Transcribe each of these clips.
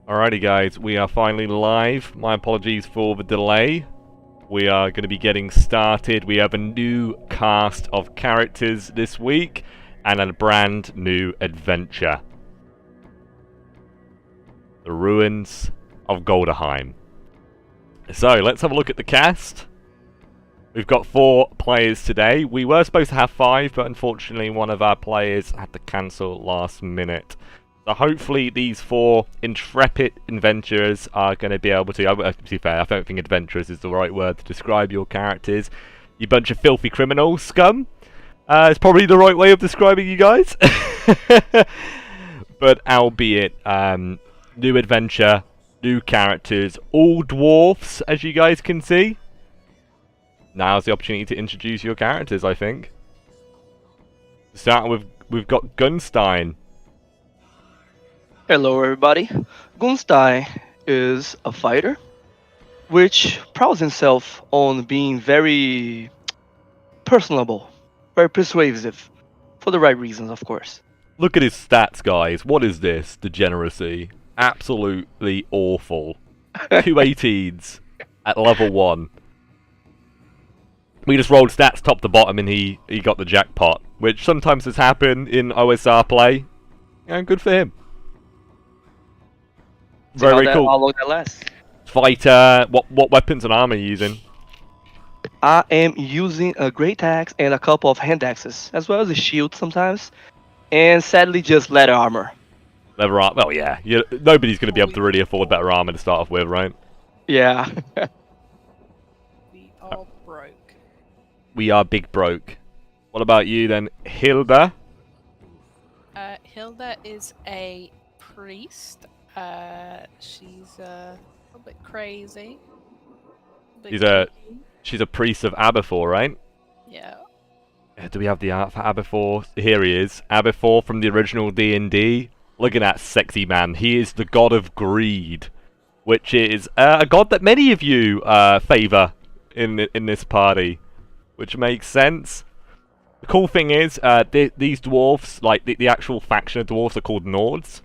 Alrighty guys, we are finally live. My apologies for the delay. We are going to be getting started. We have a new cast of characters this week and a brand new adventure. The Ruins of Galdrheim. So, let's have a look at the cast. We've got 4 players today. We were supposed to have 5, but unfortunately one of our players had to cancel last minute. So hopefully these 4 intrepid adventurers are going to be able to... To be fair, I don't think adventurers is the right word to describe your characters. You bunch of filthy criminals, scum. It's probably the right way of describing you guys. But albeit, new adventure, new characters, all dwarfs, as you guys can see. Now's the opportunity to introduce your characters, I think. Starting with, we've got Gunstein. Hello everybody. Gunstein is a fighter, which prides himself on being very personable, very persuasive, for the right reasons, of course. Look at his stats, guys. What is this? Degeneracy. Absolutely awful. 2 18s at level 1. We just rolled stats top to bottom and he got the jackpot, which sometimes has happened in OSR play. And good for him. Very cool. How long that lasts? Fighter, what weapons and armor are you using? I am using a great axe and a couple of hand axes, as well as a shield sometimes, and sadly just leather armor. Leather armor. Well, yeah. Nobody's going to be able to really afford better armor to start off with, right? Yeah. We are broke. We are big broke. What about you then, Hilda? Hilda is a priest. She's a little bit crazy. She's a priest of Aberfor, right? Yeah. Do we have the art for Aberfor? Here he is. Aberfor from the original D&D. Look at that sexy man. He is the god of greed, which is a god that many of you favour in this party, which makes sense. The cool thing is, these dwarves, like the actual faction of dwarves, are called Nords,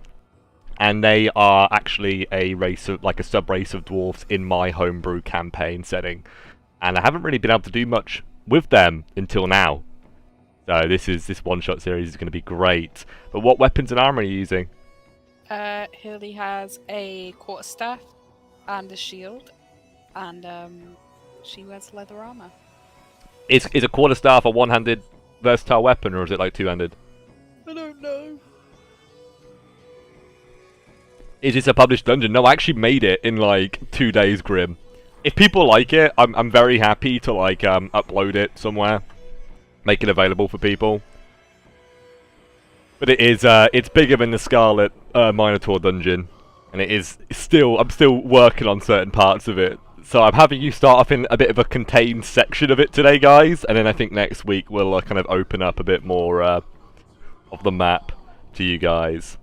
and they are actually a race of, like a sub-race of dwarves in my homebrew campaign setting, and I haven't really been able to do much with them until now. So this one-shot series is going to be great. But what weapons and armor are you using? Hildy has a quarterstaff and a shield, and she wears leather armor. Is a quarterstaff a one-handed versatile weapon, or is it like two-handed? I don't know. Is this a published dungeon? No, I actually made it in like 2 days, Grim. If people like it, I'm very happy to like upload it somewhere, make it available for people. But it's bigger than the Scarlet Minotaur dungeon, and I'm still working on certain parts of it. So I'm having you start off in a bit of a contained section of it today, guys, and then I think next week we'll kind of open up a bit more of the map to you guys.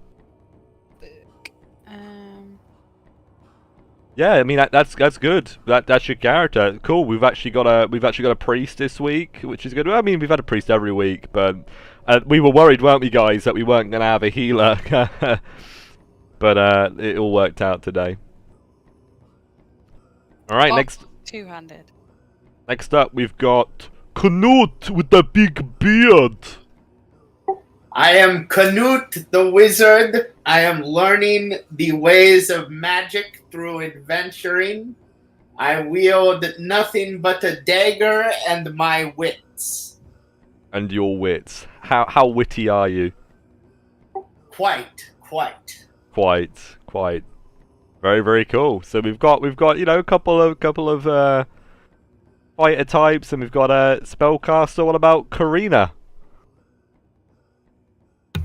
Yeah, I mean that's good. That's your character. Cool. We've actually got a priest this week, which is good. Well, I mean, we've had a priest every week, but we were worried, weren't we, guys, that we weren't gonna have a healer. But it all worked out today. All right, next. Two-handed. Next up, we've got Knut with the big beard. I am Knut the Wizard. I am learning the ways of magic through adventuring. I wield nothing but a dagger and my wits. And your wits. How witty are you? Quite. Quite. Very, very cool. So we've got a couple of fighter types, and we've got a spellcaster. What about Karina?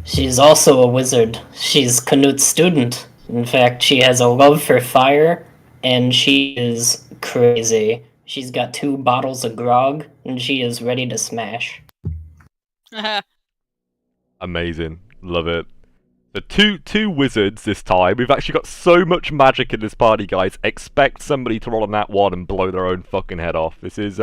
She's also a wizard. She's Knut's student. In fact, she has a love for fire, and she is crazy. She's got 2 bottles of grog, and she is ready to smash. Amazing. Love it. So two wizards this time. We've actually got so much magic in this party, guys. Expect somebody to roll on that one and blow their own fucking head off. This is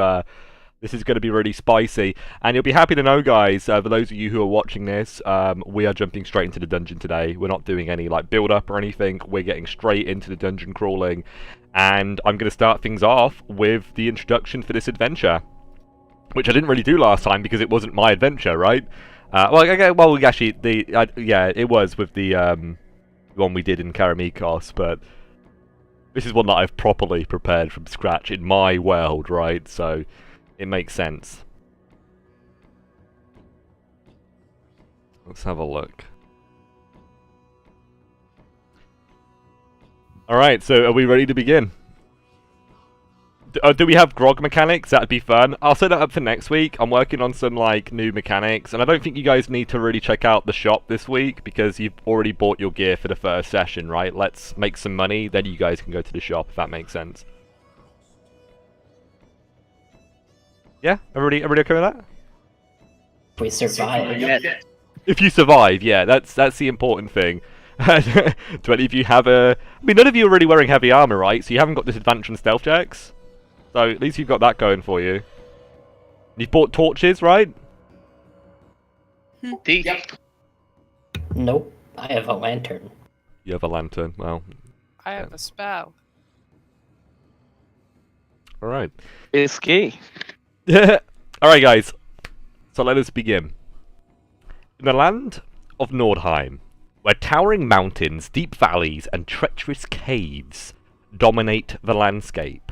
This is going to be really spicy, and you'll be happy to know, guys, for those of you who are watching this, we are jumping straight into the dungeon today. We're not doing any like build-up or anything. We're getting straight into the dungeon crawling, and I'm going to start things off with the introduction for this adventure, which I didn't really do last time because it wasn't my adventure, right? Actually, it was with the one we did in Karamikos, but this is one that I've properly prepared from scratch in my world, right? So it makes sense. Let's have a look. Alright, so are we ready to begin? Do we have grog mechanics? That'd be fun. I'll set that up for next week. I'm working on some like new mechanics, and I don't think you guys need to really check out the shop this week because you've already bought your gear for the first session, right? Let's make some money, then you guys can go to the shop if that makes sense. Yeah, everybody okay with that? We survive. If you survive, yeah, that's the important thing. Do any of you have a? I mean, none of you are really wearing heavy armor, right? So you haven't got disadvantage on stealth checks. So at least you've got that going for you. You've bought torches, right? Yep. Nope, I have a lantern. You have a lantern. Well, I have a spell. all right. It's gay. Alright guys, so let us begin. In the land of Nordheim, where towering mountains, deep valleys, and treacherous caves dominate the landscape,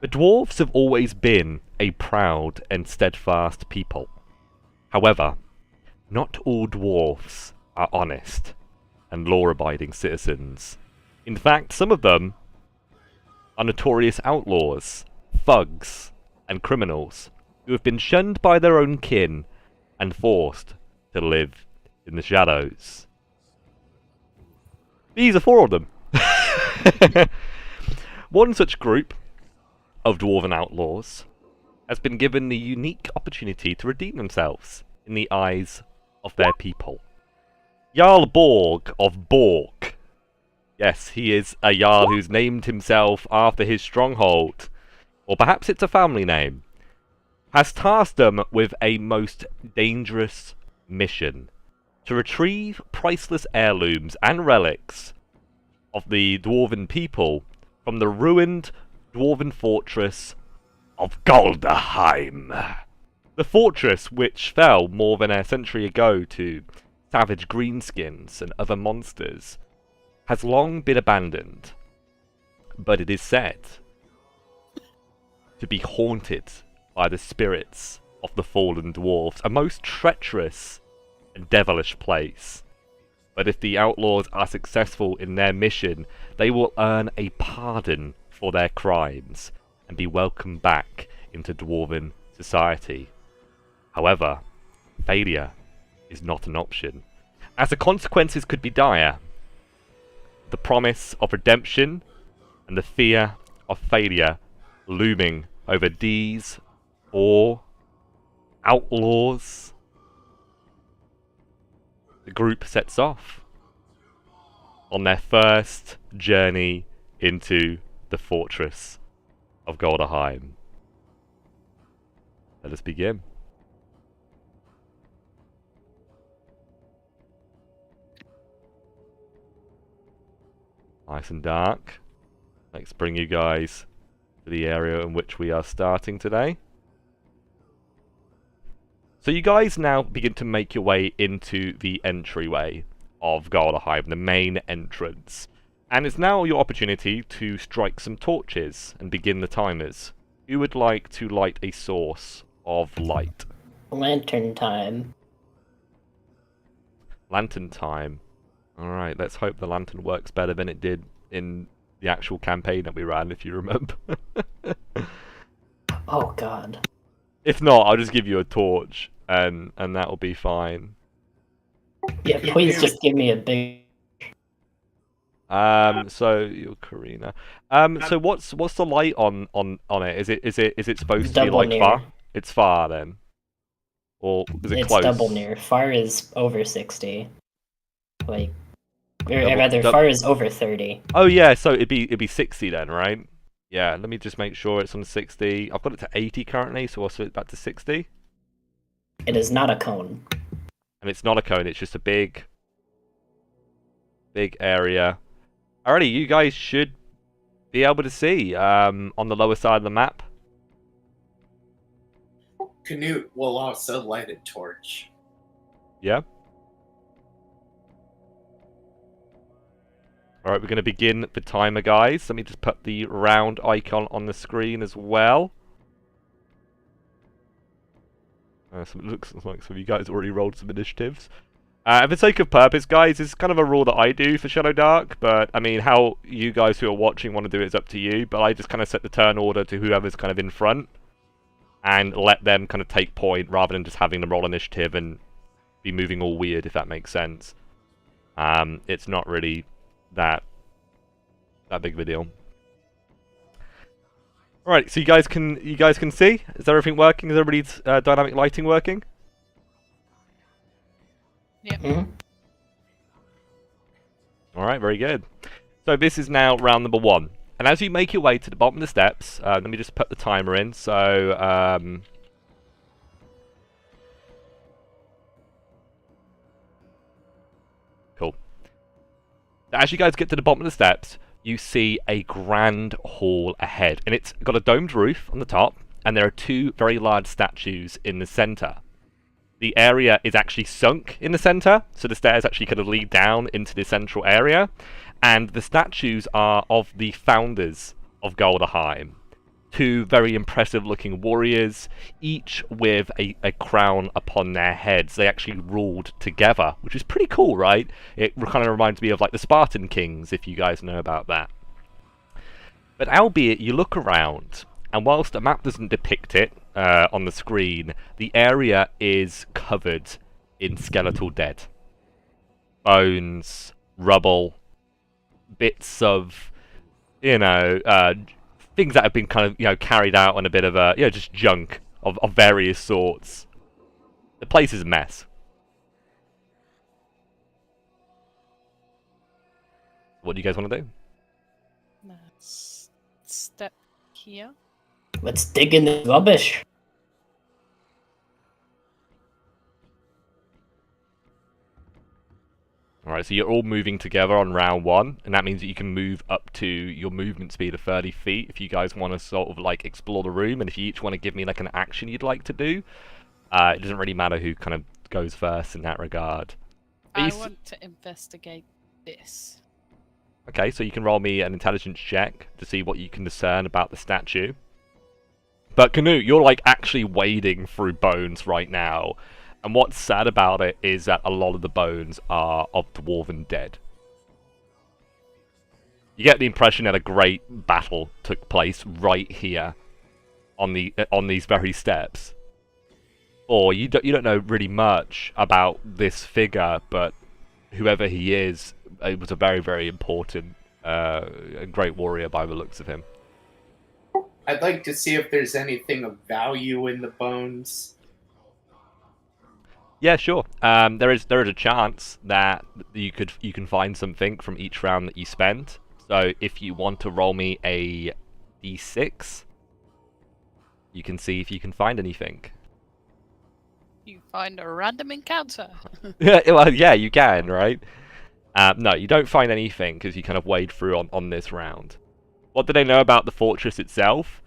the dwarves have always been a proud and steadfast people. However, not all dwarves are honest and law-abiding citizens. In fact, some of them are notorious outlaws, thugs, and criminals who have been shunned by their own kin and forced to live in the shadows. These are 4 of them. One such group of dwarven outlaws has been given the unique opportunity to redeem themselves in the eyes of their people. Jarl Borg of Borg. Yes, he is a Jarl who's named himself after his stronghold. Or perhaps it's a family name, has tasked them with a most dangerous mission to retrieve priceless heirlooms and relics of the dwarven people from the ruined dwarven fortress of Galdrheim. The fortress, which fell more than a century ago to savage greenskins and other monsters, has long been abandoned, but it is said to be haunted by the spirits of the fallen dwarves, a most treacherous and devilish place. But if the outlaws are successful in their mission, they will earn a pardon for their crimes and be welcomed back into dwarven society. However, failure is not an option, as the consequences could be dire. The promise of redemption and the fear of failure looming over these 4 outlaws. The group sets off on their first journey into the fortress of Galdrheim. Let us begin. Nice and dark. Let's bring you guys to the area in which we are starting today. So you guys now begin to make your way into the entryway of Galdrheim, the main entrance. And it's now your opportunity to strike some torches and begin the timers. Who would like to light a source of light? Lantern time. Lantern time. Alright, let's hope the lantern works better than it did in the actual campaign that we ran, if you remember. Oh god. If not, I'll just give you a torch, and that'll be fine. Yeah, please just give me a big... So you're Karina. So what's the light on it? Is it supposed to be Double like near. far? It's far then, or is it It's close? double near. Far is over 60. Like, or Double- rather, dou- far is over 30. Oh yeah, so it'd be 60 then, right? Yeah, let me just make sure it's on 60. I've got it to 80 currently, so I'll switch back to 60. It is not a cone. And it's not a cone, it's just a big area. Alrighty, you guys should be able to see on the lower side of the map. Canute will also light a torch. Yeah. Alright, we're going to begin the timer, guys. Let me just put the round icon on the screen as well. So it looks like some of you guys already rolled some initiatives. For the sake of purpose, guys, it's kind of a rule that I do for Shadowdark, but, I mean, how you guys who are watching want to do it is up to you, but I just kind of set the turn order to whoever's kind of in front, and let them kind of take point, rather than just having them roll initiative and be moving all weird, if that makes sense. It's not really that big of a deal. Alright, so you guys can see? Is everything working? Is everybody's dynamic lighting working? Yeah. Mhm. Alright, very good. So this is now round number 1. And as you make your way to the bottom of the steps, let me just put the timer in, so cool. So as you guys get to the bottom of the steps, you see a grand hall ahead, and it's got a domed roof on the top, and there are 2 very large statues in the center. The area is actually sunk in the center, so the stairs actually kind of lead down into the central area, and the statues are of the founders of Galdrheim. 2 very impressive looking warriors, each with a crown upon their heads. They actually ruled together, which is pretty cool, right? It kind of reminds me of like the Spartan kings, if you guys know about that. But albeit you look around, and whilst the map doesn't depict it on the screen, the area is covered in skeletal dead. Bones, rubble, bits of, you know, things that have been kind of, you know, carried out on a bit of a, you know, just junk of various sorts. The place is a mess. What do you guys want to do? Let's step here. Let's dig in the rubbish. Alright, so you're all moving together on round 1, and that means that you can move up to your movement speed of 30 feet if you guys want to sort of like explore the room, and if you each want to give me like an action you'd like to do. It doesn't really matter who kind of goes first in that regard. I want to investigate this. Okay, so you can roll me an intelligence check to see what you can discern about the statue. But Canute, you're like actually wading through bones right now. And what's sad about it is that a lot of the bones are of dwarven dead. You get the impression that a great battle took place right here on these very steps. Or you don't know really much about this figure, but whoever he is, it was a very, very important and great warrior by the looks of him. I'd like to see if there's anything of value in the bones. Yeah, sure. There is a chance that you can find something from each round that you spend. So if you want to roll me a d6, you can see if you can find anything. You find a random encounter. Yeah, well, yeah, you can, right? No, you don't find anything because you kind of wade through on this round. What do they know about the fortress itself?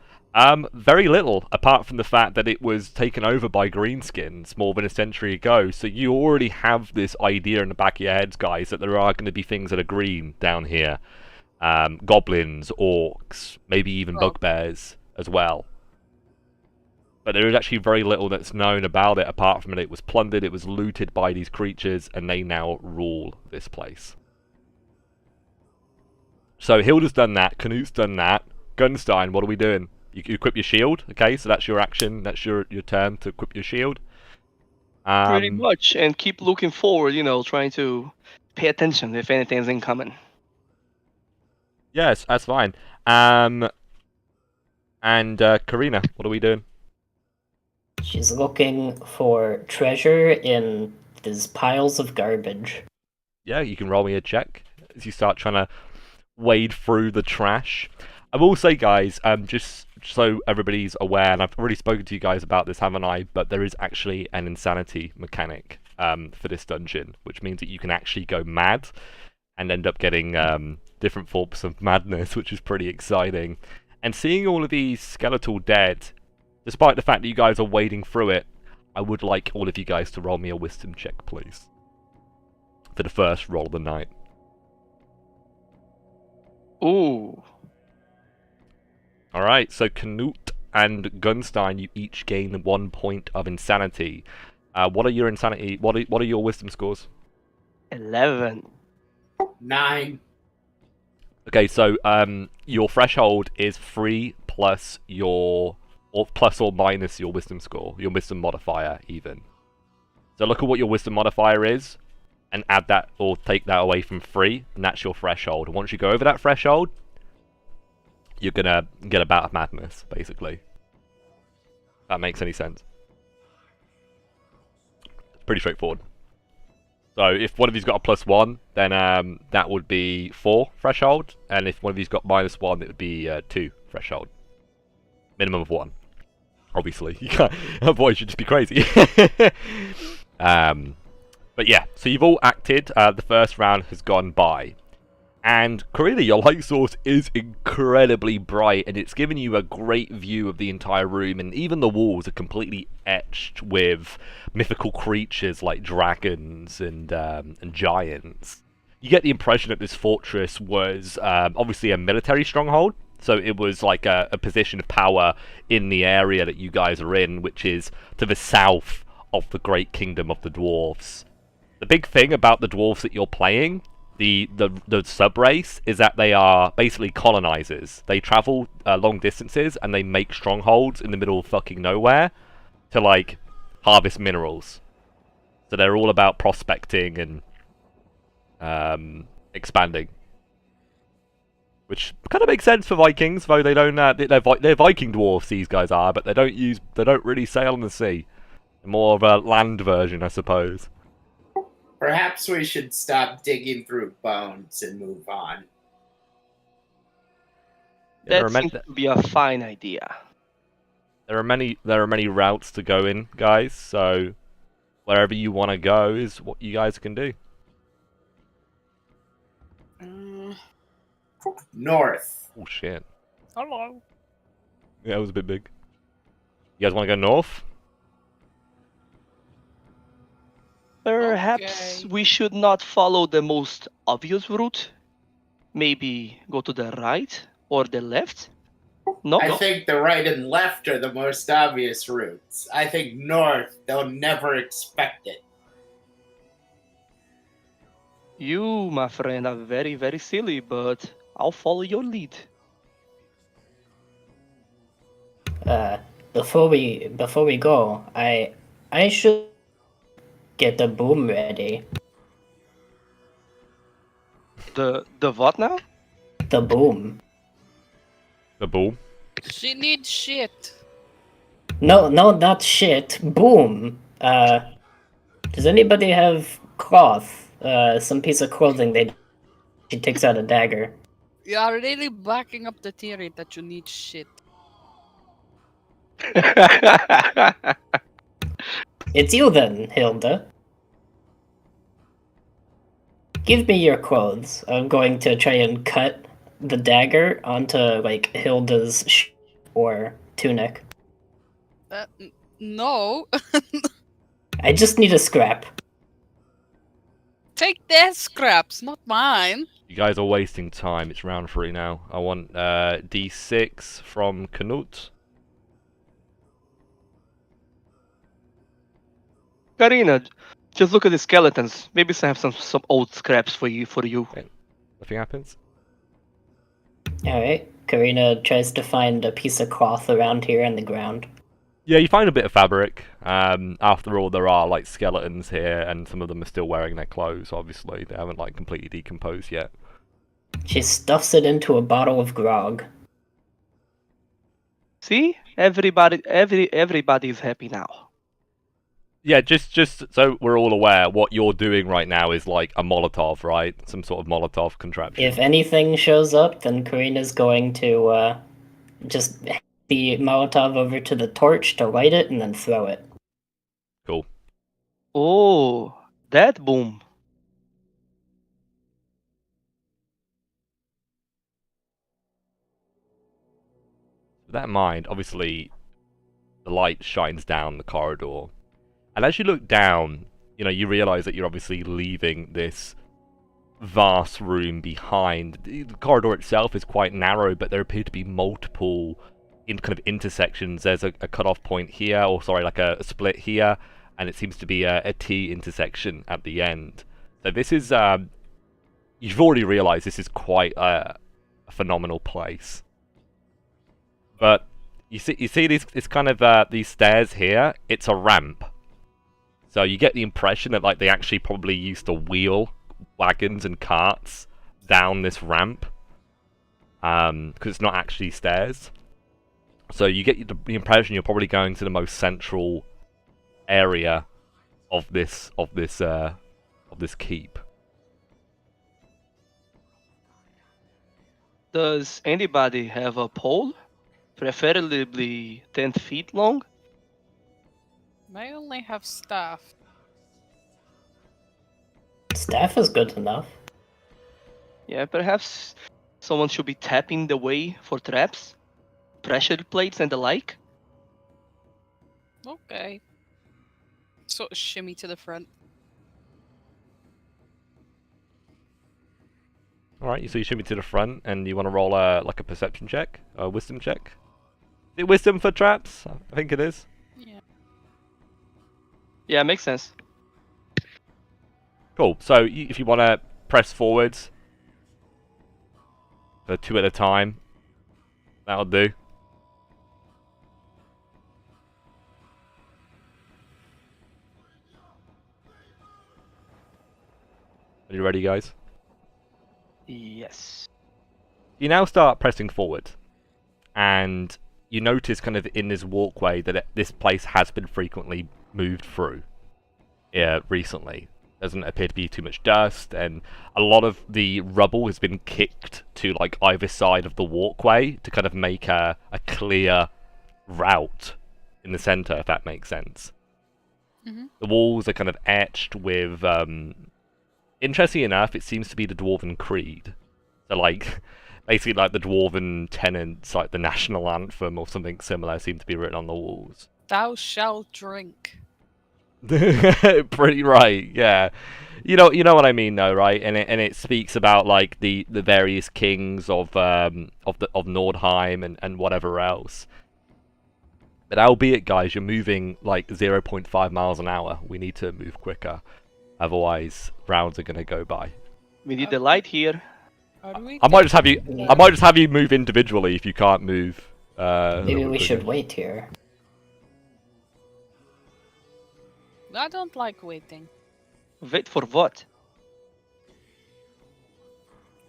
Very little, apart from the fact that it was taken over by greenskins more than a century ago. So you already have this idea in the back of your heads, guys, that there are going to be things that are green down here. Goblins, orcs, maybe even bugbears as well. But there is actually very little that's known about it, apart from that it was plundered, it was looted by these creatures, and they now rule this place. So Hilda's done that, Canute's done that. Gunstein, what are we doing? You equip your shield, okay, so that's your action, that's your turn to equip your shield. Pretty much, and keep looking forward, you know, trying to pay attention if anything's incoming. Yes, that's fine. And Karina, what are we doing? She's looking for treasure in these piles of garbage. Yeah, you can roll me a check as you start trying to wade through the trash. I will say, guys, just so everybody's aware, and I've already spoken to you guys about this, haven't I? But there is actually an insanity mechanic for this dungeon, which means that you can actually go mad and end up getting different forms of madness, which is pretty exciting. And seeing all of these skeletal dead, despite the fact that you guys are wading through it, I would like all of you guys to roll me a wisdom check, please. For the first roll of the night. Ooh. Alright, so Knut and Gunstein, you each gain 1 point of insanity. What are your insanity? What are your wisdom scores? 11. 9. Okay, so your threshold is 3 plus your, or plus or minus your wisdom score, your wisdom modifier even. So look at what your wisdom modifier is, and add that or take that away from 3, and that's your threshold. And once you go over that threshold, you're gonna get a bout of madness, basically. If that makes any sense. It's pretty straightforward. So if one of you's got a +1, then that would be 4 threshold, and if one of you's got -1, it would be 2 threshold. Minimum of 1. Obviously, you can't. Otherwise, you'd just be crazy. But yeah, so you've all acted. The first round has gone by. And Karina, your light source is incredibly bright, and it's given you a great view of the entire room, and even the walls are completely etched with mythical creatures like dragons and giants. You get the impression that this fortress was obviously a military stronghold, so it was like a position of power in the area that you guys are in, which is to the south of the great kingdom of the dwarves. The big thing about the dwarves that you're playing, the sub-race, is that they are basically colonizers. They travel long distances and they make strongholds in the middle of fucking nowhere to, like, harvest minerals. So they're all about prospecting and expanding. Which kind of makes sense for Vikings, though they don't. They're Viking dwarfs, these guys are, but they don't really sail on the sea. They're more of a land version, I suppose. Perhaps we should stop digging through bones and move on. That seems to be a fine idea. There are many routes to go in, guys. So wherever you want to go is what you guys can do. North. Oh shit! Hello. Yeah, it was a bit big. You guys want to go north? Perhaps Okay. we should not follow the most obvious route. Maybe go to the right or the left? No? I think the right and left are the most obvious routes. I think north, they'll never expect it. You, my friend, are very, very silly, but I'll follow your lead. Before we go, I should get the boom ready. The what now? The boom. The bull. She needs shit. No, not shit. Boom. Does anybody have cloth? Some piece of clothing. She takes out a dagger. You are really backing up the theory that you need shit. It's you then, Hilda. Give me your clothes. I'm going to try and cut the dagger onto, like, Hilda's or tunic. No. I just need a scrap. Take their scraps, not mine. You guys are wasting time. It's round 3 now. I want D6 from Knut. Karina, just look at the skeletons. Maybe I have some old scraps for you. Nothing happens. Alright. Karina tries to find a piece of cloth around here on the ground. Yeah, you find a bit of fabric. After all, there are like skeletons here, and some of them are still wearing their clothes. Obviously, they haven't like completely decomposed yet. She stuffs it into a bottle of grog. See? Everybody's happy now. Yeah, just so we're all aware, what you're doing right now is like a Molotov, right? Some sort of Molotov contraption. If anything shows up, then Karina's going to just hand the Molotov over to the torch to light it and then throw it. Cool. Oh, that boom. With that in mind, obviously, the light shines down the corridor. And as you look down, you know, you realize that you're obviously leaving this vast room behind. The corridor itself is quite narrow, but there appear to be multiple kind of intersections. There's a cutoff point here, or sorry, like a split here, and it seems to be a T intersection at the end. So this is, you've already realized this is quite a phenomenal place. But you see these kind of these stairs here. It's a ramp, so you get the impression that like they actually probably used to wheel wagons and carts down this ramp, because it's not actually stairs. So you get the impression you're probably going to the most central area of this keep. Does anybody have a pole? Preferably 10 feet long? I only have staff. Staff is good enough. Yeah, perhaps someone should be tapping the way for traps, pressure plates, and the like. Okay. Sort of shimmy to the front. Alright, so you shimmy to the front, and you want to roll like a perception check, a wisdom check. Is it wisdom for traps? I think it is. Yeah. Yeah, makes sense. Cool. So if you want to press forwards for 2 at a time, that'll do. Are you ready, guys? Yes. You now start pressing forward, and you notice kind of in this walkway that this place has been frequently moved through recently. Doesn't appear to be too much dust, and a lot of the rubble has been kicked to like either side of the walkway to kind of make a clear route in the center, if that makes sense. Mm-hmm. The walls are kind of etched with interesting enough, it seems to be the Dwarven Creed. So like basically like the Dwarven tenets, like the national anthem or something similar, seem to be written on the walls. Thou shalt drink. Pretty right, yeah. You know what I mean, though, right? And it speaks about like the various kings of Nordheim and whatever else. But albeit, guys, you're moving like 0.5 miles an hour. We need to move quicker, otherwise rounds are gonna go by. We need the light here. I might just have you move individually if you can't move. Maybe we should wait here. I don't like waiting. Wait for what?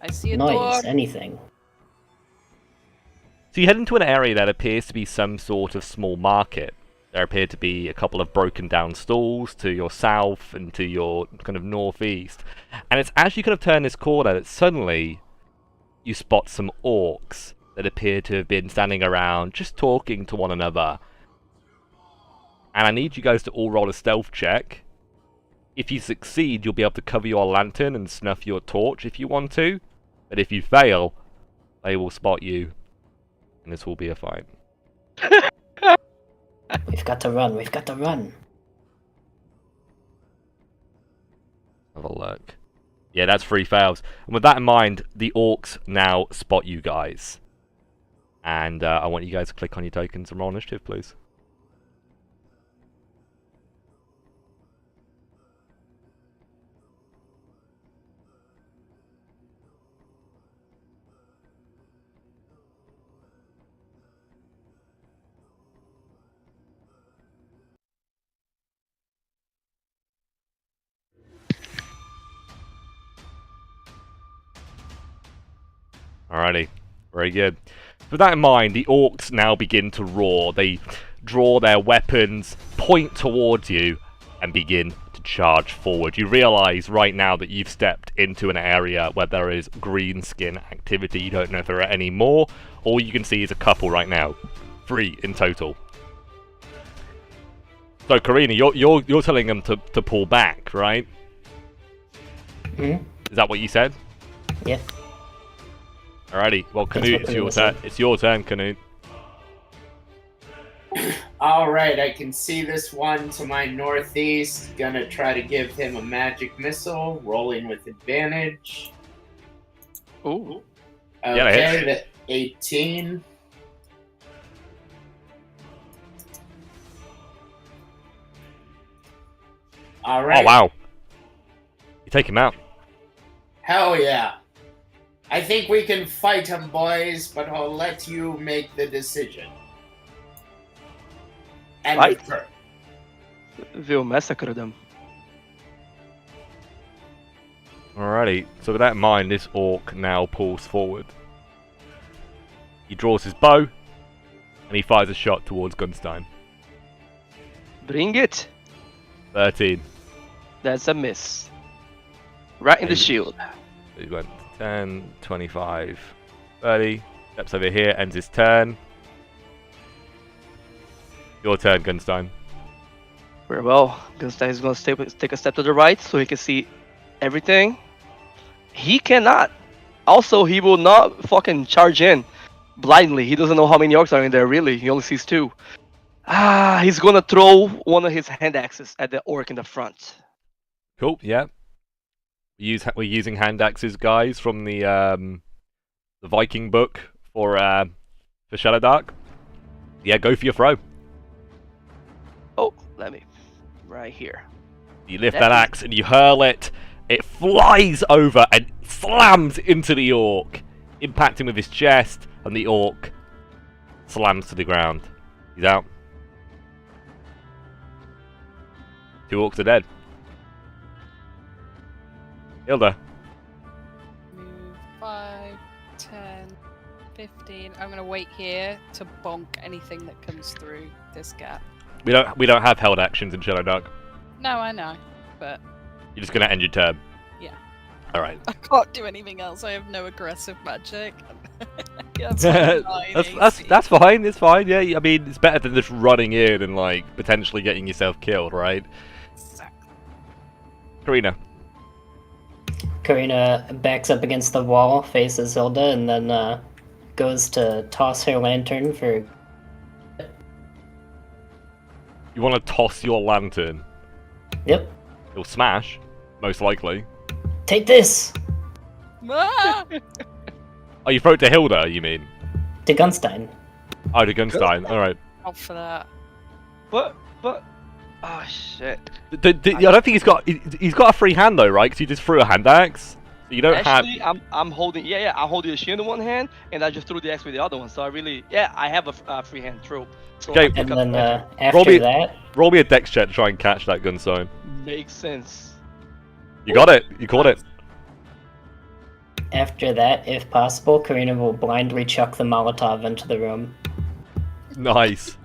I see a Noise, door. anything. So you head into an area that appears to be some sort of small market. There appear to be a couple of broken down stalls to your south and to your kind of northeast. And it's as you kind of turn this corner that suddenly you spot some orcs that appear to have been standing around just talking to one another. And I need you guys to all roll a stealth check. If you succeed, you'll be able to cover your lantern and snuff your torch if you want to. But if you fail, they will spot you. And this will be a fight. We've got to run, we've got to run. Have a look. Yeah, that's 3 fails. And with that in mind, the orcs now spot you guys. And I want you guys to click on your tokens and roll initiative, please. Alrighty, very good. With that in mind, the orcs now begin to roar. They draw their weapons, point towards you, and begin to charge forward. You realise right now that you've stepped into an area where there is green skin activity. You don't know if there are any more. All you can see is a couple right now. 3 in total. So Karina, you're telling them to pull back, right? Hmm? Is that what you said? Yeah. Alrighty. Well, Canute, it's your turn. It's your turn, Canute. Alright, I can see this one to my northeast. Gonna try to give him a magic missile. Rolling with advantage. Ooh. Yeah, that hits. Okay, the 18. Alright. Oh, wow. You take him out. Hell yeah. I think we can fight him, boys, but I'll let you make the decision. And Fight? the turn. We'll massacre them. Alrighty. So with that in mind, this orc now pulls forward. He draws his bow, and he fires a shot towards Gunstein. Bring it. 13. That's a miss. Right in the Hey. shield. So he went 10, 25, 30. Steps over here, ends his turn. Your turn, Gunstein. Very well. Gunstein is going to take a step to the right so he can see everything. He cannot. Also, he will not fucking charge in blindly. He doesn't know how many orcs are in there, really. He only sees 2. He's going to throw one of his hand axes at the orc in the front. Cool, yeah. We're using hand axes, guys, from the Viking book for Shadowdark. Yeah, go for your throw. Oh, let me. Right here. You lift that axe and you hurl it. It flies over and slams into the orc, impacting with his chest, and the orc slams to the ground. He's out. 2 orcs are dead. Hilda. Move 5, 10, 15. I'm gonna wait here to bonk anything that comes through this gap. We don't have held actions in Shadowdark. No, I know, but You're just gonna end your turn. Yeah. Alright. I can't do anything else. I have no aggressive magic. Yeah, that's fine, it's fine, yeah. I mean, it's better than just running in and, like, potentially getting yourself killed, right? Exactly. Karina. Karina backs up against the wall, faces Hilda, and then goes to toss her lantern for. You want to toss your lantern. Yep. It'll smash, most likely. Take this! Ah! Oh, you throw it to Hilda, you mean? To Gunstein. Oh, to Gunstein, alright. Off for that. But, oh shit. I don't think he's got a free hand though, right? Because you just threw a hand axe. So you don't Actually, have. I'm holding. Yeah. I'm holding the shield in one hand, and I just threw the axe with the other one. So I really, I have a free hand throw. So Okay. I pick And up then the magic. after that, Roll me a dex check to try and catch that Gunstein. Makes sense. You got it. You caught it. after that, if possible, Karina will blindly chuck the Molotov into the room. Nice.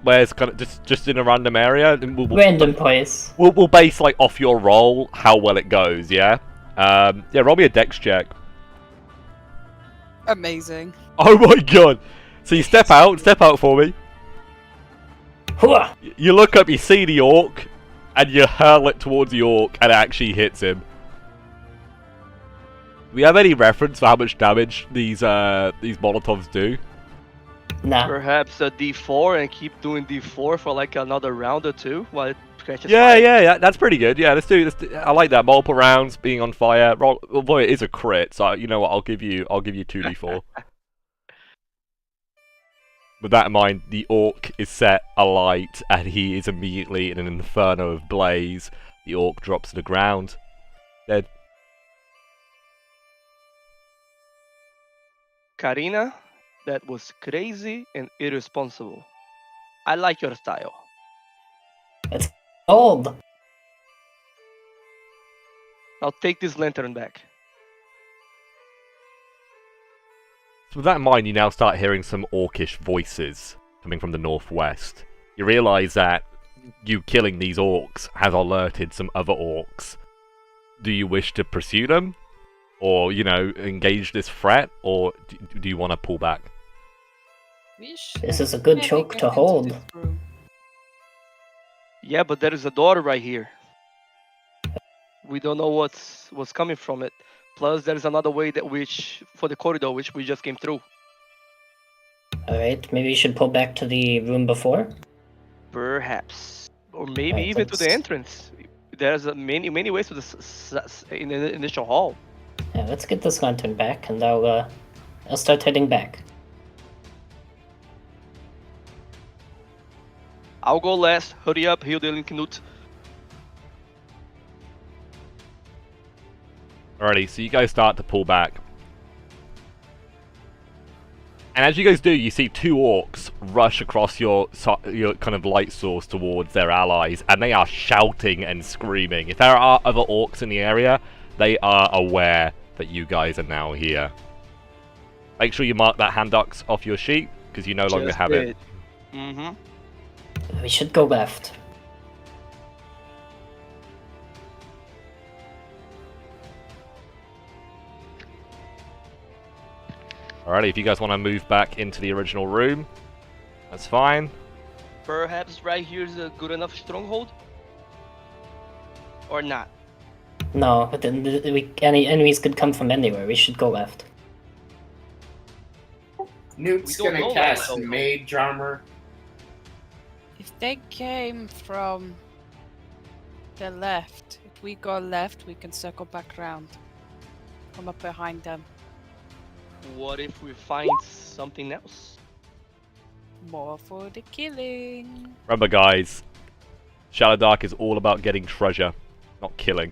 Where's kind of just in a random area? And Random place. We'll base like off your roll how well it goes. Yeah. Yeah. Roll me a dex check. Amazing. Oh my god. So you step out for me. Hooah! You look up, you see the orc, and you hurl it towards the orc, and it actually hits him. Do we have any reference for how much damage these Molotovs do? Nah. Perhaps a D4 and keep doing D4 for like another round or two while it catches Yeah, fire. yeah, that's pretty good. Yeah, let's do. I like that. Multiple rounds, being on fire. Roll, oh boy, it is a crit, so you know what? I'll give you 2d4. With that in mind, the orc is set alight, and he is immediately in an inferno of blaze. The orc drops to the ground, dead. Karina, that was crazy and irresponsible. I like your style. Old. I'll take this lantern back. So with that in mind, you now start hearing some orcish voices coming from the northwest. You realise that you killing these orcs has alerted some other orcs. Do you wish to pursue them? Or, you know, engage this threat? Or do you want to pull back? We should This is a good maybe choke get to into hold. this room. Yeah, but there is a door right here. We don't know what's coming from it. Plus, there is another way for the corridor which we just came through. Alright, maybe you should pull back to the room before? Perhaps, or maybe Right, even to the let's- entrance. There's many ways to in the initial hall. Yeah, let's get this lantern back, and I'll start heading back. I'll go last. Hurry up, Hilde Knut. Alrighty, so you guys start to pull back. And as you guys do, you see two orcs rush across your kind of light source towards their allies, and they are shouting and screaming. If there are other orcs in the area, they are aware that you guys are now here. Make sure you mark that hand axe off your sheet, because you no longer Just have it. did. Mm-hmm. We should go left. Alrighty, if you guys want to move back into the original room, that's fine. Perhaps right here is a good enough stronghold? Or not? No, but then any enemies could come from anywhere. We should go left. Newt's We don't gonna know that, cast though. Mage Armor. If they came from the left, if we go left, we can circle back round. Come up behind them. What if we find something else? More for the killing. Remember, guys, Shadowdark is all about getting treasure, not killing.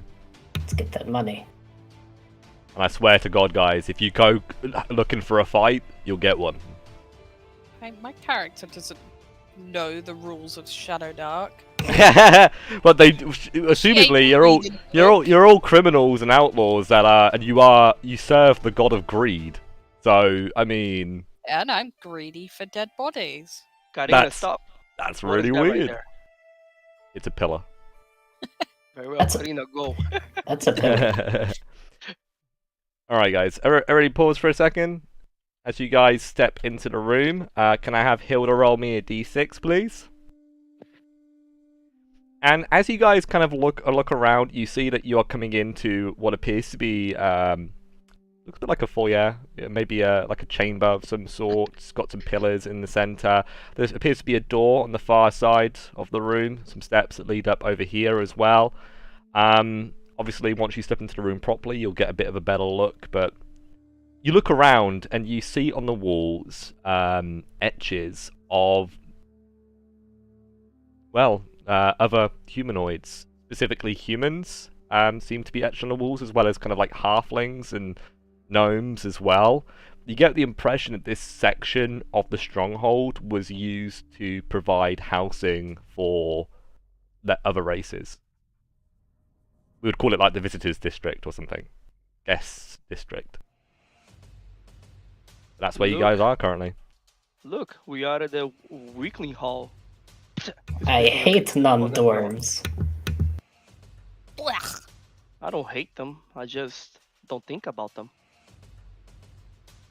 Let's get that money. And I swear to God, guys, if you go looking for a fight, you'll get one. My character doesn't know the rules of Shadowdark. But they, assumingly, you're all criminals and outlaws that are, and you serve the god of greed. So, I mean, And I'm greedy for dead bodies. Karina, That's- stop. that's What is really that right weird. there? It's a pillar. Very well, That's a- Karina, go. That's a pillar. Alright, guys, everybody pause for a second. As you guys step into the room, can I have Hilda roll me a d6, please? And as you guys kind of look around, you see that you are coming into what appears to be looks a bit like a foyer, maybe like a chamber of some sort. It's got some pillars in the center. There appears to be a door on the far side of the room, some steps that lead up over here as well. Obviously, once you step into the room properly, you'll get a bit of a better look, but you look around and you see on the walls etches of, well, other humanoids, specifically humans, seem to be etched on the walls, as well as kind of like halflings and gnomes as well. You get the impression that this section of the stronghold was used to provide housing for the other races. We would call it like the visitors district or something. Guest district. That's where you guys are currently. Look, we are at the weakling hall. I hate non-dwarves. Blech. I don't hate them. I just don't think about them.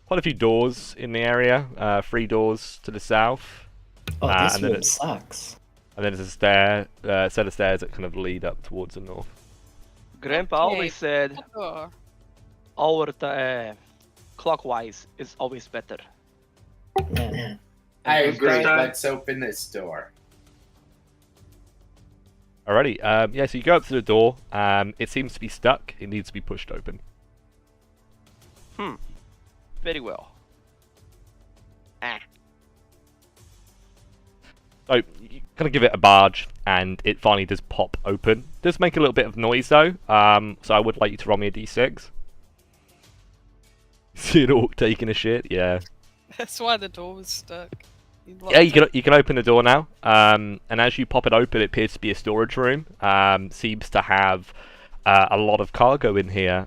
Quite a few doors in the area. 3 doors to the south. Oh, this and then room sucks. And then there's a set of stairs that kind of lead up towards the north. Grandpa Okay. always said Oh, clockwise is always better. Yeah. I And agree. Gustav- Let's open this door. Alrighty, yeah, so you go up to the door. It seems to be stuck. It needs to be pushed open. Very well. So you kind of give it a barge, and it finally does pop open. Does make a little bit of noise though. So I would like you to roll me a d6. See an orc taking a shit? Yeah. that's why the door was stuck. Yeah, you can open the door now. And as you pop it open, it appears to be a storage room. Seems to have a lot of cargo in here.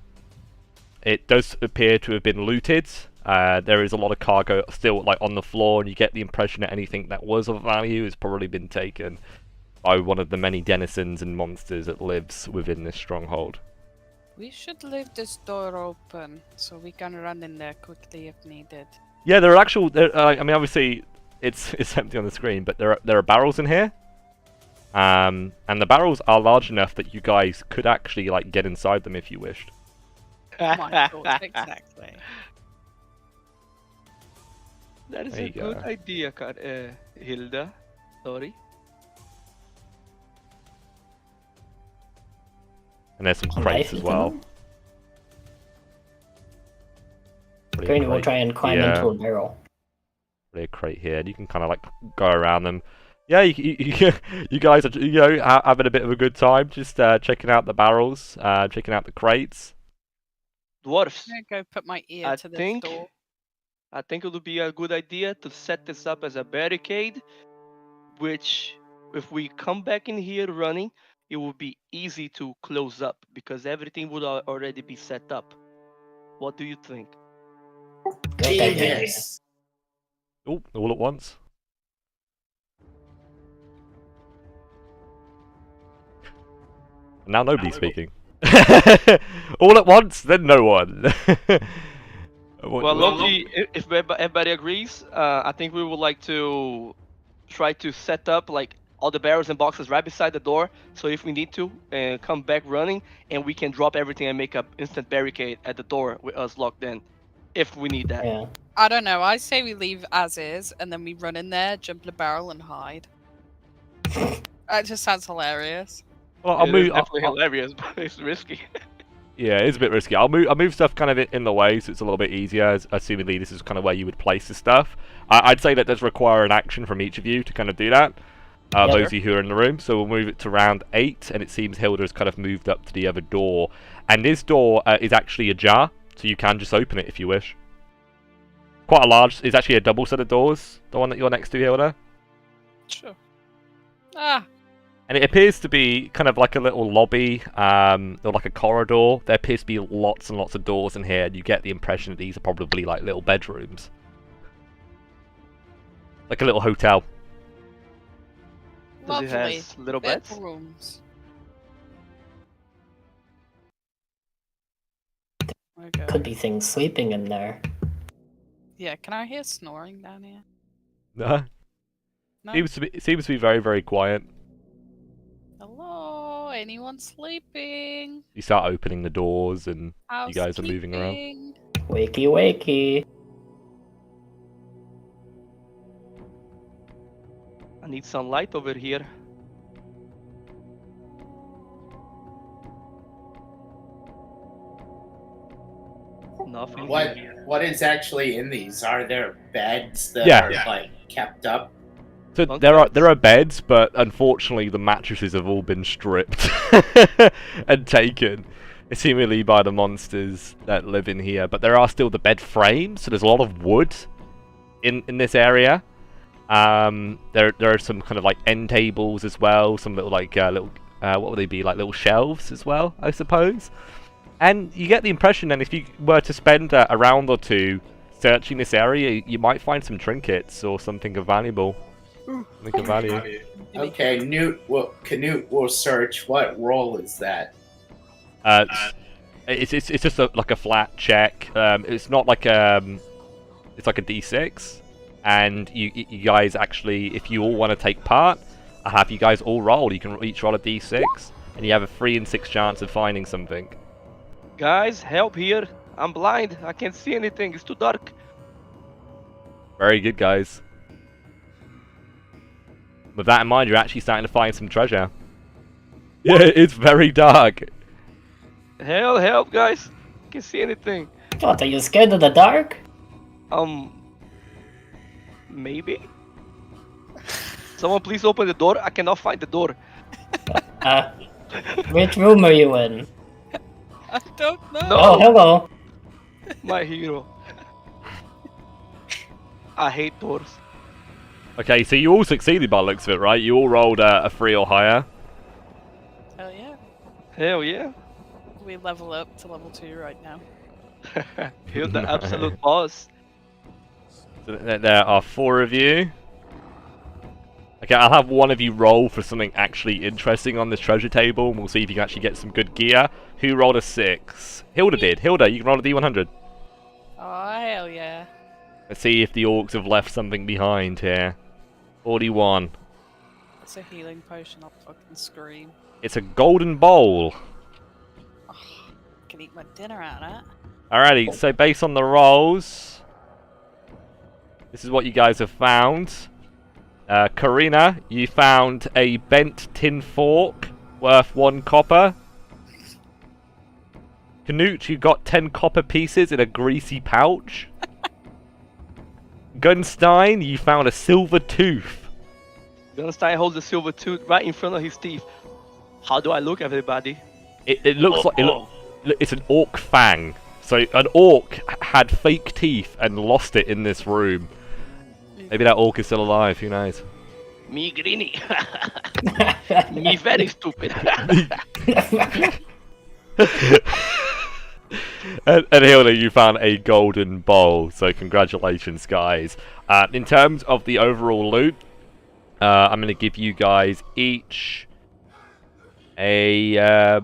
It does appear to have been looted. There is a lot of cargo still like on the floor, and you get the impression that anything that was of value has probably been taken. by one of the many denizens and monsters that lives within this stronghold. We should leave this door open so we can run in there quickly if needed. Yeah, there are actual. I mean, obviously, it's empty on the screen, but there are barrels in here. And the barrels are large enough that you guys could actually like get inside them if you wished. Oh my God, exactly. That is There a you good go. idea, Hilda. Sorry. And there's some A crates knife as in well. them? Probably a Great, we'll crate- try and climb yeah, into a barrel. probably a crate here. And you can kind of like go around them. Yeah, you guys are having a bit of a good time, just checking out the barrels, checking out the crates. Dwarfs. I'm gonna go put my ear I to this think door. I think it would be a good idea to set this up as a barricade, which if we come back in here running, it will be easy to close up because everything would already be set up. What do you think? Great idea. Genius. Oh, all at once. Now nobody's speaking. All at once, then no one. Well, Loki, if everybody agrees, I think we would like to try to set up like all the barrels and boxes right beside the door. So if we need to, come back running, and we can drop everything and make an instant barricade at the door with us locked in, if we need that. Yeah. I don't know. I say we leave as is, and then we run in there, jump in the barrel, and hide. That just sounds hilarious. Well, I'll It is move. definitely hilarious, but it's risky. Yeah, it's a bit risky. I'll move stuff kind of in the way, so it's a little bit easier. Assumingly, this is kind of where you would place the stuff. I'd say that does require an action from each of you to kind of do that. Those of you who are in the room. So we'll move it to round 8, and it seems Hilda has kind of moved up to the other door. And this door is actually ajar, so you can just open it if you wish. Quite a large. It's actually a double set of doors. The one that you're next to, Hilda. Sure. Ah, And it appears to be kind of like a little lobby, or like a corridor. There appears to be lots and lots of doors in here, and you get the impression that these are probably like little bedrooms. Like a little hotel. Does lovely. it has little beds? Bedrooms. Okay. Could be things sleeping in there. Yeah, can I hear snoring down here? No. No. It seems to be very, very quiet. Hello? Anyone sleeping? You start opening the doors, and you guys are moving around. Housekeeping? Wakey, wakey. I need some light over here. Nothing. here. What is actually in these? Are there beds that Yeah. are like kept up? So Bunk there beds? are beds, but unfortunately the mattresses have all been stripped and taken, seemingly by the monsters that live in here. But there are still the bed frames, so there's a lot of wood in this area. There are some kind of like end tables as well, some little like what would they be, like little shelves as well, I suppose. And you get the impression that if you were to spend a round or two searching this area, you might find some trinkets or something of valuable. Something of value. Okay, Canute will search. What roll is that? It's just like a flat check. It's not like it's like a D6, and you guys actually, if you all want to take part, I have you guys all roll. You can each roll a D6, and you have a 3 in 6 chance of finding something. Guys, help here. I'm blind. I can't see anything. It's too dark. Very good, guys. With that in mind, you're actually starting to find some treasure. Yeah, it's very dark. Help, guys. I can't see anything. What, are you scared of the dark? Maybe. Someone please open the door. I cannot find the door. Which room are you in? I don't know. No. Oh, hello. My hero. I hate doors. Okay, so you all succeeded by the looks of it, right? You all rolled a 3 or higher. Hell yeah. Hell yeah. We level up to level 2 right now. You're the absolute boss. So there are 4 of you. Okay, I'll have one of you roll for something actually interesting on this treasure table, and we'll see if you can actually get some good gear. Who rolled a 6? Hilda did. Hilda, you can roll a D100. Oh, hell yeah. Let's see if the orcs have left something behind here. 41. It's a healing potion, I'll fucking scream. It's a golden bowl. I can eat my dinner out of that. Alrighty, so based on the rolls, this is what you guys have found. Karina, you found a bent tin fork worth 1 copper. Canute, you got 10 copper pieces in a greasy pouch. Gunstein, you found a silver tooth. Gunstein holds the silver tooth right in front of his teeth. How do I look, everybody? It looks like it's an orc fang. So an orc had fake teeth and lost it in this room. Maybe that orc is still alive, who knows? Me greeny. Me very stupid. and Hilda, you found a golden bowl, so congratulations, guys. In terms of the overall loot, I'm going to give you guys each a...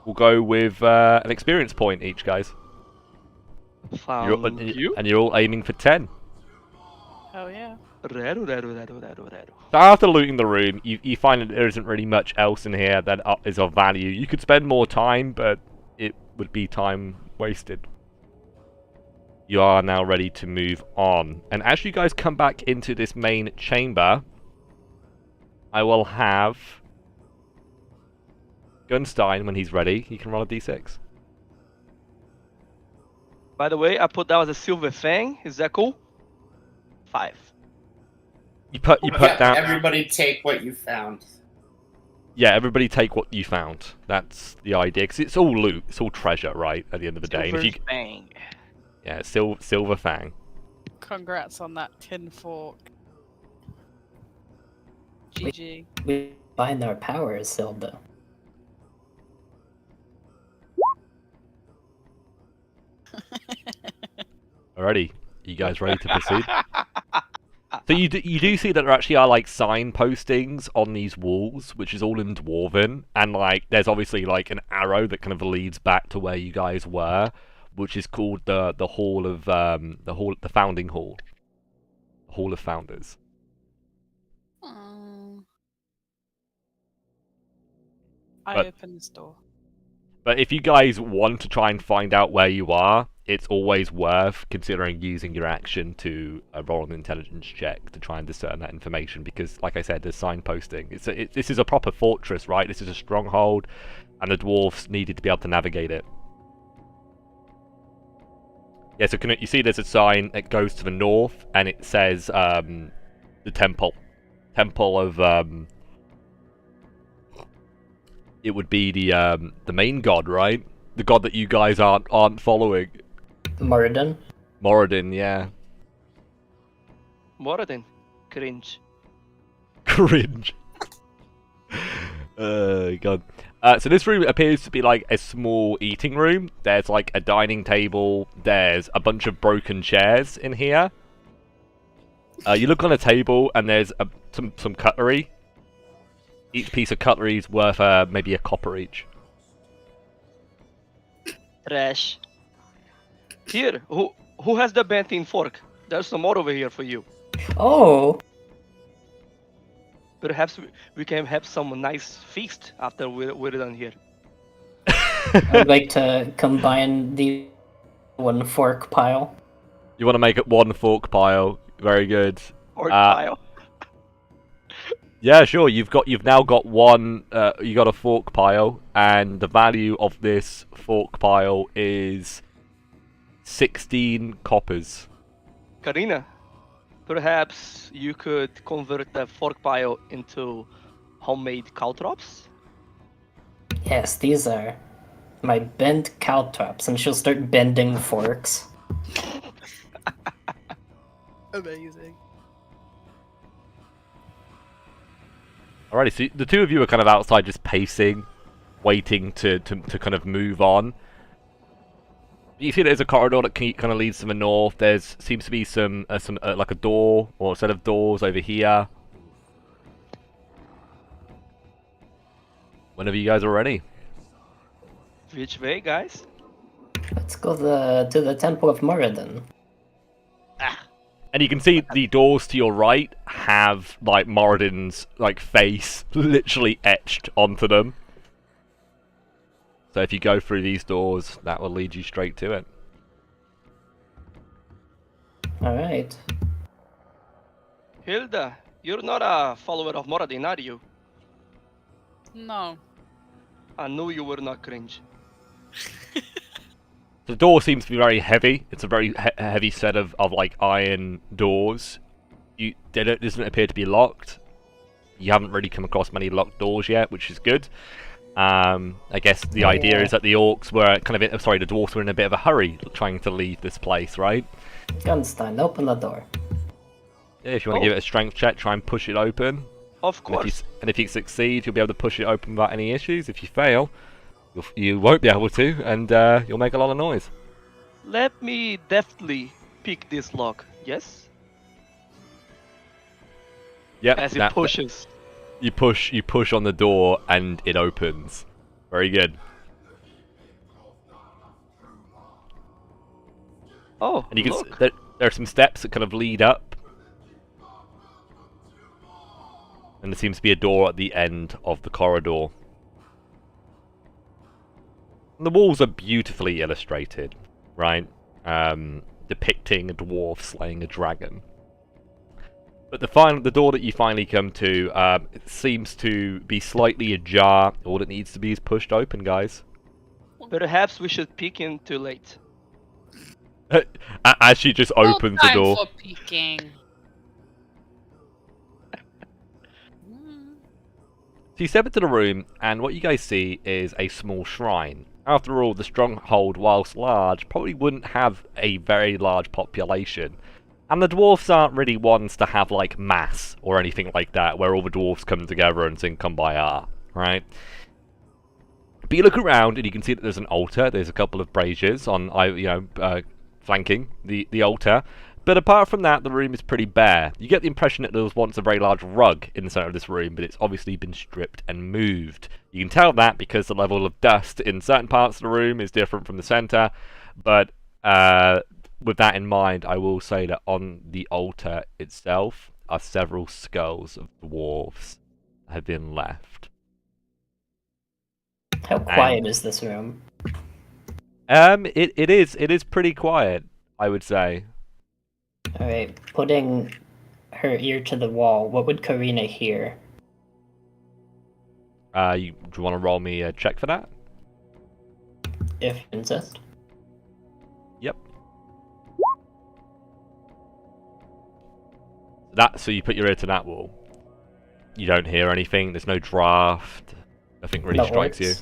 we'll go with an experience point each, guys. Found you? And you're all aiming for 10. Hell yeah. So after looting the room, you find that there isn't really much else in here that is of value. You could spend more time, but it would be time wasted. You are now ready to move on. And as you guys come back into this main chamber, I will have Gunstein, when he's ready, he can roll a d6. By the way, I put down as a silver fang. Is that cool? 5. You put down. Everybody take what you found. Yeah, everybody take what you found. That's the idea, because it's all loot, it's all treasure, right? At the end of the day, and if you fang. yeah, silver fang. Congrats on that tin fork. GG. We find our powers, Hilda. Alrighty, you guys ready to proceed? So you do see that there actually are like signpostings on these walls, which is all in Dwarven, and like there's obviously like an arrow that kind of leads back to where you guys were, which is called the Hall of the Founding Hall, the Hall of Founders. I open this door. But if you guys want to try and find out where you are, it's always worth considering using your action to roll an intelligence check to try and discern that information, because, like I said, there's signposting. This is a proper fortress, right? This is a stronghold, and the dwarves needed to be able to navigate it. Yeah, so you see there's a sign that goes to the north, and it says the temple. Temple of... it would be the main god, right? The god that you guys aren't following. Moradin? Moradin, yeah. Moradin. Cringe. Cringe. God. So this room appears to be like a small eating room. There's like a dining table. There's a bunch of broken chairs in here. You look on a table and there's some cutlery. Each piece of cutlery is worth maybe a copper each. Trash. Here, who has the bent-in fork? There's some more over here for you. Oh! Perhaps we can have some nice feast after we're done here. I'd like to combine the 1 fork pile. You want to make it 1 fork pile? Very good. Fork pile. Yeah, sure. You've now got one. You got a fork pile, and the value of this fork pile is 16 coppers. Karina, perhaps you could convert the fork pile into homemade caltrops? Yes, these are my bent caltrops, and she'll start bending forks. Amazing. Alrighty, so the two of you are kind of outside just pacing, waiting to kind of move on. You see there's a corridor that kind of leads to the north. Seems to be some like a door or a set of doors over here. Whenever you guys are ready. Which way, guys? Let's go to the Temple of Moradin. And you can see the doors to your right have like Moradin's like face literally etched onto them. So if you go through these doors, that will lead you straight to it. Alright. Hilda, you're not a follower of Moradin, are you? No. I knew you were not cringe. The door seems to be very heavy. It's a very heavy set of like iron doors. Doesn't appear to be locked. You haven't really come across many locked doors yet, which is good. I guess the idea is that the orcs were kind of the dwarves were in a bit of a hurry trying to leave this place, right? Gunstein, open the door. Yeah, if you want to give it a strength check, try and push it open. Of course. And if you succeed, you'll be able to push it open without any issues. If you fail, you won't be able to, and you'll make a lot of noise. Let me deftly pick this lock, yes? Yep. As it pushes. You push on the door, and it opens. Very good. Oh, And you can look. there are some steps that kind of lead up, and there seems to be a door at the end of the corridor. And the walls are beautifully illustrated, right? Depicting a dwarf slaying a dragon. But the door that you finally come to, it seems to be slightly ajar. All it needs to be is pushed open, guys. Perhaps we should peek in too late. As she just opens the door. For peeking. So you step into the room, and what you guys see is a small shrine. After all, the stronghold, whilst large, probably wouldn't have a very large population. And the dwarves aren't really ones to have, like, mass or anything like that, where all the dwarves come together and sing Kumbaya, right? But you look around, and you can see that there's an altar. There's a couple of braziers on, flanking the altar. But apart from that, the room is pretty bare. You get the impression that there was once a very large rug in the center of this room, but it's obviously been stripped and moved. You can tell that because the level of dust in certain parts of the room is different from the center. But with that in mind, I will say that on the altar itself are several skulls of dwarves that have been left. How quiet is this room? It is pretty quiet, I would say. Alright, putting her ear to the wall, what would Karina hear? Do you want to roll me a check for that? If you insist. Yep. So you put your ear to that wall. You don't hear anything. There's no draft. Nothing really No strikes orcs? you.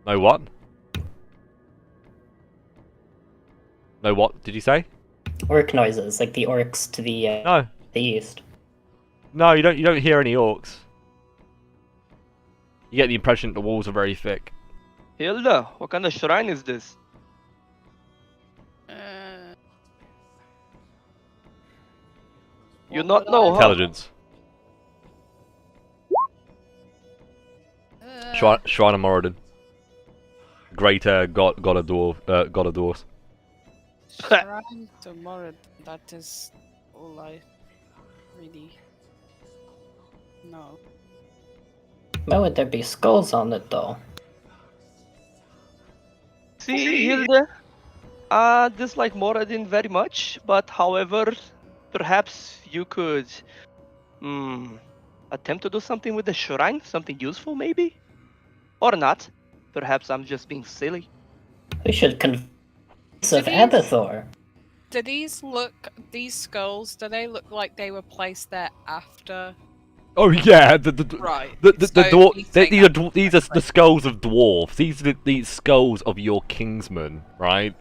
No what? No what? Did you say? Orc noises, like the orcs to the No. the east. No, you don't hear any orcs. You get the impression that the walls are very thick. Hilda, what kind of shrine is this? You not know, huh? Intelligence. Shrine of Moradin. Greater god of dwarves. Shrine to Moradin. That is all I really know. Why would there be skulls on it though? See, Hilda, I dislike Moradin very much, but however, perhaps you could attempt to do something with the shrine, something useful maybe? Or not. Perhaps I'm just being silly. We should convince of Abathor. Do these skulls, do they look like they were placed there after? Oh yeah, Right. These are the skulls of dwarves. These are the skulls of your kingsmen, right?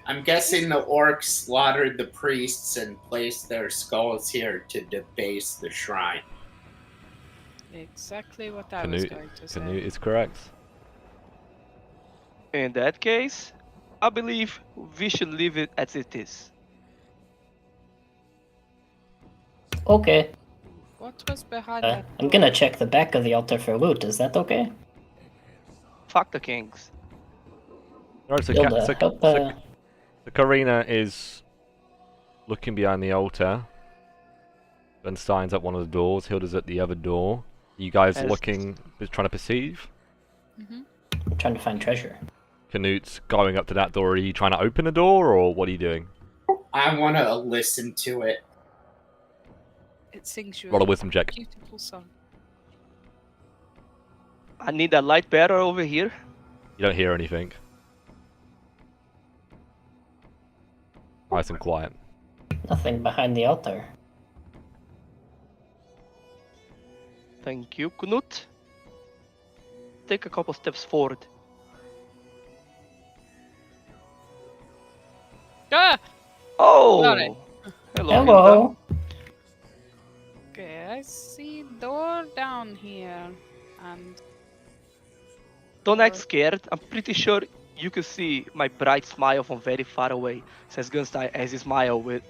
I'm guessing the orcs slaughtered the priests and placed their skulls here to debase the shrine. Exactly what I was going to say. Canute is correct. In that case, I believe we should leave it as it is. Okay. What was behind that? I'm gonna check the back of the altar for loot. Is that okay? Fuck the kings. Alright, so, Hilda, help, Karina is looking behind the altar. Gunstein's at one of the doors. Hilda's at the other door. You guys looking, trying to perceive? I'm trying to find treasure. Canute's going up to that door. Are you trying to open the door, or what are you doing? I want to listen to it. It sings you Roll a wisdom check. beautiful song. I need that light better over here. You don't hear anything. Nice and quiet. Nothing behind the altar. Thank you, Knut. Take a couple steps forward. Ah! Oh! Got it. Hello. Hello. Okay, I see door down here, and Don't act scared. I'm pretty sure you can see my bright smile from very far away, says Gunstein as he smiles with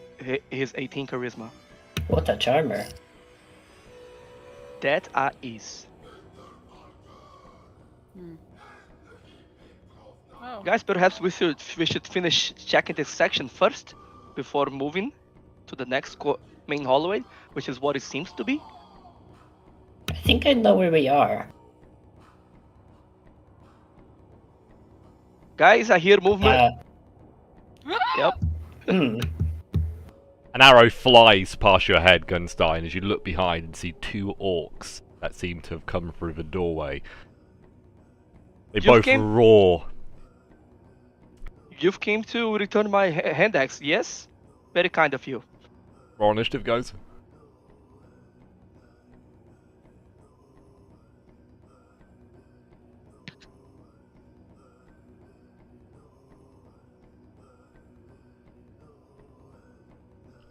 his 18 charisma. What a charmer. That is. oh, Guys, perhaps we should finish checking this section first before moving to the next main hallway, which is what it seems to be. I think I know where we are. Guys, I hear movement. Yep. Hmm. An arrow flies past your head, Gunstein, as you look behind and see two orcs that seem to have come through the doorway. They both roar. You've came to return my hand axe, yes? Very kind of you. Roll initiative, guys.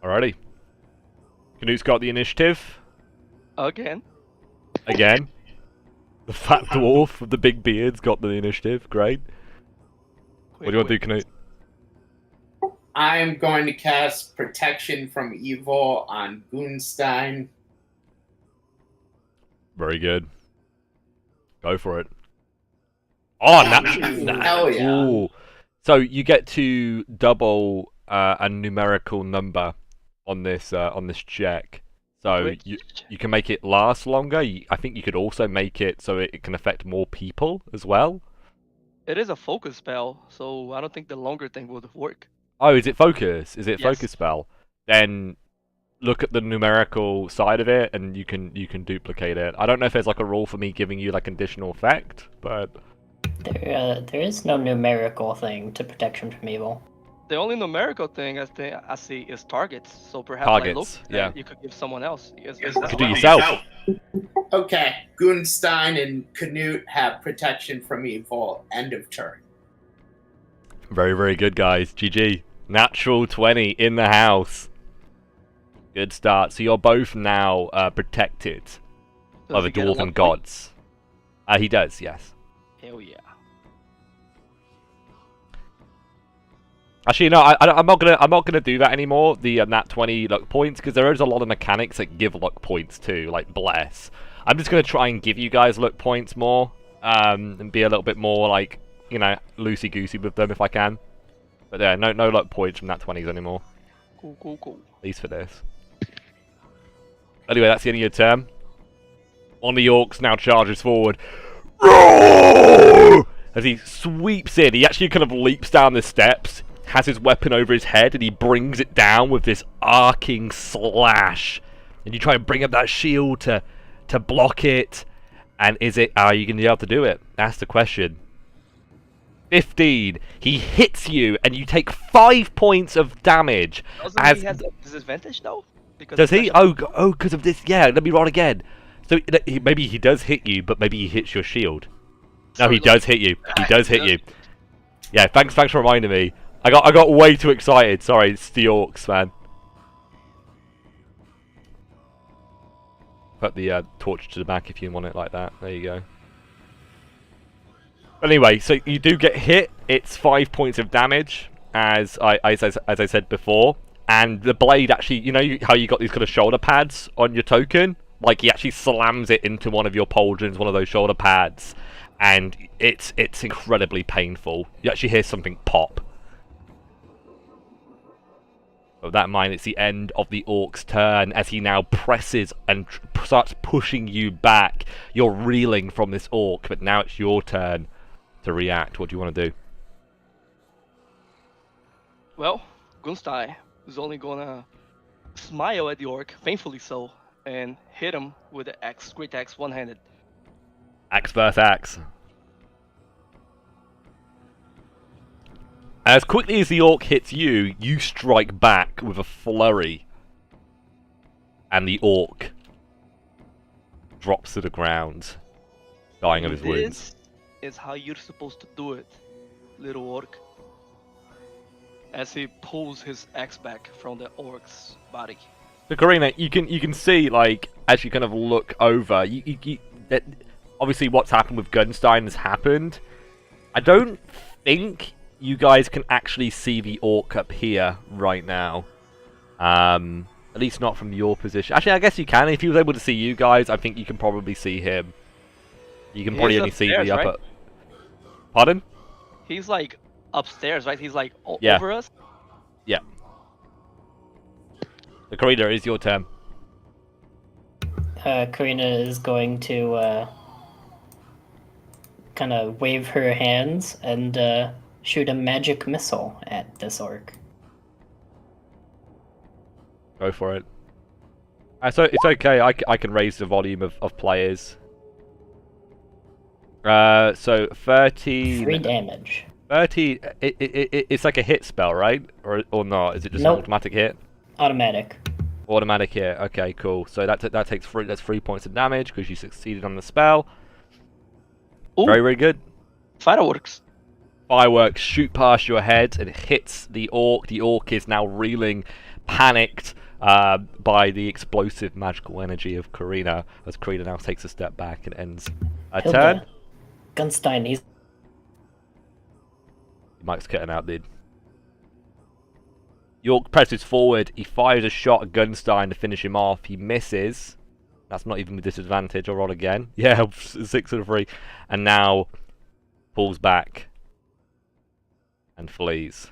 Alrighty. Canute's got the initiative. Again. Again. The fat dwarf with the big beard's got the initiative. Great. What do you want to do, Canute? I'm going to cast Protection from Evil on Gunstein. Very good. Go for it. Oh, Hell yeah. Ooh. So you get to double a numerical number on this check. So you can make it last longer. I think you could also make it so it can affect more people as well. It is a focus spell, so I don't think the longer thing would work. Oh, is it focus? Is it Yes. focus spell? Then look at the numerical side of it, and you can duplicate it. I don't know if there's like a rule for me giving you like an additional effect, but There is no numerical thing to protection from evil. The only numerical thing I see is targets, so perhaps Targets, like Loki, yeah. you could give someone else. Yes, you could do yourself. Okay, Gunstein and Canute have Protection from Evil. End of turn. Very, very good, guys. GG. Natural 20 in the house. Good start. So you're both now protected by the dwarven gods. He does, yes. Hell yeah. Actually, no, I'm not gonna do that anymore. The nat 20 luck points, because there is a lot of mechanics that give luck points too, like bless. I'm just gonna try and give you guys luck points more, and be a little bit more like, you know, loosey goosey with them if I can. But yeah, no luck points from nat 20s anymore. Cool. At least for this. Anyway, that's the end of your turn. One of the orcs now charges forward. As he sweeps in, he actually kind of leaps down the steps, has his weapon over his head, and he brings it down with this arcing slash. And you try and bring up that shield to block it. And are you going to be able to do it? That's the question. 15. He hits you, and you take 5 points of damage. Doesn't he have a disadvantage though? Because Does he? Oh, because of this. Yeah, let me roll again. So maybe he does hit you, but maybe he hits your shield. No, he does hit you. He does hit you. Yeah, thanks for reminding me. I got way too excited. Sorry, it's the orcs, man. Put the torch to the back if you want it like that. There you go. Anyway, so you do get hit. It's 5 points of damage, as I said before. And the blade actually, you know how you got these kind of shoulder pads on your token? Like, he actually slams it into one of your pauldrons, one of those shoulder pads, and it's incredibly painful. You actually hear something pop. With that in mind, it's the end of the Orc's turn as he now presses and starts pushing you back. You're reeling from this Orc, but now it's your turn to react. What do you want to do? Well, Gunstai is only gonna smile at the Orc, painfully so, and hit him with the axe, great axe, one-handed. Axe versus axe. As quickly as the Orc hits you, you strike back with a flurry. And the Orc drops to the ground, dying of his wounds. This is how you're supposed to do it, little Orc. As he pulls his axe back from the Orc's body. So Karina, you can see, like, as you kind of look over, that obviously what's happened with Gunstein has happened. I don't think you guys can actually see the Orc up here right now. At least not from your position. Actually, I guess you can. If he was able to see you guys, I think you can probably see him. You can probably only see the upper... Right? Pardon? He's like upstairs, right? He's like Yeah. over us? Yeah. So Karina, it is your turn. Karina is going to kind of wave her hands and shoot a magic missile at this Orc. Go for it. So it's okay. I can raise the volume of players. So 13. 3 damage. 30. It's like a hit spell, right? Or not? Is it just Nope. an automatic hit? Automatic. Automatic hit. Okay, cool. So that takes 3. That's 3 points of damage because you succeeded on the spell. Ooh, Very, very good. fireworks. Fireworks shoot past your head and hits the Orc. The Orc is now reeling, panicked by the explosive magical energy of Karina, as Karina now takes a step back and ends a Hilda. turn. Gunstein, he's... Mike's cutting out, dude. York presses forward. He fires a shot at Gunstein to finish him off. He misses. That's not even with disadvantage. I'll roll again. Yeah, 6 out of 3. And now pulls back and flees.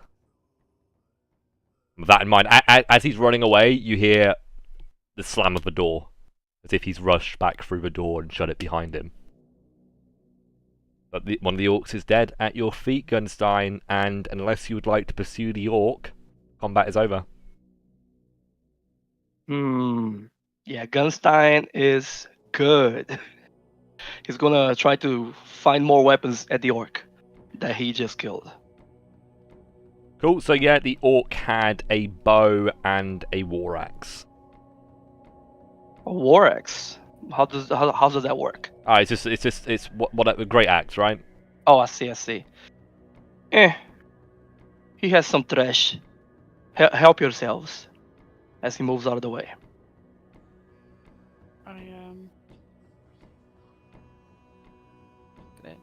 With that in mind, as he's running away, you hear the slam of the door, as if he's rushed back through the door and shut it behind him. But one of the Orcs is dead at your feet, Gunstein, and unless you would like to pursue the Orc, combat is over. Yeah, Gunstein is good. He's gonna try to find more weapons at the Orc that he just killed. Cool, so yeah, the Orc had a bow and a war axe. A war axe. How does that work? It's what a great axe, right? Oh, I see. He has some trash. Help yourselves. As he moves out of the way. I gonna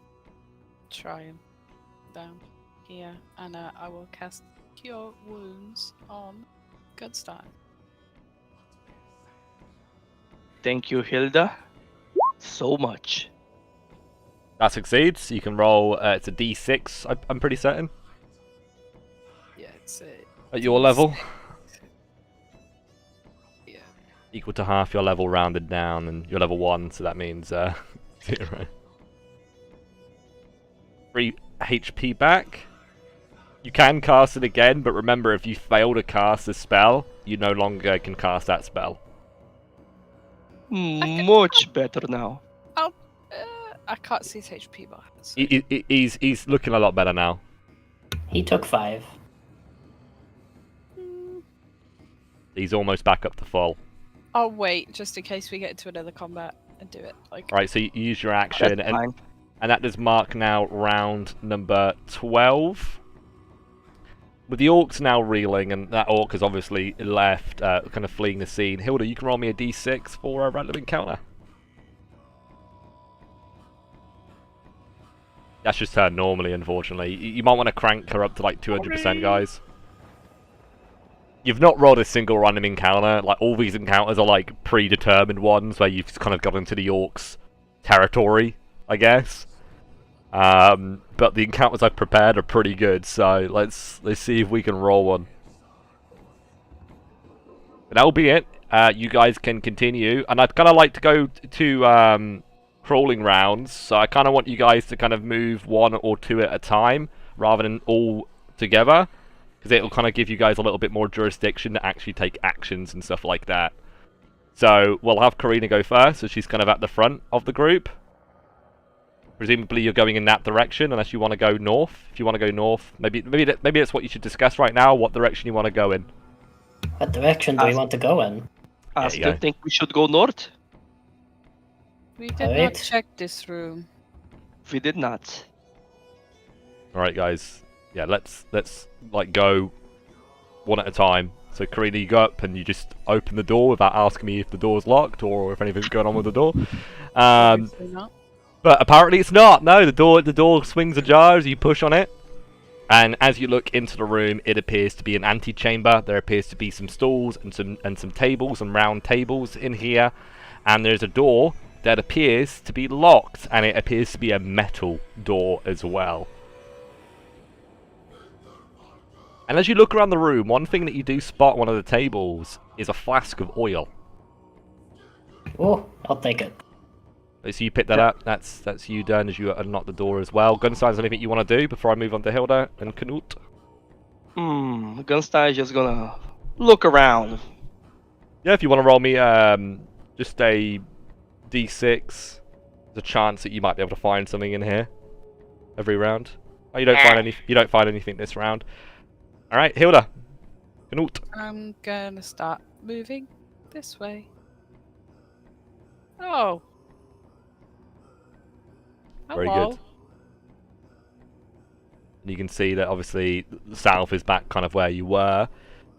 try him down here, and I will cast Cure Wounds on Gunstein. Thank you, Hilda. So much. That succeeds. You can roll. It's a D6. I'm pretty certain. Yeah, it's At your level, yeah. equal to half your level rounded down, and you're level 1, so that means 0. 3 HP back. You can cast it again, but remember, if you fail to cast the spell, you no longer can cast that spell. Much better now. Oh, I can't see his HP bar. So. He's looking a lot better now. He took 5. He's almost back up to full. I'll wait just in case we get into another combat and do it. Like. Right, so you use your action, That's fine. and that does mark now round number 12. With the Orcs now reeling, and that Orc has obviously left, kind of fleeing the scene. Hilda, you can roll me a D6 for a random encounter. That's just her normally, unfortunately. You might want to crank her up to like 200%, guys. you've not rolled a single random encounter. Like, all these encounters are, like, predetermined ones where you've kind of got into the Orcs' territory, I guess. But the encounters I've prepared are pretty good, so let's see if we can roll one. But that'll be it. You guys can continue, and I'd kind of like to go to crawling rounds, so I kind of want you guys to kind of move one or two at a time, rather than all together, because it'll kind of give you guys a little bit more jurisdiction to actually take actions and stuff like that. So we'll have Karina go first, so she's kind of at the front of the group. Presumably you're going in that direction, unless you want to go north. If you want to go north, maybe that's what you should discuss right now, what direction you want to go in. What direction do we want to go in? I still think we should go north. We did Alright. not check this room. We did not. Alright guys, yeah, let's like go one at a time. So Karina, you go up and you just open the door without asking me if the door's locked or if anything's going on with the door. Obviously not. But apparently it's not. No, the door swings ajar as you push on it. And as you look into the room, it appears to be an antechamber. There appears to be some stools and some tables and round tables in here. And there's a door that appears to be locked, and it appears to be a metal door as well. And as you look around the room, one thing that you do spot on one of the tables is a flask of oil. Oh, I'll take it. So you pick that up. That's you done as you unlock the door as well. Gunstein's anything you want to do before I move on to Hilda and Knut? Gunstein is just gonna look around. Yeah, if you want to roll me just a d6, there's a chance that you might be able to find something in here every round. Oh, you don't find anything this round. All right, Hilda, Knut. I'm gonna start moving this way. Oh. Very Hello. good. And you can see that obviously the south is back kind of where you were.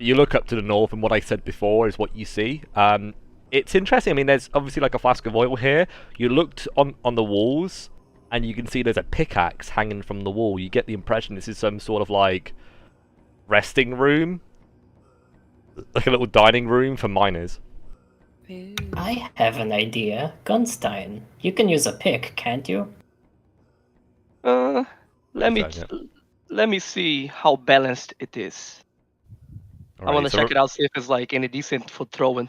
You look up to the north, and what I said before is what you see. It's interesting. I mean, there's obviously like a flask of oil here. You looked on the walls, and you can see there's a pickaxe hanging from the wall. You get the impression this is some sort of like resting room, like a little dining room for miners. Ooh. I have an idea. Gunstein, you can use a pick, can't you? Let me see how balanced it is. I want to check it out, see if it's like any decent for throwing.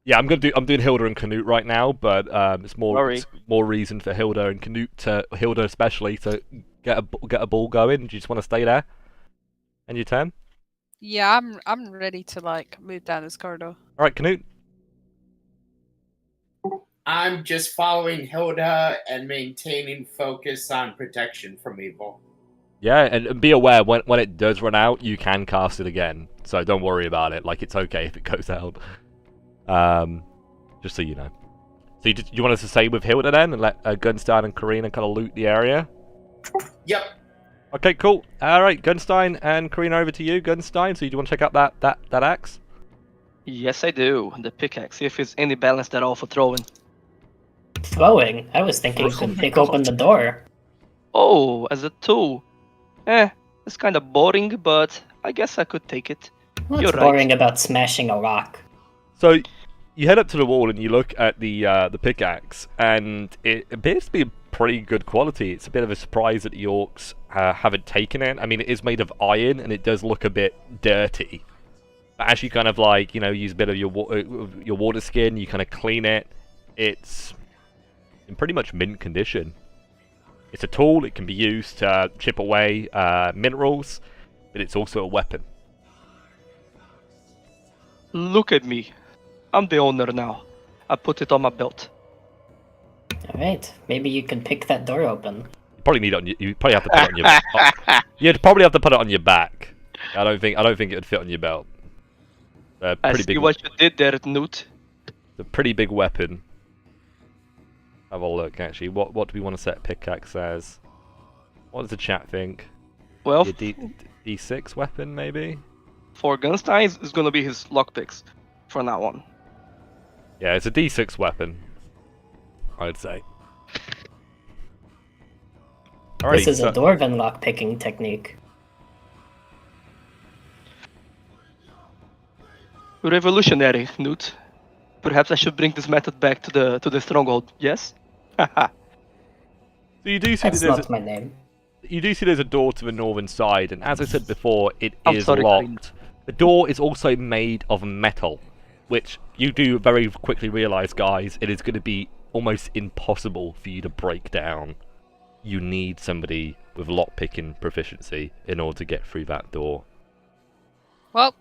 Yeah, I'm doing Hilda and Knut right now, but it's more reason for Hilda and Knut Hilda especially to get a ball going. Do you just want to stay there? And your turn? Yeah, I'm ready to like move down this corridor. All right, Knut. I'm just following Hilda and maintaining focus on protection from evil. Yeah, and be aware when it does run out, you can cast it again. So don't worry about it. Like, it's okay if it goes out. Just so you know. So you want us to stay with Hilda then and let Gunstein and Karina kind of loot the area? Yep. Okay, cool. All right, Gunstein and Karina, over to you. Gunstein, so you want to check out that axe? Yes, I do. The pickaxe. See if it's any balanced at all for throwing. Throwing? I was thinking you could pick open the door. Oh, as a tool. It's kind of boring, but I guess I could take it. What's You're right. boring about smashing a rock? So you head up to the wall and you look at the pickaxe, and it appears to be pretty good quality. It's a bit of a surprise that the Orcs haven't taken it. I mean, it is made of iron, and it does look a bit dirty. But as you kind of like, use a bit of your water skin, you kind of clean it. It's in pretty much mint condition. It's a tool. It can be used to chip away minerals, but it's also a weapon. Look at me. I'm the owner now. I put it on my belt. Alright, maybe you can pick that door open. You probably need it on you probably have to put it on your you'd probably have to put it on your back. I don't think it would fit on your belt. I see what you did there, Knut. It's a pretty big weapon. Have a look, actually. What do we want to set pickaxe as? What does the chat think? Well, A D6 weapon, maybe? for Gunstein, it's gonna be his lockpicks from now on. Yeah, it's a D6 weapon, I'd say. Alrighty, This is a dwarven lockpicking technique. Revolutionary, Newt. Perhaps I should bring this method back to the stronghold. Yes. Haha. So you do see that That's there's not my name. you do see there's a door to the northern side, and as I said before, it I'm is sorry, Green. locked. The door is also made of metal, which you do very quickly realise, guys, it is going to be almost impossible for you to break down. You need somebody with lockpicking proficiency in order to get through that door. Well,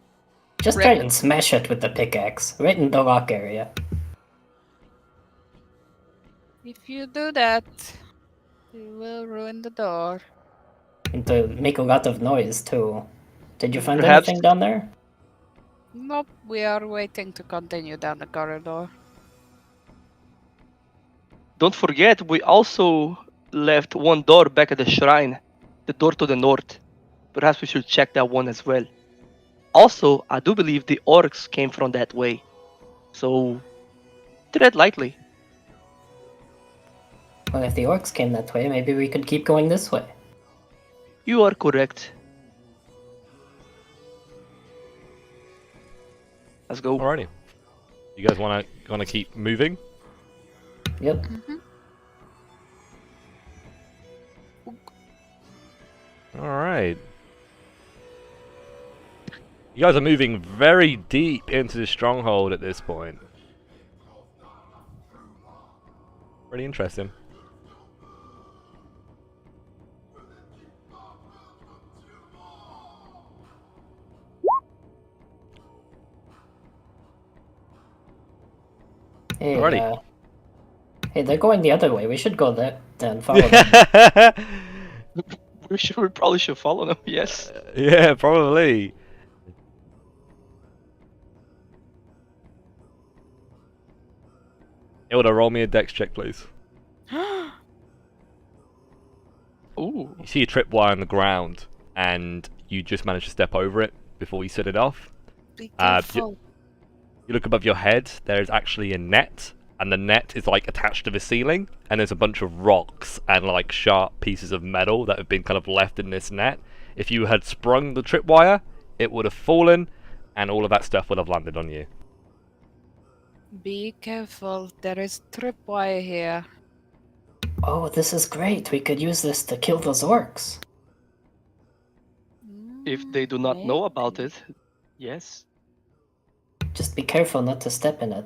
Just try and smash it with the pickaxe, right in the lock area. if you do that, you will ruin the door. And to make a lot of noise, too. Did you find Perhaps- anything down there? Nope, we are waiting to continue down the corridor. Don't forget, we also left one door back at the shrine, the door to the north. Perhaps we should check that one as well. Also, I do believe the orcs came from that way, so tread lightly. Well, if the orcs came that way, maybe we could keep going this way. You are correct. Let's go. Alrighty. You guys wanna keep moving? Yep. Alright. You guys are moving very deep into the stronghold at this point. Pretty interesting. Hey, Alrighty. hey, they're going the other way. We should go there and follow them. We probably should follow them. Yes. Yeah, probably. Ilda, roll me a dex check, please. Ooh. You see a tripwire on the ground, and you just manage to step over it before you set it off. Be Uh, careful. You look above your head, there's actually a net, and the net is like attached to the ceiling, and there's a bunch of rocks and like sharp pieces of metal that have been kind of left in this net. If you had sprung the tripwire, it would have fallen, and all of that stuff would have landed on you. Be careful. There is tripwire here. Oh, this is great. We could use this to kill those orcs. If they do not know about Maybe. it, yes. Just be careful not to step in it.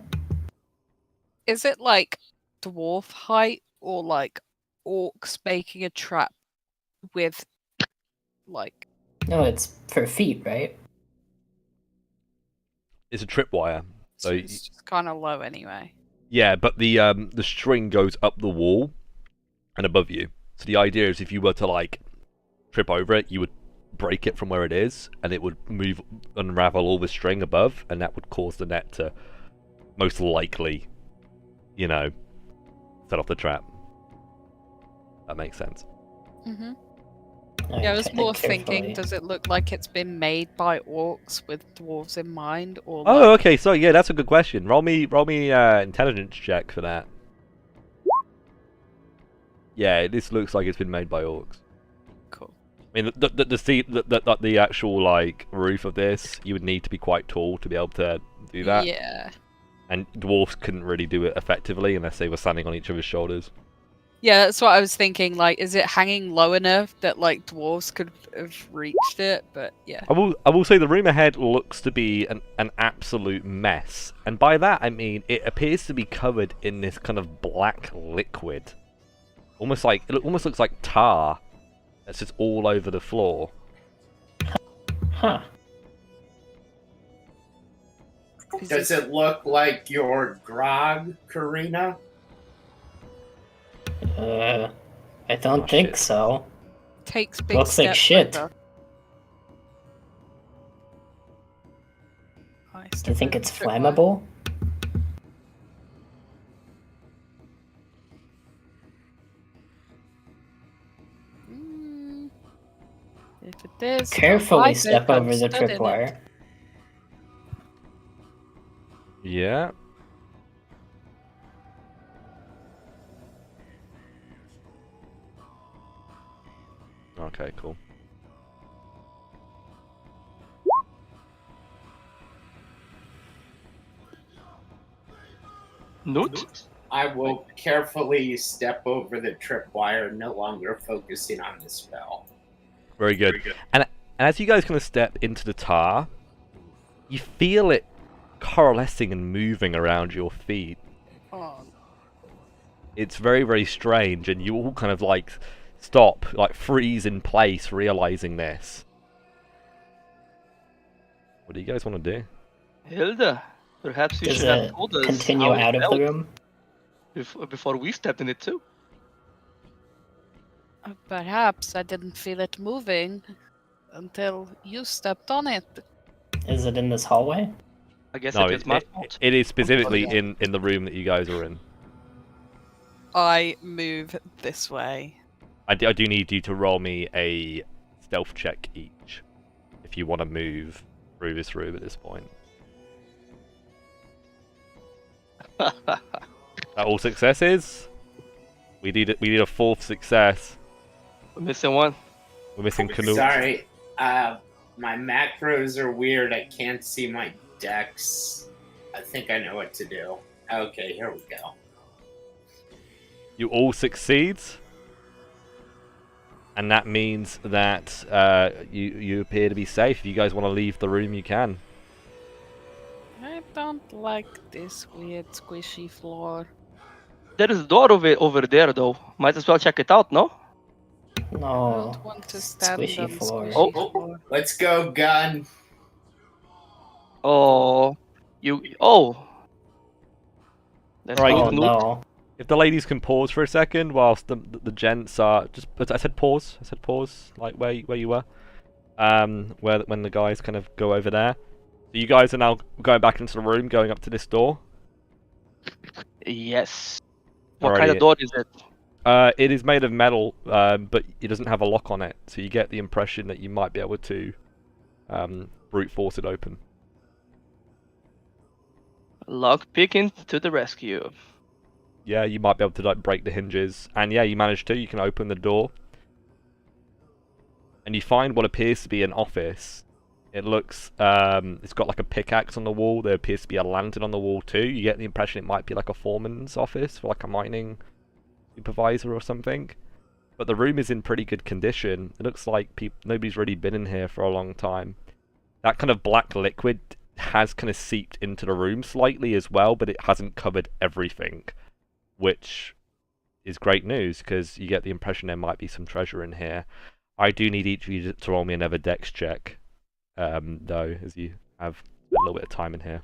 Is it like dwarf height or like orcs making a trap with like No, it's for feet, right? It's a tripwire. so So it's just kind of low anyway. yeah, but the string goes up the wall and above you. So the idea is if you were to like trip over it, you would break it from where it is, and it would unravel all the string above, and that would cause the net to most likely, you know, set off the trap. That makes sense. Mm-hmm. Alright, Yeah, I was tread more carefully. thinking, does it look like it's been made by orcs with dwarves in mind, or Oh, like... okay. So yeah, that's a good question. Roll me intelligence check for that. Yeah, this looks like it's been made by orcs. Cool. I mean, the actual like roof of this, you would need to be quite tall to be able to do that. Yeah. And dwarfs couldn't really do it effectively unless they were standing on each other's shoulders. Yeah, that's what I was thinking. Like, is it hanging low enough that like dwarves could have reached it? But yeah. I will say the room ahead looks to be an absolute mess, and by that I mean it appears to be covered in this kind of black liquid, almost looks like tar. That's just all over the floor. Huh. Does it look like your grog, Karina? I don't Oh, think shit. so. Takes big Looks like steps shit. over. Do you think it's flammable? If it is, Carefully I step bet I'm over the stood in it. tripwire. Yeah. Okay, cool. Newt? I will carefully step over the tripwire, no longer focusing on the spell. Very good. And as you guys kind of step into the tar, you feel it coalescing and moving around your feet. Oh, It's very, very strange, and you all kind of like stop, like freeze in place, realizing this. What do you guys want to do? Hilda, perhaps you Does should have it told us continue how it out of the felt room? before we stepped in it too. perhaps I didn't feel it moving until you stepped on it. Is it in this hallway? I guess No, it is my fault. it is specifically in the room that you guys are in. I move this way. I do need you to roll me a stealth check each, if you want to move through this room at this point. That all successes? We need a fourth success. We're missing one. We're missing Canute. Sorry, my macros are weird. I can't see my decks. I think I know what to do. Okay, here we go. You all succeed, and that means that you appear to be safe. If you guys want to leave the room, you can. I don't like this weird squishy floor. There is a door over there though. Might as well check it out, no? I No. don't want to stand Squishy on the floor. squishy Oh. floor. Let's go, gun. Oh, oh. That's Right. good, Oh Newt. no. If the ladies can pause for a second, whilst the gents are just. I said pause. I said pause, like where you were. When the guys kind of go over there. So you guys are now going back into the room, going up to this door. Yes. What kind of Alrighty. door is it? It is made of metal, but it doesn't have a lock on it, so you get the impression that you might be able to brute force it open. Lock picking to the rescue. Yeah, you might be able to like break the hinges, and yeah, you manage to. You can open the door, and you find what appears to be an office. It looks, it's got like a pickaxe on the wall. There appears to be a lantern on the wall too. You get the impression it might be like a foreman's office for like a mining supervisor or something. But the room is in pretty good condition. It looks like nobody's really been in here for a long time. That kind of black liquid has kind of seeped into the room slightly as well, but it hasn't covered everything, which is great news because you get the impression there might be some treasure in here. I do need each of you to roll me another dex check, though, as you have a little bit of time in here.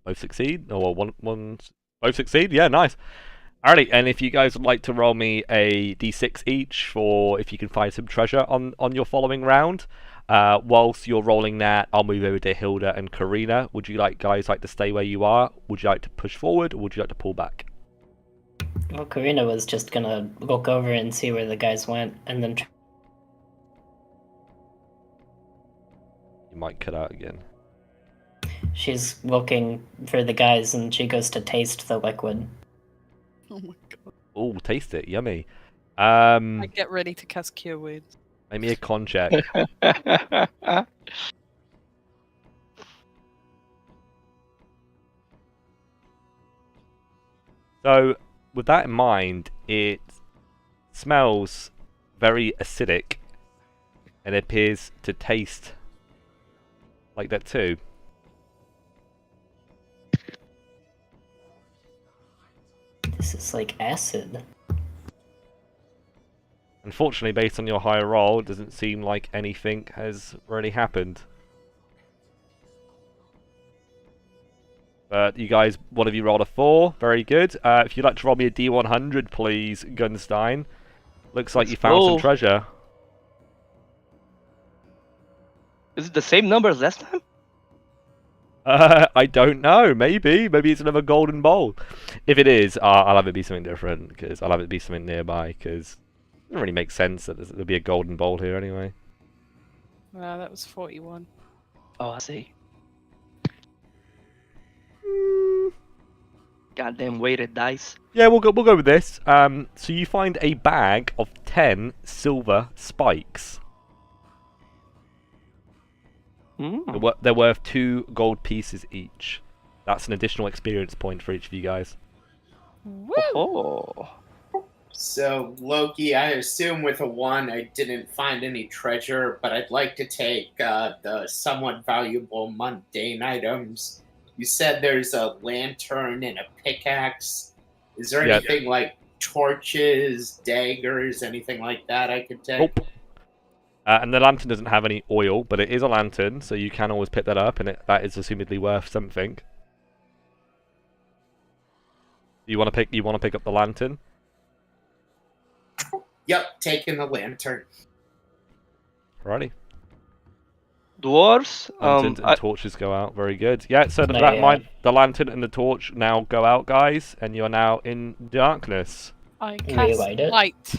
Both succeed? Or one both succeed? Yeah, nice. Alrighty, and if you guys would like to roll me a d6 each for if you can find some treasure on your following round. Whilst you're rolling that, I'll move over to Hilda and Karina. Would you guys like to stay where you are? Would you like to push forward, or would you like to pull back? Well, Karina was just gonna look over and see where the guys went, and then You might cut out again. she's looking for the guys, and she goes to taste the liquid. Oh my god. Oh, taste it, yummy. I get ready to cast Cure Wounds. Make me a con check. So, with that in mind, it smells very acidic, and it appears to taste like that too. This is like acid. Unfortunately, based on your high roll, it doesn't seem like anything has really happened. But you guys, one of you rolled a 4. Very good. If you'd like to roll me a D100, please, Gunstein. Looks like you found some go. treasure. Is it the same number as last time? I don't know. Maybe. Maybe it's another golden bowl. If it is, I'll have it be something different. Because I'll have it be something nearby. Because it doesn't really make sense that there'll be a golden bowl here anyway. Wow, that was 41. Oh, I see. Goddamn weighted dice. Yeah, we'll go with this. So you find a bag of 10 silver spikes. Hmm. They're worth 2 gold pieces each. That's an additional experience point for each of you guys. Woo! Oh. So, Loki, I assume with a 1 I didn't find any treasure, but I'd like to take the somewhat valuable mundane items. You said there's a lantern and a pickaxe. Is there Yeah. anything like torches, daggers, anything like that I could take? Nope. And the lantern doesn't have any oil, but it is a lantern, so you can always pick that up, and that is assumedly worth something. You want to pick up the lantern? Yep, taking the lantern. Alrighty. Dwarves. Lanterns and torches go out. Very good. Yeah. So Yeah. the lantern and the torch now go out, guys, and you're now in darkness. I cast Relight it. light.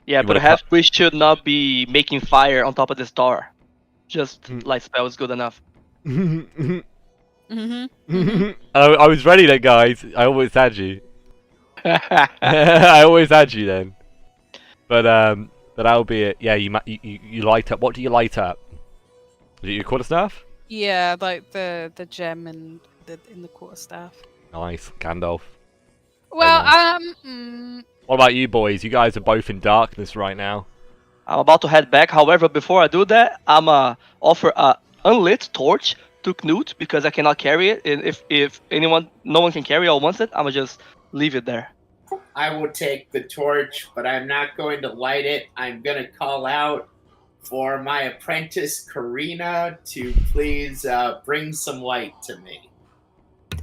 Yeah, You wanna perhaps we should not be making fire on top of the star. Just Hmm. light spell is good enough. Mm-hmm. I was ready then, guys. I always had you. I always had you then. But that'll be it. Yeah, you light up. What do you light up? Is it your quarterstaff? Yeah, like the gem and in the quarterstaff. Nice, Gandalf. Well, nice. What about you boys? You guys are both in darkness right now. I'm about to head back. However, before I do that, I'm offer a unlit torch to Knut because I cannot carry it. And if no one can carry it or wants it, I'ma just leave it there. I will take the torch, but I'm not going to light it. I'm going to call out for my apprentice, Karina, to please bring some light to me.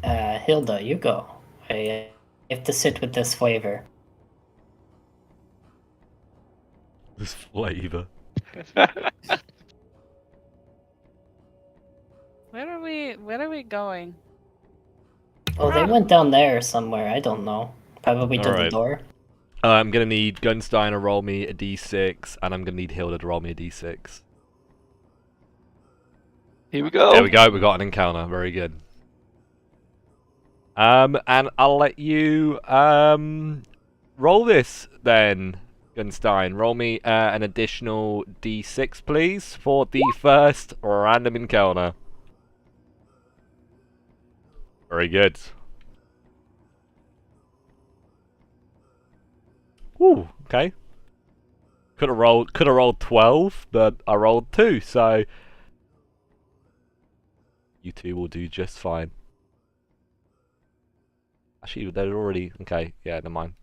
Hilda, you go. I have to sit with this flavor. This flavor. where are we going? Oh, they went down there somewhere. I don't know. Probably to the Alright. door. I'm gonna need Gunstein to roll me a d6, and I'm gonna need Hilda to roll me a d6. Here we go. There we go. We got an encounter. Very good. And I'll let you roll this then, Gunstein. Roll me an additional d6, please, for the first random encounter. Very good. Ooh, okay. Could have rolled 12, but I rolled 2, so you two will do just fine. Actually, they're already okay. Yeah, never mind.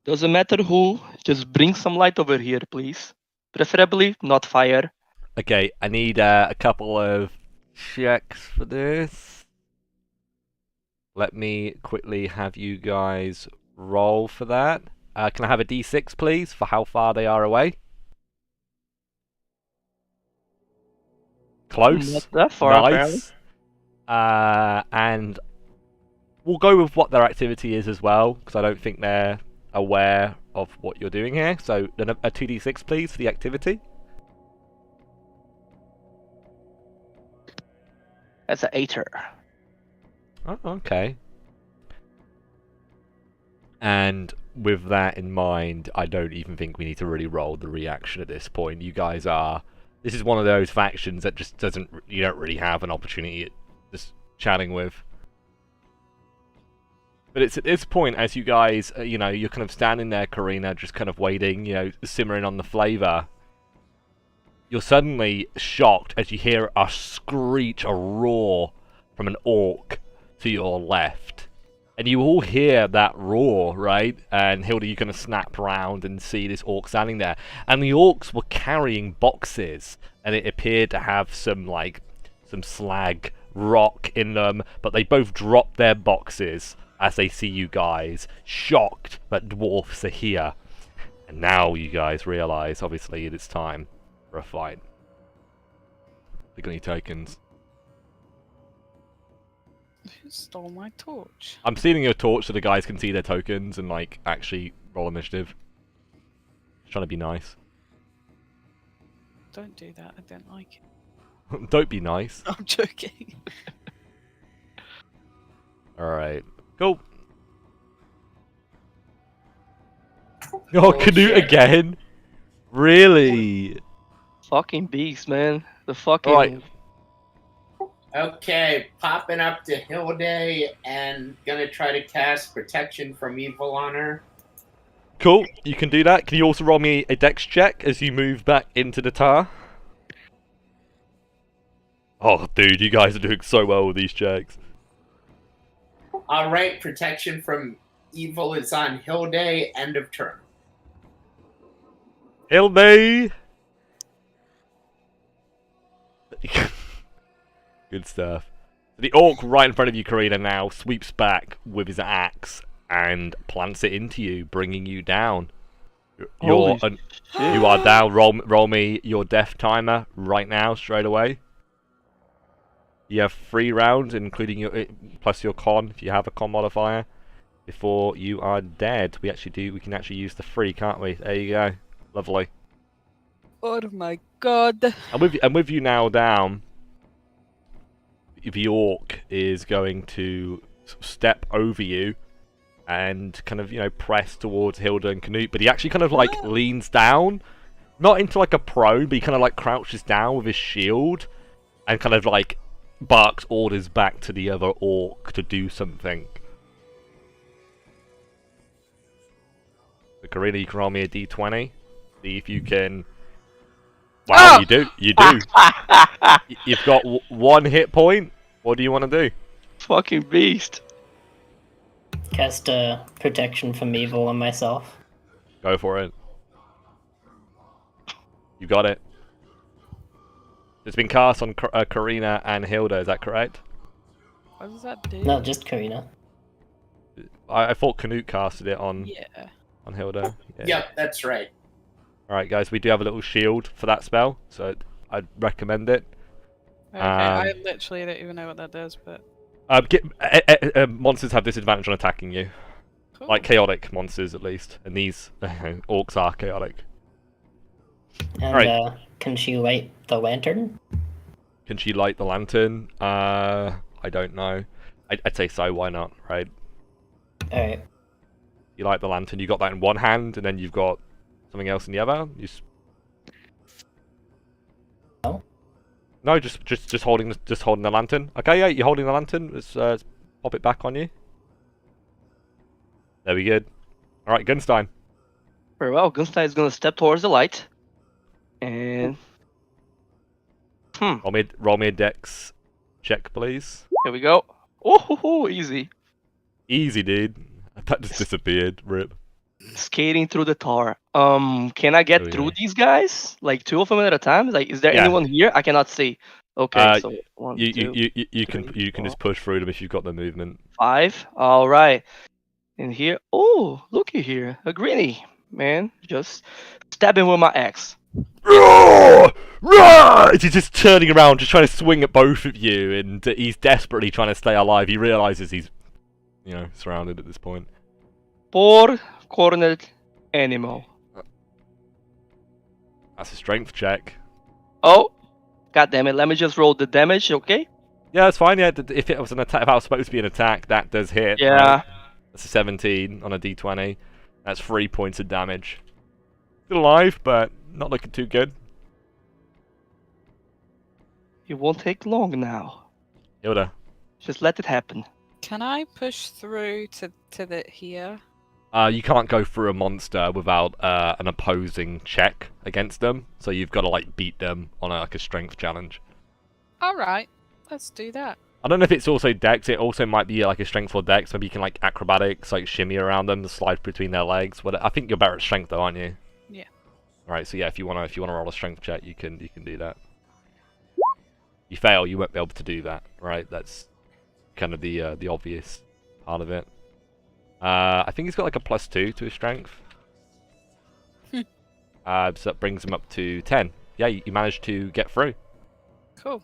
Doesn't matter who, just bring some light over here, please. Preferably not fire. Okay, I need a couple of checks for this. Let me quickly have you guys roll for that. Can I have a d6, please, for how far they are away? Close. Not that far, apparently. Nice. And we'll go with what their activity is as well, because I don't think they're aware of what you're doing here. So then a 2d6, please, for the activity. That's an 8er. Oh, okay. And with that in mind, I don't even think we need to really roll the reaction at this point. You guys are... This is one of those factions that just doesn't... You don't really have an opportunity at just chatting with. But it's at this point, as you guys, you know, you're kind of standing there, Karina, just kind of waiting, you know, simmering on the flavour. You're suddenly shocked as you hear a screech, a roar from an orc to your left. And you all hear that roar, right? And Hilda, you kind of snap around and see this orc standing there. And the orcs were carrying boxes, and it appeared to have some slag rock in them, but they both drop their boxes as they see you guys, shocked that dwarfs are here. And now you guys realise, obviously, it's time for a fight. They got any tokens? Who stole my torch? I'm stealing your torch so the guys can see their tokens and, like, actually roll initiative. Just trying to be nice. Don't do that. I don't like it. Don't be nice. I'm joking. Alright. Go. Oh, Canute shit. again? Really? Fucking beast, man. The fucking... Alright. Okay, popping up to Hilde and gonna try to cast Protection from Evil on her. Cool, you can do that. Can you also roll me a dex check as you move back into the tower? Oh, dude, you guys are doing so well with these checks. Alright, Protection from Evil is on Hilde, end of turn. Hilde! Good stuff. The orc right in front of you, Karina, now sweeps back with his axe and plants it into you, bringing you down. Holy You are down. Roll me your death timer right now, straight away. You have 3 rounds, including your plus your con, if you have a con modifier, before you are dead. We can actually use the 3, can't we? There you go. Lovely. Oh my god. And with you now down, the orc is going to step over you and kind of, press towards Hilda and Canute, but he actually kind of leans down, not into like a prone, but he kind of like crouches down with his shield and kind of like barks orders back to the other orc to do something. So Karina, you can roll me a d20. See if you can. Wow, you do. You've got 1 hit point. What do you want to do? Fucking beast. Cast Protection from Evil on myself. Go for it. You got it. It's been cast on Karina and Hilda, is that correct? What does that do? No, just Karina. I thought Canute casted it on Hilda. Yeah. Yep, that's right. Alright guys, we do have a little shield for that spell, so I'd recommend it. Okay, I literally don't even know what that does, but... monsters have disadvantage on attacking you. Cool. Like chaotic monsters, at least. And these orcs are chaotic. And Alright. Can she light the lantern? Can she light the lantern? I don't know. I'd say so, why not, right? Alright. You light the lantern, you got that in one hand, and then you've got something else in the other. No? No, just holding the lantern. Okay, yeah, you're holding the lantern. Let's pop it back on you. There we go. All right, Gunstein. Very well. Gunstein is gonna step towards the light, and Roll me a dex check, please. here we go. Oh, easy. Easy, dude. That just disappeared. Rip. Skating through the tar. Can I get Oh, through yeah. these guys? Like 2 of them at a time? Like, is there Yeah. anyone here? I cannot see. Okay, so 1, You 2, you can 3, just push through them if you've got the movement. 5. All right. And here, oh, looky here, a greenie, man. Just stabbing with my axe. Roar! Roar! He's just turning around, just trying to swing at both of you, and he's desperately trying to stay alive. He realizes he's, surrounded at this point. 4 cornered animal. That's a strength check. Oh, god damn it! Let me just roll the damage, okay? Yeah, that's fine. Yeah, if it was an attack, if I was supposed to be an attack, that does hit. Yeah. Right? That's a 17 on a d20. That's 3 points of damage. Still alive, but not looking too good. It won't take long now. Hilda. Just let it happen. Can I push through to the here? You can't go through a monster without an opposing check against them, so you've got to beat them on a strength challenge. All right, let's do that. I don't know if it's also dex. It also might be a strength or dex. Maybe you can acrobatics, shimmy around them, slide between their legs. But I think you're better at strength though, aren't you? Yeah. All right. So yeah, if you wanna roll a strength check, you can do that. You fail, you won't be able to do that, right? That's kind of the obvious part of it. I think he's got a +2 to his strength. So that brings him up to 10. Yeah, you managed to get through. Cool.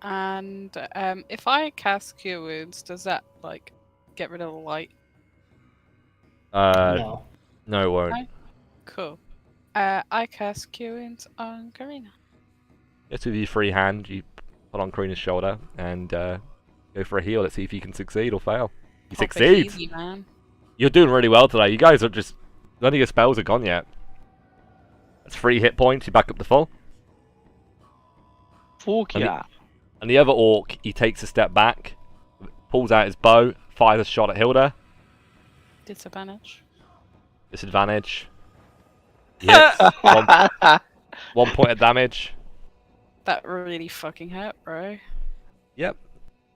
And if I cast Cure Wounds, does that get rid of the light? No. No, it won't. No? Cool. I cast Cure Wounds on Karina. Just with your free hand, you put on Karina's shoulder and go for a heal. Let's see if you can succeed or fail. You Pop it succeed. easy, man. You're doing really well today. You guys are just... None of your spells are gone yet. That's 3 hit points. You're back up to full. Fuck And yeah. And the other orc, he takes a step back, pulls out his bow, fires a shot at Hilda. Disadvantage. Disadvantage. He hits. one point of damage. That really fucking hurt, bro. Yep.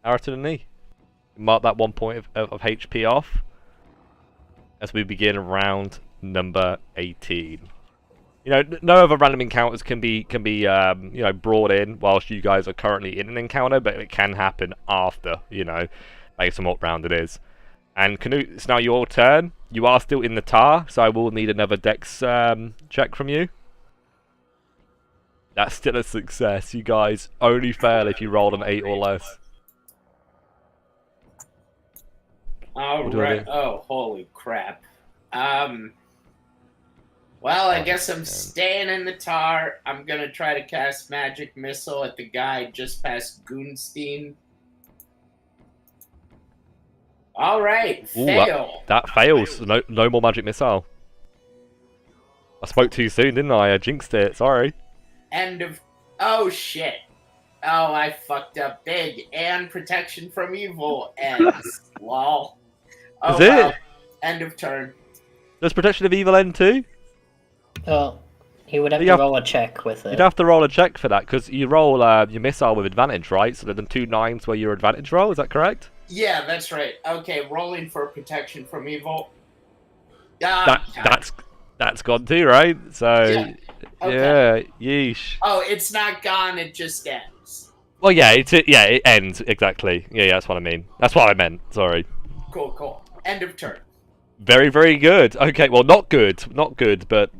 Arrow to the knee. Mark that 1 point of HP off. As we begin round number 18. You know, no other random encounters can be you know, brought in whilst you guys are currently in an encounter, but it can happen after, you know, based on what round it is. And Canute, it's now your turn. You are still in the tar, so I will need another dex check from you. That's still a success. You guys only fail if you roll an 8 or less. Alright. Oh, holy crap. Well, I guess I'm staying in the tar. I'm gonna try to cast Magic Missile at the guy just past Goonstein. Alright, fail. That fails. No more Magic Missile. I spoke too soon, didn't I? I jinxed it. Sorry. End of... Oh, shit. Oh, I fucked up big. And Protection from Evil ends. Lol. Oh, Is it? End of turn. Does Protection of Evil end too? Well, he would have to roll a check with it. You'd have to roll a check for that, because you roll your missile with advantage, right? So then 2 9s where your advantage roll, is that correct? Yeah, that's right. Okay, rolling for Protection from Evil. That's gone too, right? So, yeah, yeesh. Oh, it's not gone, it just ends. Well, yeah, it ends, exactly. Yeah, that's what I mean. That's what I meant, sorry. Cool. End of turn. Very, very good. Okay, well, not good, but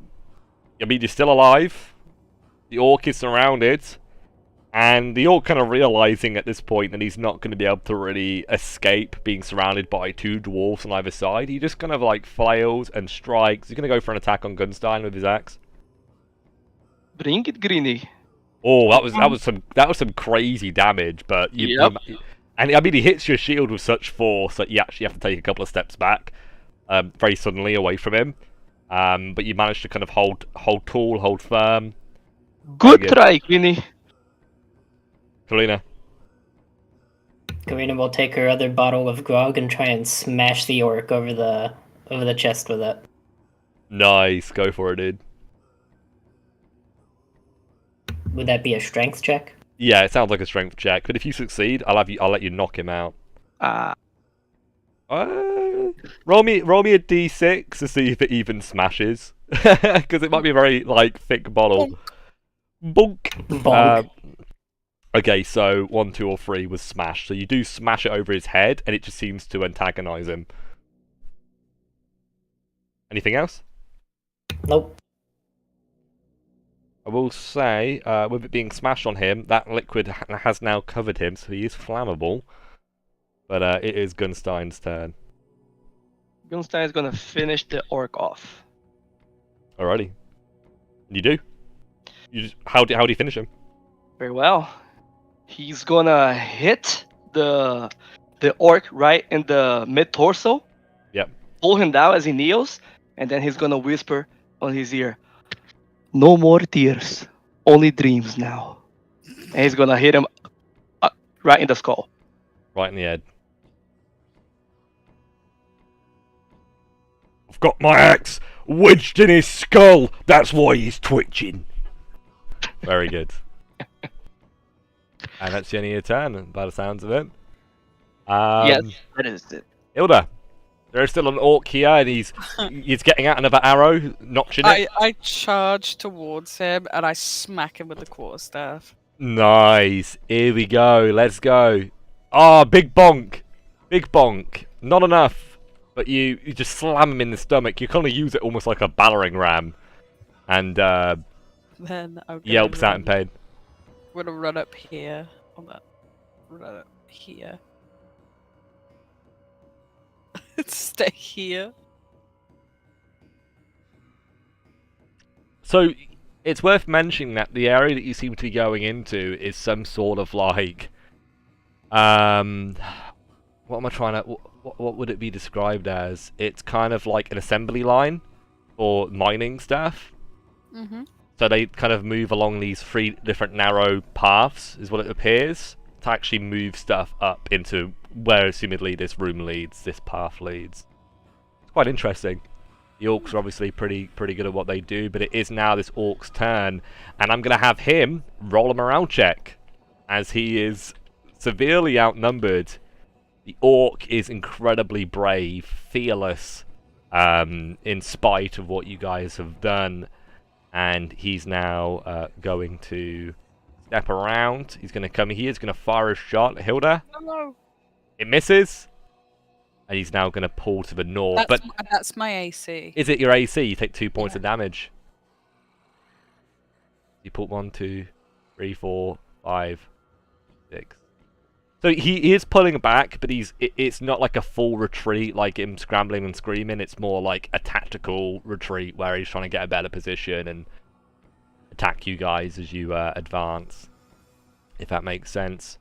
I mean, you're still alive. The orc is surrounded, and the orc kind of realizing at this point that he's not going to be able to really escape being surrounded by 2 dwarves on either side. He just kind of like flails and strikes. He's going to go for an attack on Gunstein with his axe. Bring it, Greenie. Oh, that was some crazy damage, but and I mean, he hits your shield with such force that you actually have to take a couple of steps back, very suddenly away from him. But you managed to kind of hold tall, hold firm. Good try, Greenie. Karina. Karina will take her other bottle of grog and try and smash the orc over the chest with it. Nice, go for it, dude. Would that be a strength check? Yeah, it sounds like a strength check, but if you succeed, I'll let you knock him out. Roll me a d6 to see if it even smashes, because it might be a very like thick bottle. Bonk. Okay, so 1, 2, or 3 was smashed. So you do smash it over his head, and it just seems to antagonize him. Anything else? Nope. I will say, with it being smashed on him, that liquid has now covered him, so he is flammable. But it is Gunstein's turn. Gunstein is gonna finish the orc off. Alrighty. You do? How do you finish him? Very well. He's gonna hit the orc right in the mid torso. Yep. Pull him down as he kneels, and then he's gonna whisper on his ear, "No more tears, only dreams now." And he's gonna hit him right in the skull. Right in the head. I've got my axe wedged in his skull. That's why he's twitching. Very good. And that's the end of your turn, by the sounds of it. Yes, that is it. Hilda, there is still an orc here, and he's getting out another arrow, notching it. I charge towards him and I smack him with the quarterstaff. Nice. Here we go. Let's go. Ah, big bonk. Big bonk. Not enough. But you just slam him in the stomach. You kind of use it almost like a battering ram. And Then yelps out in pain. I'm gonna run up here. Run up here. Stay here. So, it's worth mentioning that the area that you seem to be going into is some sort of like... what am I trying to... What would it be described as? It's kind of like an assembly line for mining stuff. So they kind of move along these 3 different narrow paths, is what it appears, to actually move stuff up into where assumedly this room leads, this path leads. It's quite interesting. The orcs are obviously pretty good at what they do, but it is now this orc's turn, and I'm going to have him roll a morale check, as he is severely outnumbered. The orc is incredibly brave, fearless, in spite of what you guys have done, and he's now going to step around. He's going to come here. He's going to fire a shot. Hilda? No. It misses. And he's now going to pull to the north. That's my AC. Is it your AC? You take 2 points of damage. You put 1, 2, 3, 4, 5, 6. So he is pulling back, but it's not like a full retreat, like him scrambling and screaming. It's more like a tactical retreat where he's trying to get a better position and attack you guys as you advance, if that makes sense.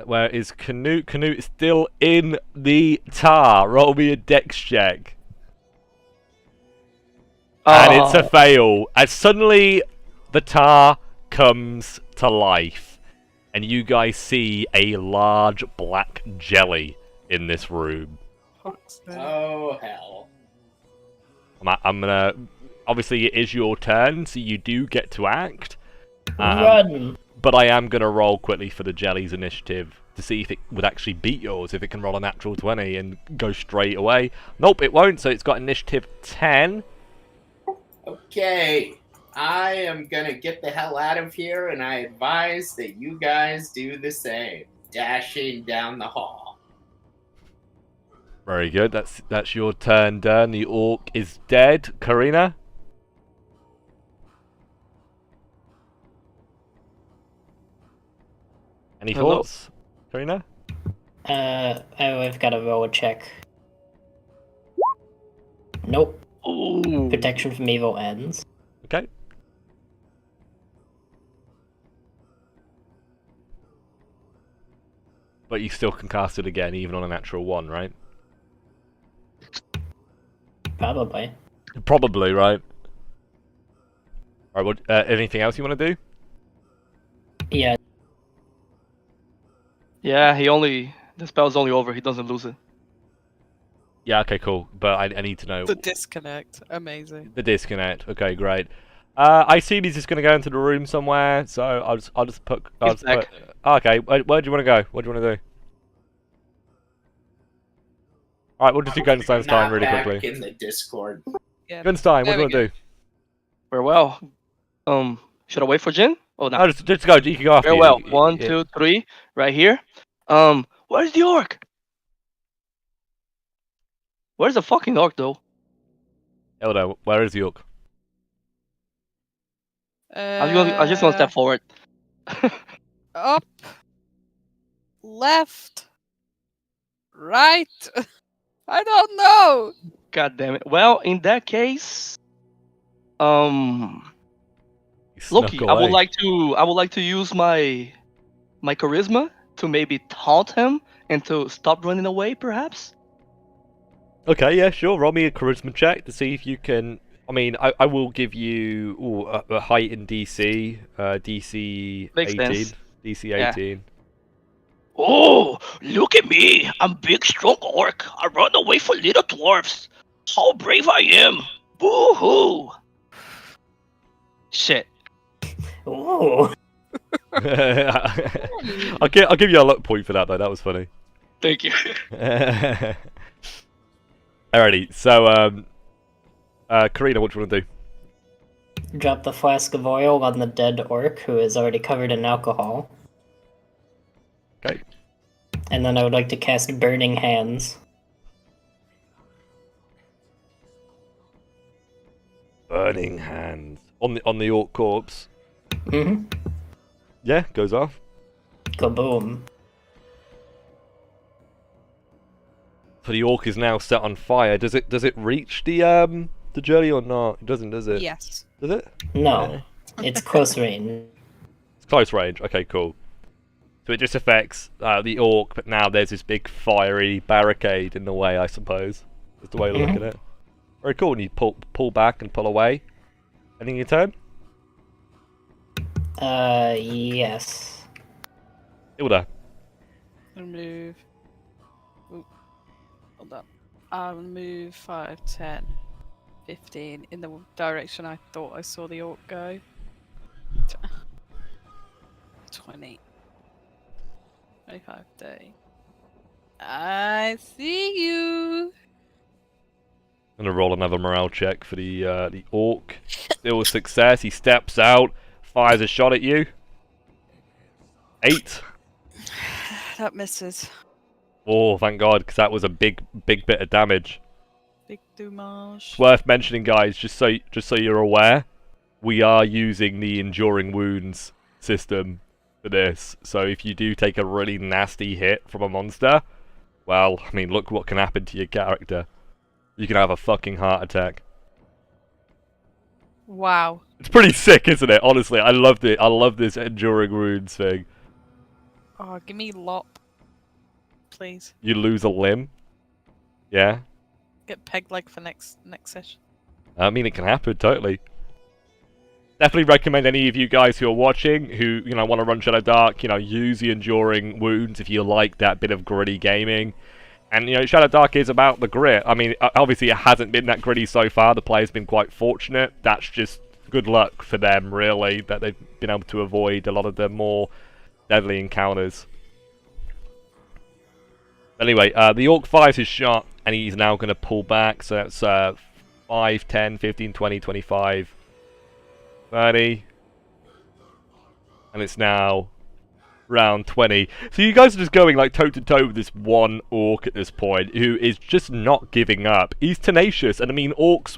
Where is Canute? Canute is still in the tar. Roll me a dex check. And it's a fail. As suddenly the tar comes to life. And you guys see a large black jelly in this room. Oh, hell. I'm gonna... Obviously, it is your turn, so you do get to act. Run! But I am going to roll quickly for the jelly's initiative to see if it would actually beat yours, if it can roll a natural 20 and go straight away. Nope, it won't, so it's got initiative 10. Okay. I am gonna get the hell out of here, and I advise that you guys do the same. Dashing down the hall. Very good, that's your turn done. The orc is dead. Karina? Any Hello? thoughts, Karina? I've got to roll a check. Nope. Ooh. Protection from evil ends. Okay. But you still can cast it again, even on a natural 1, right? Probably. Probably, right? Alright, anything else you want to do? Yeah. Yeah, the spell's only over. He doesn't lose it. Yeah, okay, cool. But I need to know... The disconnect. Amazing. The disconnect. Okay, great. I assume he's just going to go into the room somewhere, so I'll just put... He's back. Okay, where do you want to go? What do you want to do? Alright, we'll just do Gunstein's time really Not quickly. back in the Discord. Yeah. Gunstein, what There do you we want to do? Farewell. Should I wait for Jin? Oh no. No, just go. You can go after Farewell. you. 1, 2, 3. Right here. Where's the orc? Where's the fucking orc though? Eldo, where is the orc? I just want to step forward. Up. Left. Right. I don't know. God damn it. Well, in that case, He snuck Loki, away. I would like to use my charisma to maybe taunt him and to stop running away, perhaps. Okay, yeah, sure. Roll me a charisma check to see if you can... I mean, I will give you a height in DC. DC Makes 18. sense. DC Yeah. 18. Oh, look at me! I'm big, strong orc. I run away for little dwarves. How brave I am! Boo hoo! Shit. Ooh. I'll give you a luck point for that, though. That was funny. Thank you. Alrighty, so, Karina, what do you want to do? Drop the flask of oil on the dead orc who is already covered in alcohol. Okay. And then I would like to cast Burning Hands. Burning hands. On the orc corpse. Mm-hmm. Yeah, goes off. Kaboom. So the orc is now set on fire. Does it reach the jelly or not? It doesn't, does it? Yes. Does it? No. It's close range. It's close range. Okay, cool. So it just affects the orc, but now there's this big fiery barricade in the way, I suppose. That's the way to look at it. Very cool. And you pull back and pull away. Ending your turn? Yes. Hilda. I'll move. Ooh, hold on. I'll move 5, 10, 15 in the direction I thought I saw the orc go. 20. 25, 30. I see you. I'm gonna roll another morale check for the orc. Still a success. He steps out, fires a shot at you. 8. That misses. Oh, thank God, because that was a big bit of damage. Big dommage. It's worth mentioning, guys, just so you're aware, we are using the enduring wounds system for this. So if you do take a really nasty hit from a monster, well, I mean, look what can happen to your character. You can have a fucking heart attack. Wow. It's pretty sick, isn't it? Honestly, I loved it. I love this enduring wounds thing. Oh, give me lop, please. You lose a limb. Yeah. Get pegged like for next session. I mean, it can happen, totally. Definitely recommend any of you guys who are watching, who, want to run Shadowdark, use the enduring wounds if you like that bit of gritty gaming. And, Shadowdark is about the grit. I mean, obviously it hasn't been that gritty so far. The player's been quite fortunate. That's just good luck for them, really, that they've been able to avoid a lot of the more deadly encounters. Anyway, the Orc fires his shot, and he's now going to pull back. So that's 5, 10, 15, 20, 25, 30. And it's now round 20. So you guys are just going like toe to toe with this one orc at this point, who is just not giving up. He's tenacious, and I mean, orcs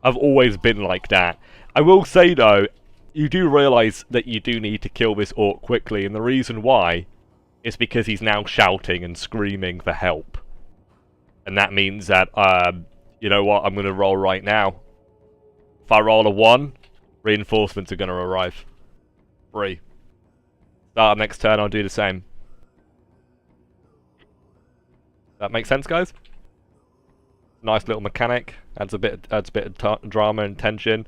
have always been like that. I will say though, you do realise that you do need to kill this orc quickly, and the reason why is because he's now shouting and screaming for help. And that means that, you know what, I'm going to roll right now. If I roll a 1, reinforcements are going to arrive. 3. Start next turn, I'll do the same. That makes sense, guys? Nice little mechanic. Adds a bit of drama and tension.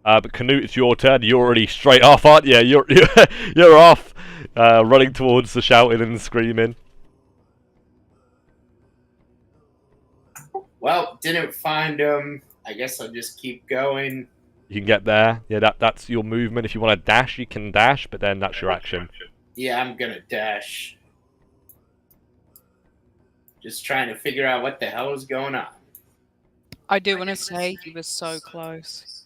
But Canute, it's your turn. You're already straight off, aren't you? You're off, running towards the shouting and screaming. Well, didn't find him. I guess I'll just keep going. You can get there. Yeah, that's your movement. If you want to dash, you can dash, but then that's your action. Yeah, I'm gonna dash. Just trying to figure out what the hell is going on. I do want to say he was so close.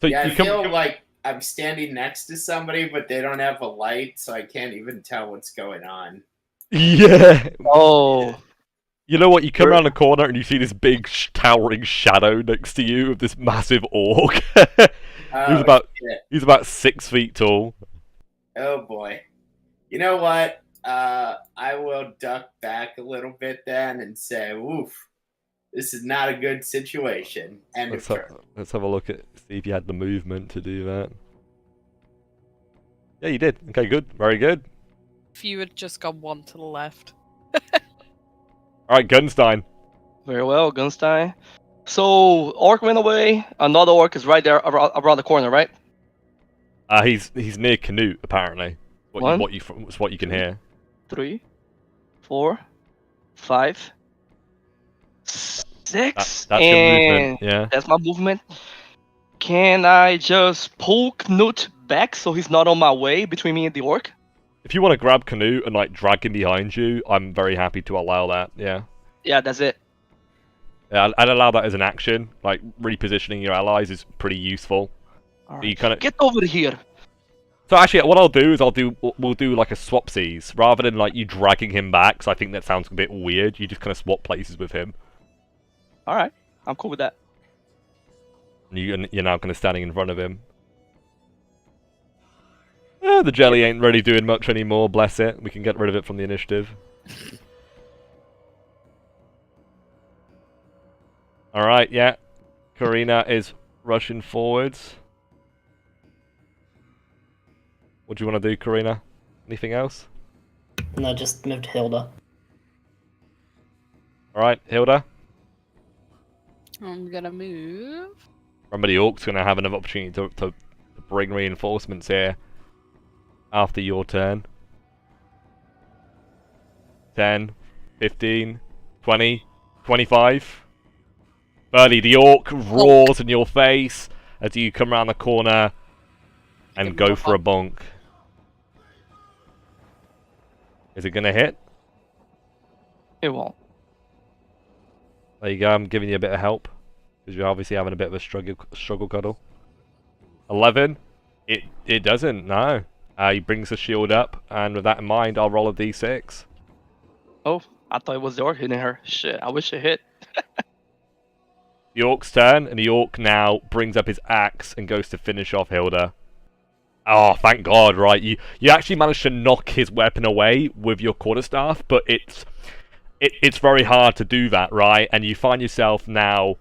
So Yeah, I you can feel like I'm standing next to somebody, but they don't have a light, so I can't even tell what's going on. Yeah. Oh. You know what? You come around the corner and you see this big towering shadow next to you of this massive orc. He's about 6 feet tall. Oh boy. You know what? I will duck back a little bit then and say, "Oof, this is not a good situation." And Let's have a look at see if you had the movement to do that. Yeah, you did. Okay, good. Very good. If you had just gone 1 to the left. Alright, Gunstein. Very well, Gunstein. So, Orc went away. Another Orc is right there around the corner, right? He's near Canute, apparently. What you can hear. 3, 4, 5, 6. That's and your movement, yeah. That's my movement. Can I just pull Knut back so he's not on my way between me and the Orc? If you want to grab Canute and like drag him behind you, I'm very happy to allow that, yeah. Yeah, that's it. Yeah, I'd allow that as an action. Like, repositioning your allies is pretty useful. All You right. kinda... Get over here. So actually, what I'll do is we'll do like a swapsies rather than like you dragging him back. So I think that sounds a bit weird. You just kind of swap places with him. All right, I'm cool with that. And you're now kind of standing in front of him. The jelly ain't really doing much anymore. Bless it. We can get rid of it from the initiative. All right, yeah. Karina is rushing forwards. What do you want to do, Karina? Anything else? No, just moved Hilda. Alright, Hilda. I'm gonna move. Remember, the Orc's going to have another opportunity to bring reinforcements here. after your turn. 10, 15, 20, 25. Burley, the orc roars in your face as you come around the corner and go for a bonk. Is it going to hit? It won't. There you go, I'm giving you a bit of help. Because you're obviously having a bit of a struggle cuddle. 11. It doesn't, no. He brings the shield up, and with that in mind, I'll roll a d6. Oh, I thought it was the orc hitting her. Shit, I wish it hit. The orc's turn, and the orc now brings up his axe and goes to finish off Hilda. Oh, thank God, right. You actually managed to knock his weapon away with your quarterstaff, but it's very hard to do that, right? And you find yourself now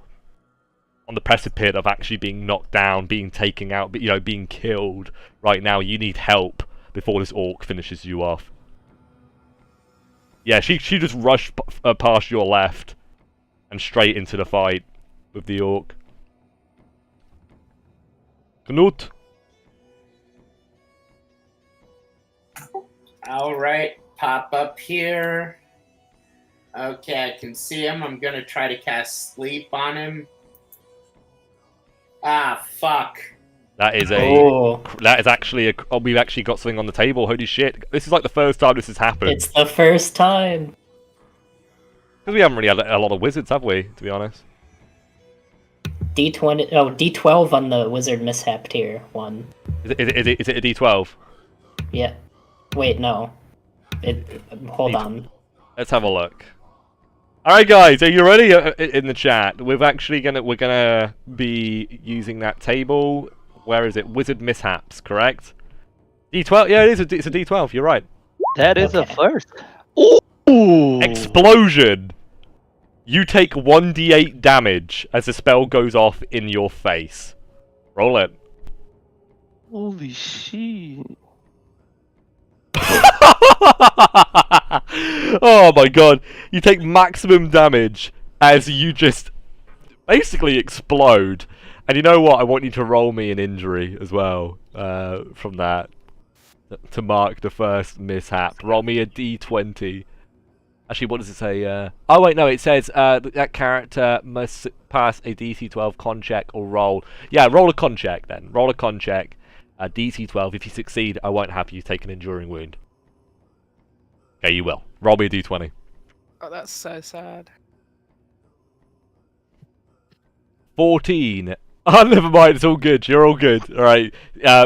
on the precipice of actually being knocked down, being taken out, being killed. Right now, you need help before this orc finishes you off. Yeah, she just rushed past your left and straight into the fight with the orc. Knut. Alright, pop up here. Okay, I can see him. I'm gonna try to cast sleep on him. Ah, fuck. That is actually we've actually got something on the table. Holy shit. This is like the first time this has happened. It's the first time. Because we haven't really had a lot of wizards, have we, to be honest? D20, oh, D12 on the wizard mishap tier one. Is it a D12? Yeah. Wait, no. Hold on. Let's have a look. Alright guys, are you ready in the chat? We're gonna be using that table. Where is it? Wizard mishaps, correct? D12? Yeah, it's a D12, you're right. That is a Okay. first. Ooh! Explosion! You take 1d8 damage as the spell goes off in your face. Roll it. Holy shit. Oh my god. You take maximum damage as you just basically explode. And you know what? I want you to roll me an injury as well from that to mark the first mishap. Roll me a d20. Actually, what does it say? Oh wait, no, it says that character must pass a DC 12 con check or roll. Yeah, roll a con check then. Roll a con check. DC 12. If you succeed, I won't have you take an enduring wound. Okay, you will. Roll me a d20. Oh, that's so sad. 14. Oh, never mind. It's all good. You're all good. All right.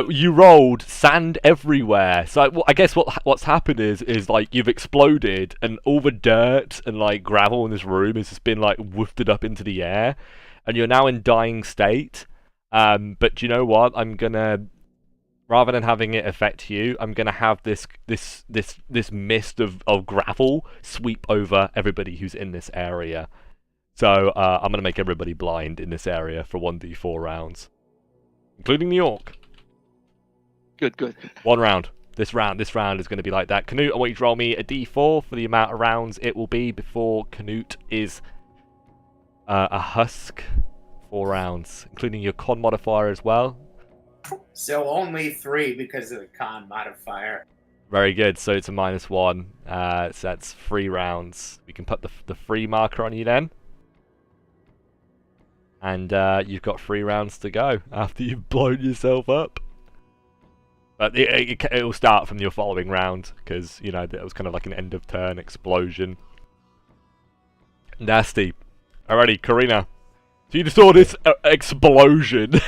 You rolled sand everywhere. So I guess what's happened is like you've exploded, and all the dirt and like gravel in this room has just been like woofed up into the air, and you're now in dying state. But do you know what? I'm gonna, rather than having it affect you, I'm gonna have this mist of gravel sweep over everybody who's in this area. So I'm gonna make everybody blind in this area for 1d4 rounds, including the orc. Good. One round. This round is going to be like that. Canute, I want you to roll me a d4 for the amount of rounds it will be before Canute is a husk. 4 rounds, including your con modifier as well. So only 3 because of the con modifier. Very good. So it's a -1. So that's 3 rounds. We can put the free marker on you then. And you've got 3 rounds to go after you've blown yourself up. But it'll start from your following round, because, you know, it was kind of like an end of turn explosion. Nasty. Alrighty, Karina. So you just saw this explosion.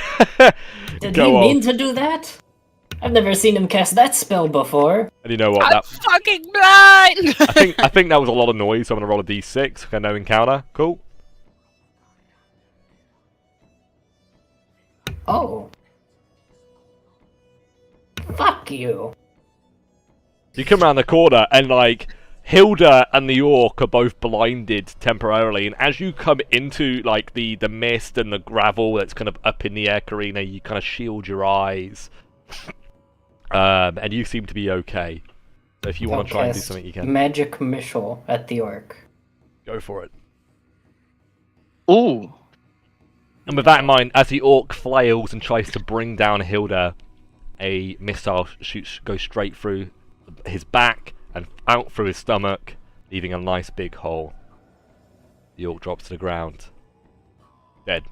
Did he mean to do that? I've never seen him cast that spell before. And you know what? I'm fucking blind! I think that was a lot of noise, so I'm going to roll a d6. Okay, no encounter. Cool. Oh. Fuck you. You come around the corner, and like Hilda and the orc are both blinded temporarily, and as you come into like the mist and the gravel that's kind of up in the air, Karina, you kind of shield your eyes, and you seem to be okay. So if you want to try and do something, you can. Magic missile at the orc. Go for it. Ooh. And with that in mind, as the orc flails and tries to bring down Hilda, a missile goes straight through his back and out through his stomach, leaving a nice big hole. The orc drops to the ground. Dead.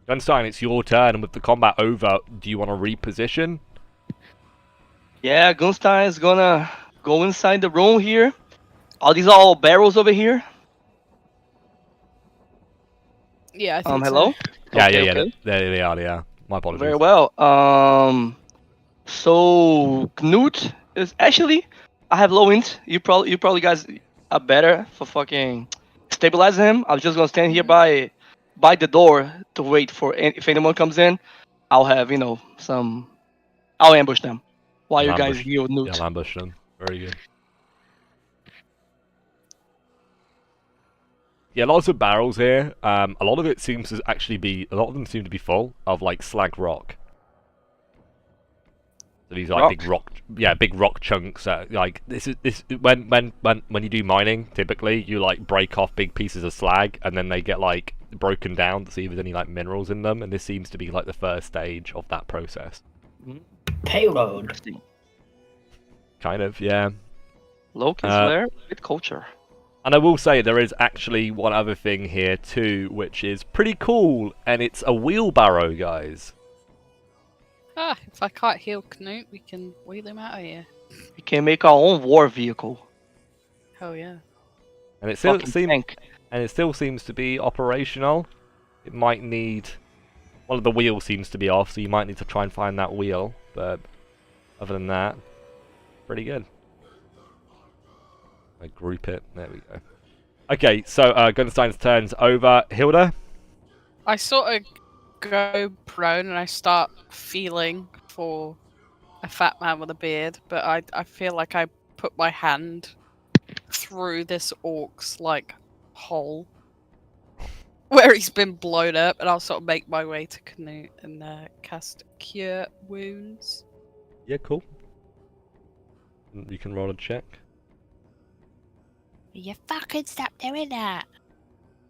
Gunstein, it's your turn, and with the combat over, do you want to reposition? Yeah, Gunstein is gonna go inside the room here. Are these all barrels over here? Yeah, I think Hello? so. Yeah, Okay, yeah, okay. there they are, yeah. My apologies. Very well. So Knut is actually, I have low int. You probably guys are better for fucking stabilizing him. I'm just gonna stand here by the door to wait for if anyone comes in. I'll have I'll ambush them while you guys heal Knut. Yeah, I'll ambush them. Very good. Yeah, lots of barrels here. A lot of it seems to actually be, a lot of them seem to be full of like slag rock. So these are like big rock chunks. Like when you do mining, typically you like break off big pieces of slag, and then they get like broken down to see if there's any like minerals in them. And this seems to be like the first stage of that process. Payload. Kind of, yeah. Loki's Lair with culture. And I will say there is actually one other thing here too, which is pretty cool, and it's a wheelbarrow, guys. Ah, if I can't heal Knut, we can wheel him out of here. We can make our own war vehicle. Hell yeah. And it still Tank. seems to be operational. It might need, one of the wheels seems to be off, so you might need to try and find that wheel. But other than that, pretty good. I group it. There we go. Okay, so Gunstein's turn's over. Hilda? I sort of go prone and I start feeling for a fat man with a beard, but I feel like I put my hand through this orc's like hole where he's been blown up, and I'll sort of make my way to Knut and cast Cure Wounds. Yeah, cool. You can roll a check. You fucking stop doing that.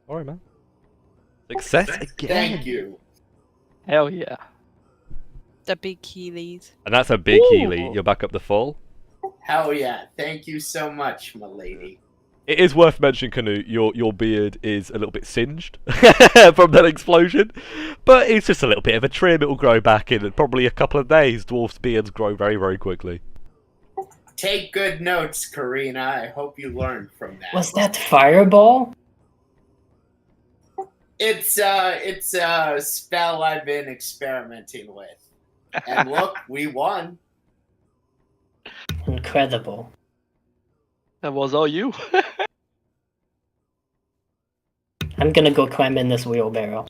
Alright, man. Success again. Thank you. Hell yeah. The big Heelys. And that's a big Ooh. Healy. You're back up to full. Hell yeah. Thank you so much, my lady. It is worth mentioning, Canute, your beard is a little bit singed from that explosion. But it's just a little bit of a trim. It will grow back in probably a couple of days. Dwarfs' beards grow very, very quickly. Take good notes, Karina. I hope you learned from that. Was that Fireball? It's a spell I've been experimenting with. And look, we won. Incredible. That was all you. I'm gonna go climb in this wheelbarrow.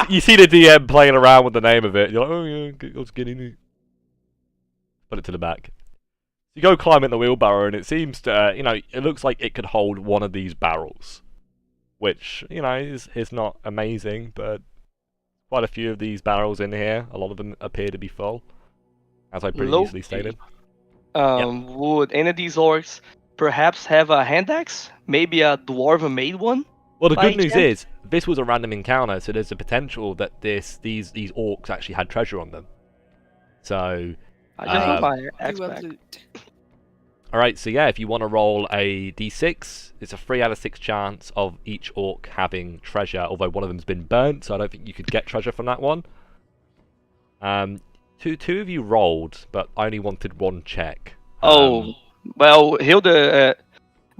You see the DM playing around with the name of it. You're like, oh yeah, let's get in it. Put it to the back. You go climb in the wheelbarrow, and it seems to, it looks like it could hold one of these barrels, which is not amazing, but quite a few of these barrels in here. A lot of them appear to be full, as I previously stated. Would any of these orcs perhaps have a hand axe? Maybe a dwarven made one? Well, the by good news chance? is this was a random encounter, so there's a potential that these orcs actually had treasure on them. So, I just want my axe Do a back. loot. all right. So yeah, if you want to roll a d6, it's a 3 out of 6 chance of each orc having treasure. Although one of them's been burnt, so I don't think you could get treasure from that one. Two of you rolled, but I only wanted one check. Well, Hilda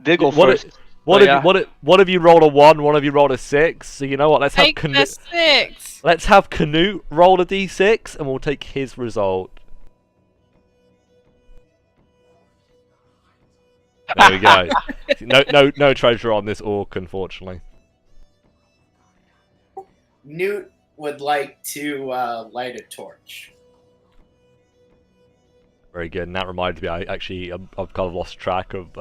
did go first. What have you rolled a 1? One of you rolled a 6. So you know what? Let's have Take the 6! Let's have Canute roll a d6, and we'll take his result. There we go. No treasure on this orc, unfortunately. Newt would like to light a torch. Very good, and that reminds me, I've kind of lost track of.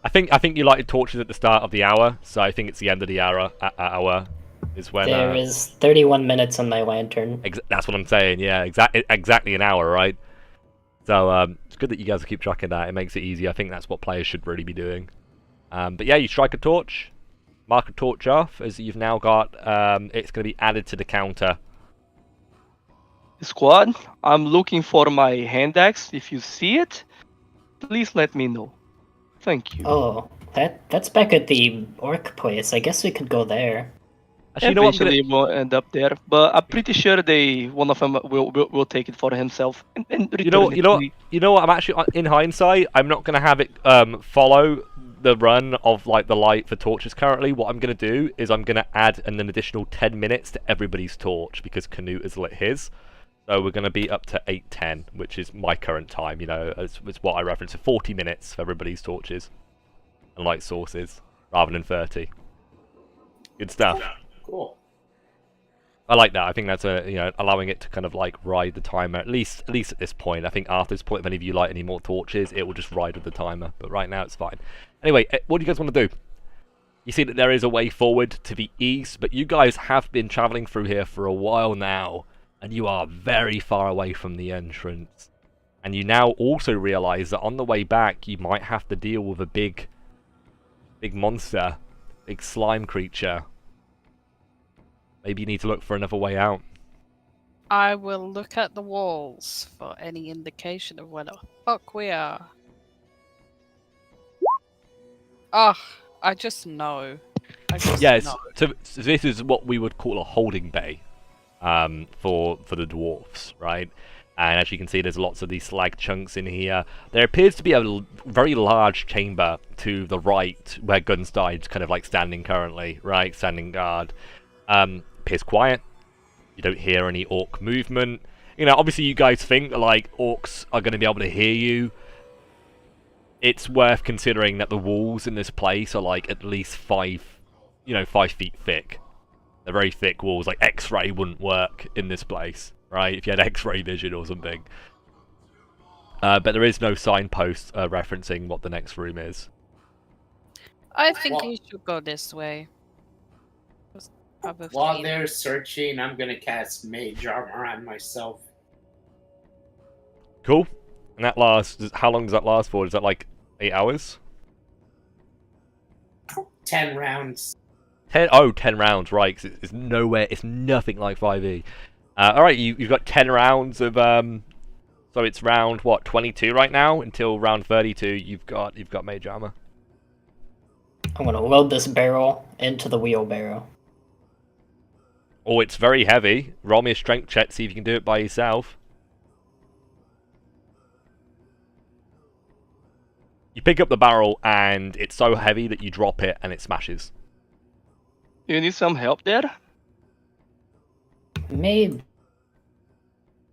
I think you lighted torches at the start of the hour, so I think it's the end of the hour. Hour is when. There is 31 minutes on my lantern. That's what I'm saying. Yeah, exactly an hour, right? So it's good that you guys keep track of that. It makes it easy. I think that's what players should really be doing. But yeah, you strike a torch, mark a torch off, as you've now got. It's going to be added to the counter Squad, I'm looking for my hand axe. If you see it, please let me know. Thank you. Oh, that's back at the orc place. I guess we could go there. Actually, you know what I'm gonna. Eventually, we'll end up there, but I'm pretty sure one of them will take it for himself and You know return what? You it know to what? me. You know what? I'm actually, in hindsight, I'm not gonna have it follow the run of like the light for torches currently. What I'm gonna do is I'm gonna add an additional 10 minutes to everybody's torch because Canute has lit his. So we're gonna be up to 8:10, which is my current time. You know, it's what I reference. So 40 minutes for everybody's torches and light sources rather than 30. Good stuff. Cool. I like that. I think that's allowing it to kind of like ride the timer at least at this point. I think after this point, if any of you light any more torches, it will just ride with the timer. But right now, it's fine. Anyway, what do you guys want to do? You see that there is a way forward to the east, but you guys have been traveling through here for a while now, and you are very far away from the entrance. And you now also realize that on the way back, you might have to deal with a big monster, big slime creature. Maybe you need to look for another way out. I will look at the walls for any indication of where the fuck we are. Oh, I just know. Yes, know. so this is what we would call a holding bay for the dwarves, right? And as you can see, there's lots of these slag chunks in here. There appears to be a very large chamber to the right where Gunstein's kind of like standing currently, right? Standing guard. Appears quiet. You don't hear any orc movement. You know, obviously you guys think that like orcs are going to be able to hear you. It's worth considering that the walls in this place are like at least 5 feet thick. They're very thick walls. Like X-ray wouldn't work in this place, right? If you had X-ray vision or something. But there is no signpost referencing what the next room is. I think we should go this way. While they're searching, I'm gonna cast Mage Armor on myself. Cool. And that lasts. How long does that last for? Is that like 8 hours? 10 rounds. 10 rounds, right? 'Cause it's nowhere. It's nothing like 5e. All right, you've got 10 rounds of So it's round what 22 right now until round 32. You've got mage armor. I'm gonna load this barrel into the wheelbarrow. Oh, it's very heavy. Roll me a strength check. See if you can do it by yourself. You pick up the barrel and it's so heavy that you drop it and it smashes. You need some help there? Maybe.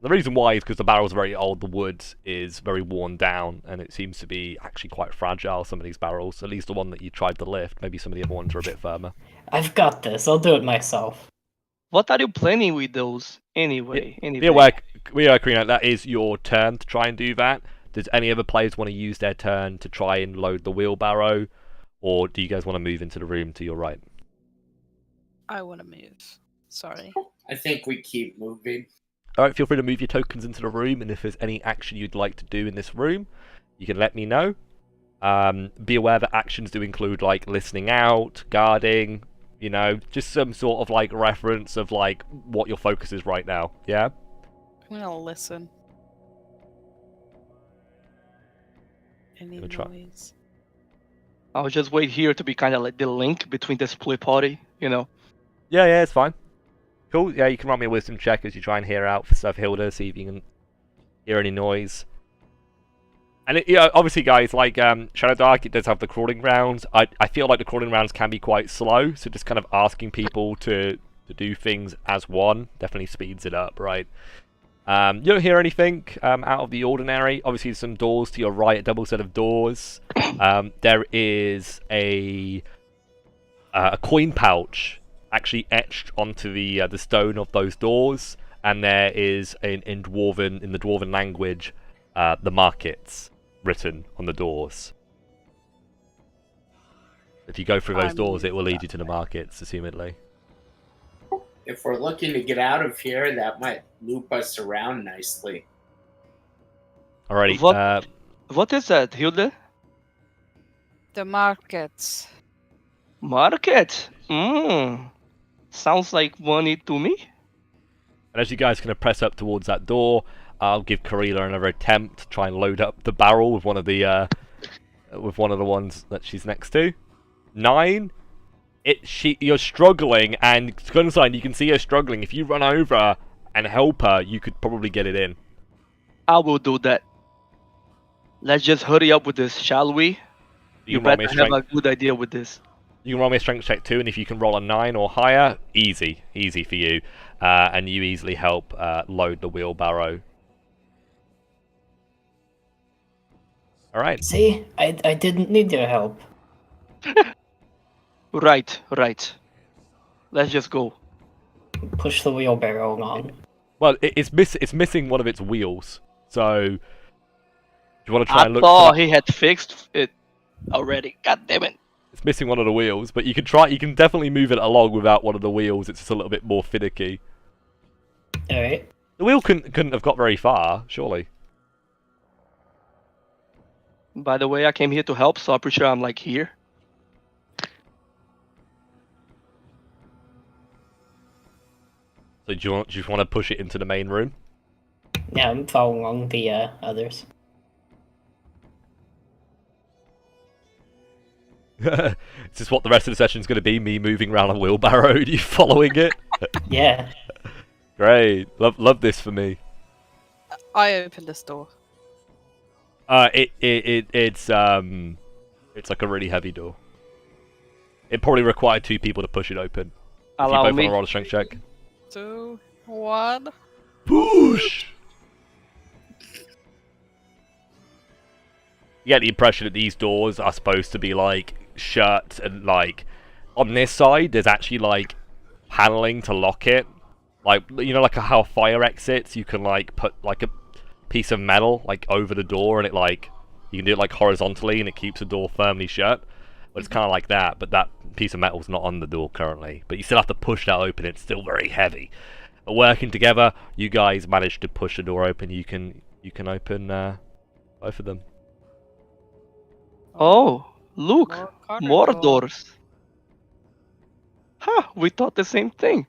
The reason why is because the barrel's very old, the wood is very worn down, and it seems to be actually quite fragile, some of these barrels. At least the one that you tried to lift. Maybe some of the other ones are a bit firmer. I've got this. I'll do it myself. What are you planning with those anyway? Be aware, Karina, that is your turn to try and do that. Does any other players want to use their turn to try and load the wheelbarrow? Or do you guys want to move into the room to your right? I want to move. Sorry. I think we keep moving. Alright, feel free to move your tokens into the room, and if there's any action you'd like to do in this room, you can let me know. Be aware that actions do include, like, listening out, guarding, you know, just some sort of, like, reference of, like, what your focus is right now, yeah? I'm gonna listen. Any noise? I'll just wait here to be kind of like the link between the split party, you know? Yeah, it's fine. Cool, yeah, you can run me a wisdom check as you try and hear out for stuff, Hilda, see if you can hear any noise. And obviously, guys, like Shadowdark, it does have the crawling rounds. I feel like the crawling rounds can be quite slow, so just kind of asking people to do things as one definitely speeds it up, right? You don't hear anything out of the ordinary. Obviously, there's some doors to your right, a double set of doors. There is a coin pouch actually etched onto the stone of those doors, and there is in the dwarven language the markets written on the doors. If you go through those doors, it will lead you to the markets, assumedly. If we're looking to get out of here, that might loop us around nicely. Alrighty. What is that, Hilde? The markets. Market? Sounds like money to me. And as you guys kind of press up towards that door, I'll give Karila another attempt to try and load up the barrel with one of the ones that she's next to. 9. You're struggling, and Gunstein, you can see her struggling. If you run over and help her, you could probably get it in. I will do that. Let's just hurry up with this, shall we? You better have a good idea with this. You can roll me a strength check too, and if you can roll a 9 or higher, easy for you. And you easily help load the wheelbarrow. Alright. See, I didn't need your help. Right. Let's just go. Push the wheelbarrow along. Well, it's missing one of its wheels, so do you want to try I and look? thought he had fixed it already. God damn it! It's missing one of the wheels, but you can try. You can definitely move it along without one of the wheels. It's just a little bit more finicky. All right. The wheel couldn't have got very far, surely. By the way, I came here to help, so I'm pretty sure I'm like here. So do you just want to push it into the main room? Yeah, I'm following along the others. Is this what the rest of the session's going to be? Me moving around a wheelbarrow, you following it? Yeah. Great, love this for me. I opened this door. It's like a really heavy door. It probably required 2 people to push it open. If you both want to roll a strength check. 2, 1. Push! You get the impression that these doors are supposed to be like shut, and like on this side there's actually like paneling to lock it. Like, you know, like how fire exits, you can like put like a piece of metal like over the door, and it like you can do it like horizontally and it keeps the door firmly shut. But it's kind of like that, but that piece of metal's not on the door currently. But you still have to push that open. It's still very heavy. But working together, you guys managed to push the door open. You can open both of them. Oh, look, more corridor. doors. Huh, we thought the same thing.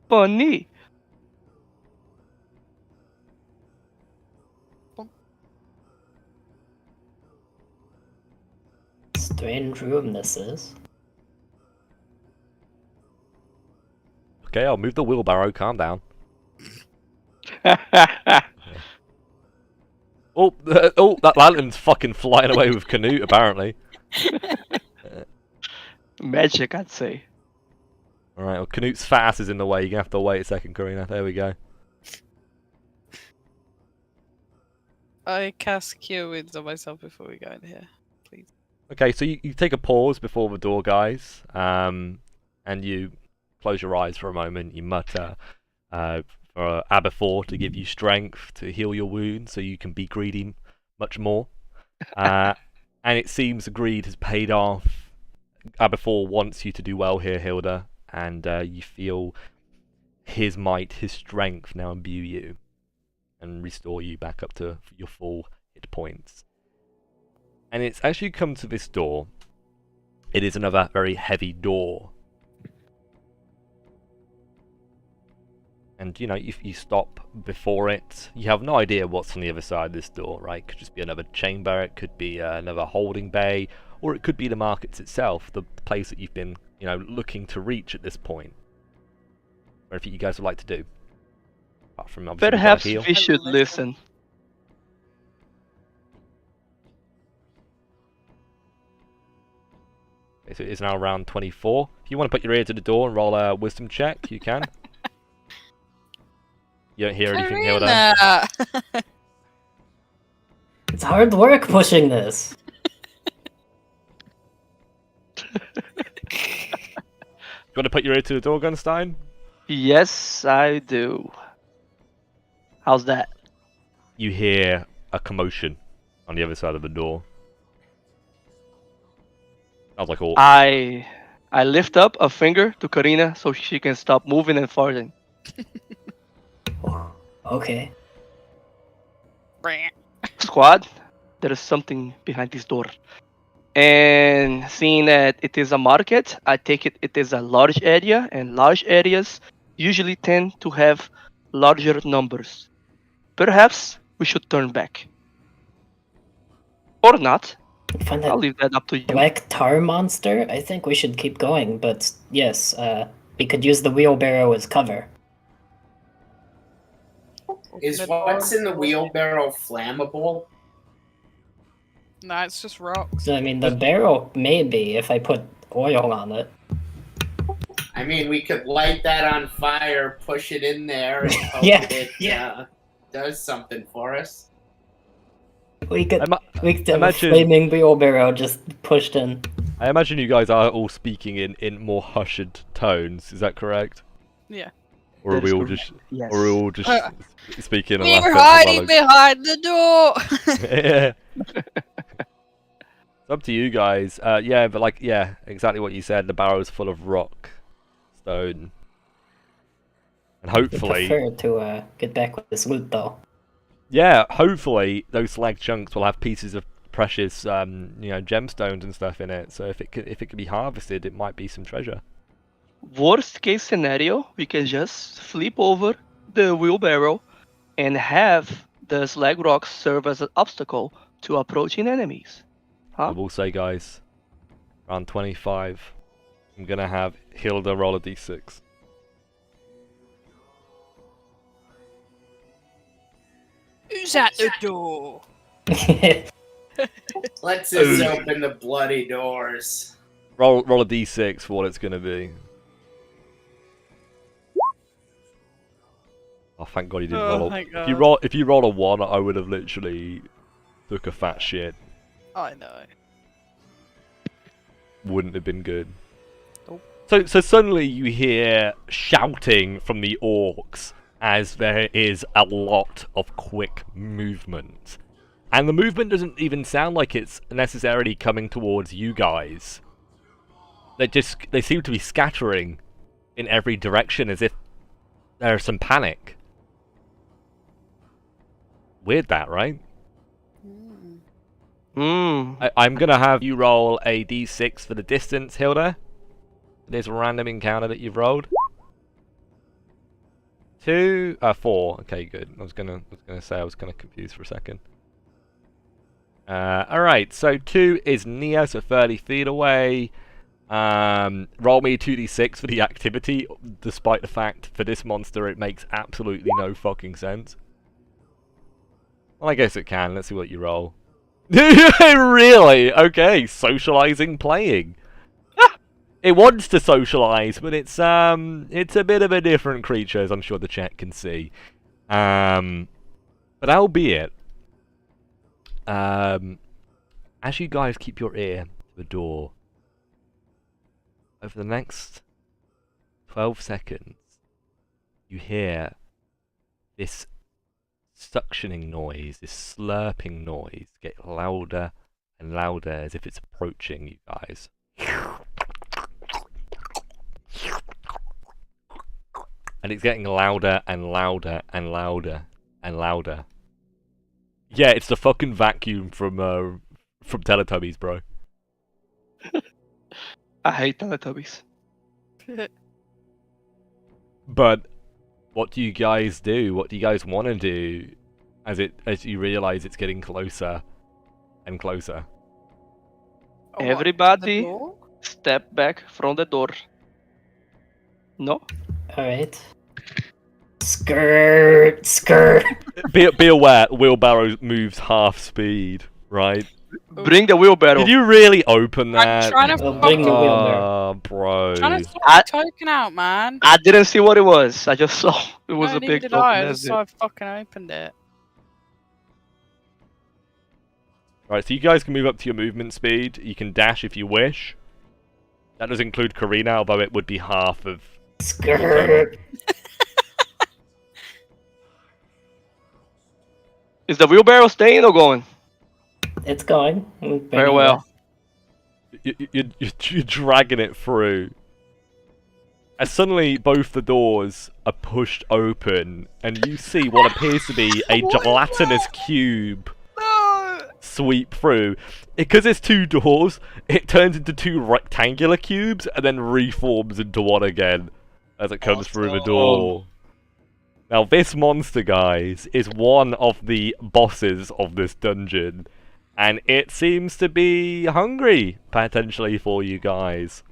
Funny. Strange room this is. Okay, I'll move the wheelbarrow. Calm down. Oh, that lantern's fucking flying away with Canute, apparently. Magic, I'd say. Alright, well, Canute's fat ass is in the way. You're gonna have to wait a second, Karina. There we go. I cast Cure Wounds on myself before we go in here, please. Okay, so you take a pause before the door, guys. And you close your eyes for a moment. You mutter for Aberfor to give you strength to heal your wounds so you can be greedy much more. And it seems the greed has paid off. Aberfor wants you to do well here, Hilda, and you feel his might, his strength now imbue you and restore you back up to your full hit points. And it's as you come to this door, it is another very heavy door. And, you know, if you stop before it, you have no idea what's on the other side of this door, right? It could just be another chamber, it could be another holding bay, or it could be the markets itself, the place that you've been, you know, looking to reach at this point. Whatever you guys would like to do. Apart from obviously Perhaps heal. we should listen. Okay, so it is now around 24. If you want to put your ear to the door and roll a wisdom check, you can. You don't hear anything, Hilda? Karina! It's hard work pushing this. You want to put your ear to the door, Gunstein? Yes, I do. How's that? You hear a commotion on the other side of the door. Sounds like all. I lift up a finger to Karina so she can stop moving and farting. Okay. Squad, there is something behind this door. And seeing that it is a market, I take it is a large area, and large areas usually tend to have larger numbers. Perhaps we should turn back. Or not. Find I'll that leave that up to you. black tar monster? I think we should keep going, but yes, we could use the wheelbarrow as cover. Is what's in the wheelbarrow flammable? No, it's just rocks. So, I mean, the barrel may be if I put oil on it. I mean, we could light that on fire, push it in there, and hope Yeah, it does something for us. We could have imagine- a flaming wheelbarrow just pushed in. I imagine you guys are all speaking in more hushed tones. Is that correct? Yeah. Or are That we is all correct. just Yes. or are we all just speaking? We're hiding behind the door. Yeah. It's up to you guys. Yeah, but like, yeah, exactly what you said. The barrel's full of rock, stone, and I hopefully, prefer to get back with this loot, though. yeah, hopefully those slag chunks will have pieces of precious, gemstones and stuff in it. So if it can be harvested, it might be some treasure. Worst case scenario, we can just flip over the wheelbarrow and have the slag rocks serve as an obstacle to approaching enemies. I Huh? will say, guys, round 25, I'm gonna have Hilda roll a d6. Who's at the door? Let's just open the bloody doors. Roll a d6 for what it's gonna be. Oh, thank God you didn't Oh, roll. thank If you roll a 1, I would have literally took a fat shit. I know. Wouldn't have been good. Nope. So suddenly you hear shouting from the orcs as there is a lot of quick movement. And the movement doesn't even sound like it's necessarily coming towards you guys. They seem to be scattering in every direction as if there's some panic. Weird that, right? I'm gonna have you roll a d6 for the distance, Hilda. This random encounter that you've rolled. 4. Okay, good. I was gonna say I was kind of confused for a second. Alright, so 2 is near, so 30 feet away. Roll me a 2d6 for the activity, despite the fact for this monster it makes absolutely no fucking sense. Well, I guess it can. Let's see what you roll. Really? Okay, socializing playing. It wants to socialize, but it's a bit of a different creature, as I'm sure the chat can see. But albeit, as you guys keep your ear to the door, over the next 12 seconds, you hear this suctioning noise, this slurping noise get louder and louder as if it's approaching you guys. And it's getting louder and louder and louder and louder. Yeah, it's the fucking vacuum from Teletubbies, bro. I hate Teletubbies. But what do you guys do? What do you guys want to do as you realize it's getting closer and closer? Oh, what, Everybody the door? step back from the door. No? Alright. Skirt! Skirt! Be aware, wheelbarrow moves half speed, right? Bring the wheelbarrow. Did you really open that? I'm trying to Well, bring the wheelbarrow. Oh, bro. trying to sort I- my token out, man. I didn't see what it was. I just saw it was No, a neither big did token. I. That's So it. I fucking opened it. Right, so you guys can move up to your movement speed. You can dash if you wish. That does include Karina, although it would be half of... Skirt! Is the wheelbarrow staying or going? It's going. Very well. You're dragging it through. As suddenly both the doors are pushed open, and you see what appears to be a gelatinous cube No! sweep through. Because there's 2 doors, it turns into 2 rectangular cubes, and then reforms into one again as it comes through the door. Now, this monster, guys, is one of the bosses of this dungeon, and it seems to be hungry, potentially, for you guys.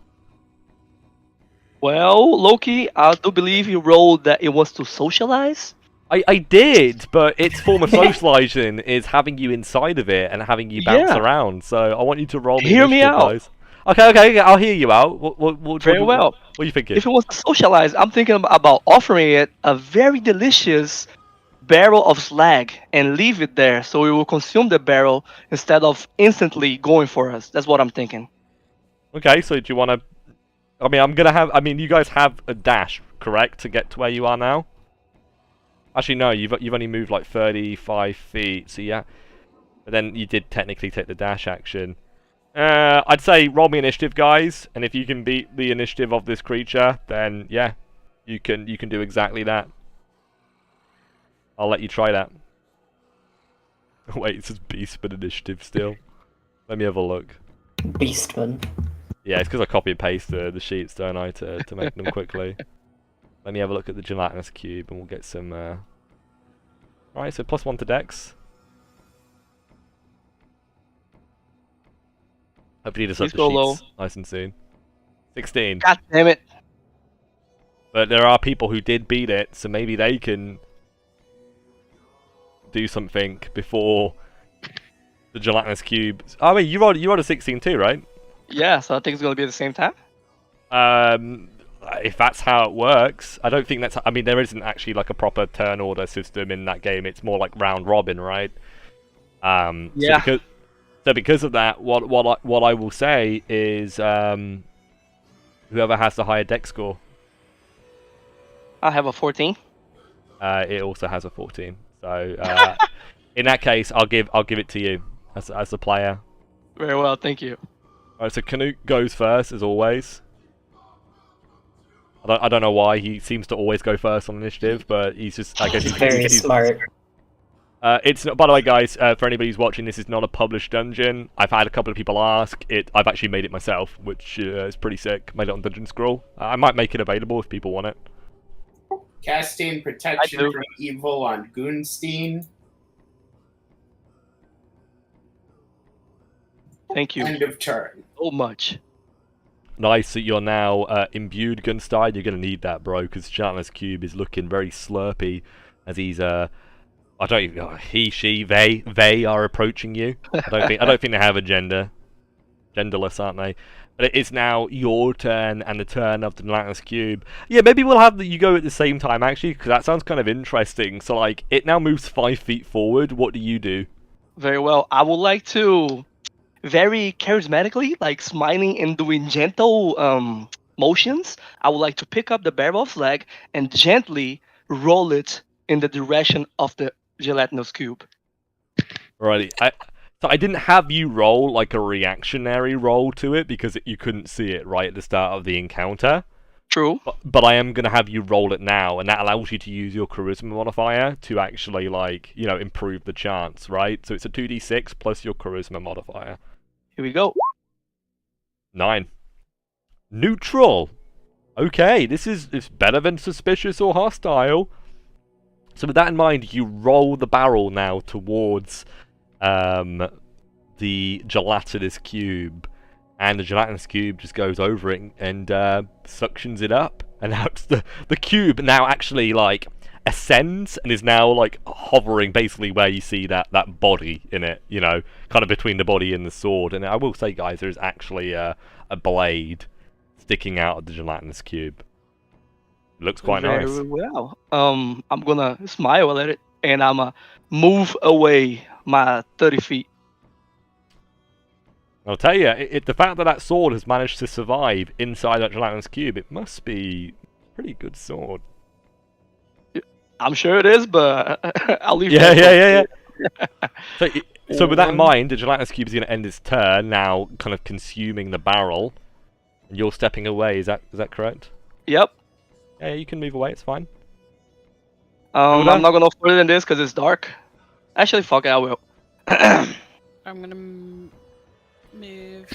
Well, Loki, I do believe you rolled that it was to socialize. I did, but its form of socializing is having you inside of it and having you bounce Yeah. around. So I want you to roll me Hear me initiative, out. guys. Okay, I'll hear you out. What Very well. What are you thinking? If it was to socialize, I'm thinking about offering it a very delicious barrel of slag and leave it there so it will consume the barrel instead of instantly going for us. That's what I'm thinking. Okay, so do you want to... I mean, I'm going to have... I mean, you guys have a dash, correct, to get to where you are now? Actually, no, you've only moved like 35 feet, so yeah. But then you did technically take the dash action. I'd say roll me initiative, guys, and if you can beat the initiative of this creature, then yeah, you can do exactly that. I'll let you try that. Wait, it says Beastman initiative still. Let me have a look. Beastman. Yeah, it's because I copy and paste the sheets, don't I, to make them quickly. Let me have a look at the Gelatinous Cube, and we'll get some... Alright, so +1 to Dex. Hopefully he does up Please go the low. sheets nice and soon. 16. God damn it. But there are people who did beat it, so maybe they can do something before the Gelatinous Cube. I mean, you rolled a 16 too, right? Yeah, so I think it's going to be at the same time. If that's how it works, I don't think that's... I mean, there isn't actually like a proper turn order system in that game. It's more like round robin, right? Yeah. So because of that, what I will say is whoever has the higher dex score, I have a 14. it also has a 14. So in that case, I'll give it to you as the player. Very well, thank you. Alright, so Canute goes first as always. I don't know why he seems to always go first on initiative, but he's just... I guess he's Very smart. It's not, by the way, guys. For anybody who's watching, this is not a published dungeon. I've had a couple of people ask it. I've actually made it myself, which is pretty sick. Made it on Dungeon Scroll. I might make it available if people want it. Casting protection from evil on Goonstein. Thank you End of turn. so much. Nice. So you're now imbued, Gunstein. You're gonna need that, bro, because Gelatinous Cube is looking very slurpy as he's I don't even... he, she, they are approaching you. I don't think they have a gender. Genderless, aren't they? But it is now your turn and the turn of the Gelatinous Cube. Yeah, maybe we'll have you go at the same time, actually, because that sounds kind of interesting. So, like, it now moves 5 feet forward. What do you do? Very well. I would like to, very charismatically, like smiling and doing gentle motions, I would like to pick up the barrel of slag and gently roll it in the direction of the Gelatinous Cube. Righty. So I didn't have you roll like a reactionary roll to it because you couldn't see it right at the start of the encounter. True. But I am going to have you roll it now, and that allows you to use your charisma modifier to actually, like, you know, improve the chance, right? So it's a 2d6 plus your charisma modifier. Here we go. 9. Neutral. Okay, it's better than suspicious or hostile. So with that in mind, you roll the barrel now towards the Gelatinous Cube, and the Gelatinous Cube just goes over it and suctions it up, and now it's the cube now actually like ascends and is now like hovering basically where you see that body in it, you know, kind of between the body and the sword. And I will say, guys, there is actually a blade sticking out of the Gelatinous Cube. It looks quite nice. Very well. I'm gonna smile at it, and I'ma move away my 30 feet. I'll tell you, the fact that sword has managed to survive inside that Gelatinous Cube, it must be a pretty good sword. I'm sure it is, but I'll leave. Yeah. So with that in mind, the Gelatinous Cube is going to end its turn now, kind of consuming the barrel, and you're stepping away. Is that correct? Yep. Yeah, you can move away. It's fine. I'm not gonna go further than this because it's dark. Actually, fuck it, I will. I'm gonna move.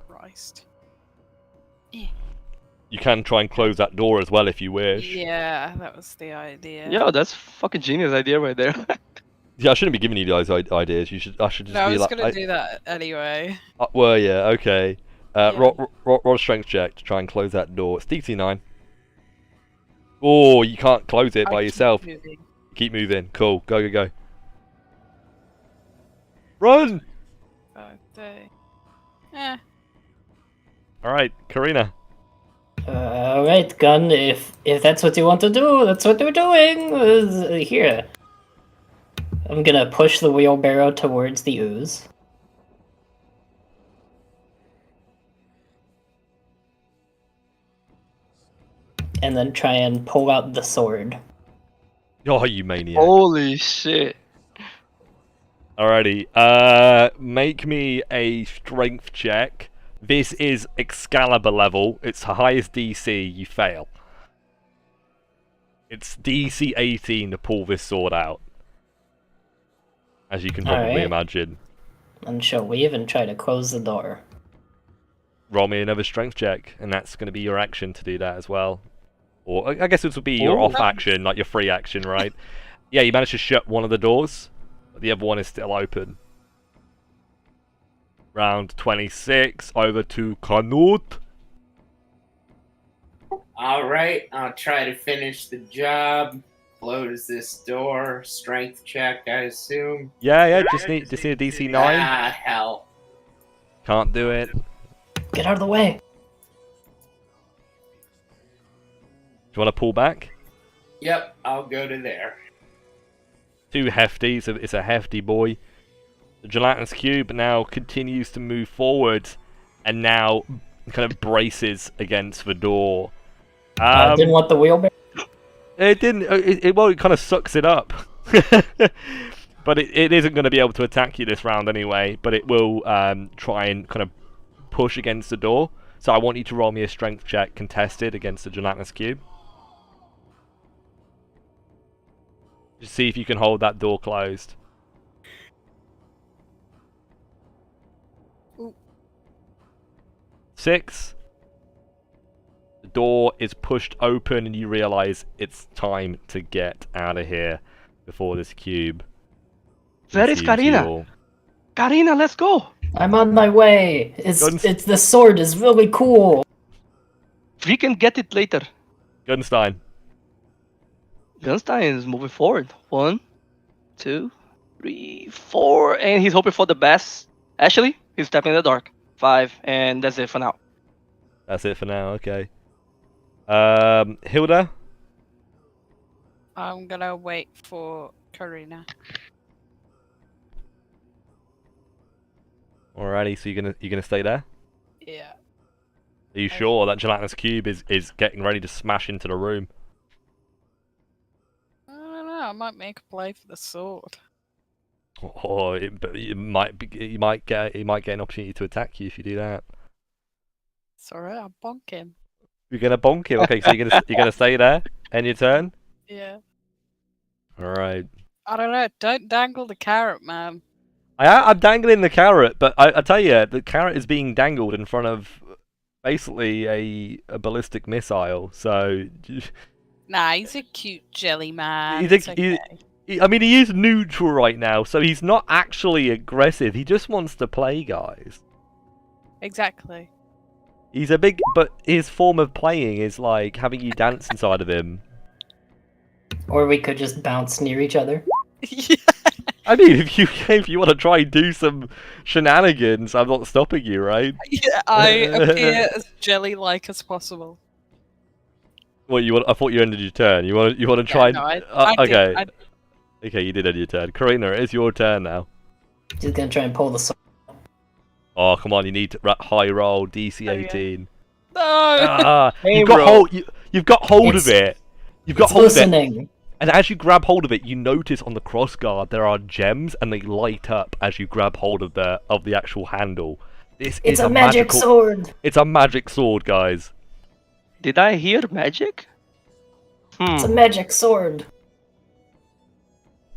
Christ. You can try and close that door as well if you wish. Yeah, that was the idea. Yo, that's fucking genius idea right there. Yeah, I shouldn't be giving you guys ideas. I should just No, I be was like. gonna do that anyway. Well, yeah, okay. Yeah. Roll a strength check to try and close that door. It's DC 9. Oh, you can't close it by yourself. Keep moving. Cool. Go, go, go. Run! Okay. Yeah. Alright, Karina. Alright, Gun, if that's what you want to do, that's what we're doing. Here. I'm gonna push the wheelbarrow towards the ooze. And then try and pull out the sword. Oh, you maniac. Holy shit. Alrighty. Make me a strength check. This is Excalibur level. It's the highest DC. You fail. It's DC 18 to pull this sword out. As you can probably imagine. And she'll leave and try to close the door. Roll me another strength check, and that's going to be your action to do that as well. Or I guess this would be your off action, like your free action, right? Yeah, you managed to shut one of the doors, but the other one is still open. Round 26, over to Canute. Alright, I'll try to finish the job. Close this door. Strength check, I assume. Yeah, just need a DC 9. Ah, hell. Can't do it. Get out of the way! Do you want to pull back? Yep, I'll go to there. Too hefty, so it's a hefty boy. The Gelatinous Cube now continues to move forward, and now kind of braces against the door. I didn't want the wheelbarrow. It didn't. It kind of sucks it up. But it isn't going to be able to attack you this round anyway. But it will try and kind of push against the door. So I want you to roll me a strength check contested against the Gelatinous Cube. Just see if you can hold that door closed. Ooh. 6. The door is pushed open and you realise it's time to get out of here before this cube. Where is Karina? Karina, let's go! I'm on my way. It's the sword is really cool. We can get it later. Gunstein. Gunstein is moving forward. 1, 2, 3, 4, and he's hoping for the best. Actually, he's stepping in the dark. 5, and that's it for now. That's it for now, okay. Hilda? I'm gonna wait for Karina. Alrighty, so you're gonna stay there? Yeah. Are you sure that Gelatinous Cube is getting ready to smash into the room? I don't know. I might make a play for the sword. Or you might get an opportunity to attack you if you do that. It's alright. I'll bonk him. You're gonna bonk him. Okay, so you're gonna stay there. End your turn. Yeah. All right. I don't know. Don't dangle the carrot, man. I'm dangling the carrot, but I tell you, the carrot is being dangled in front of basically a ballistic missile. So Nah, he's a cute jelly man. He's It's a- okay. I mean, he is neutral right now, so he's not actually aggressive. He just wants to play, guys. Exactly. He's a big, but his form of playing is like having you dance inside of him. Or we could just bounce near each other. Yeah. I mean, if you want to try and do some shenanigans, I'm not stopping you, right? Yeah, I appear as jelly-like as possible. Well, I thought you ended your turn. You want to try no, and I did, okay. Okay, you did end your turn. Karina, it is your turn now. She's gonna try and pull the sword. Oh, come on, you need to high roll DC Oh, yeah. 18. No! Ah, Hey, you've got roll. hold. You've got hold of It's- it. You've got It's hold of it. listening. And as you grab hold of it, you notice on the crossguard there are gems, and they light up as you grab hold of the actual handle. This It's is a magic magical. sword. It's a magic sword, guys. Did I hear magic? It's a magic sword.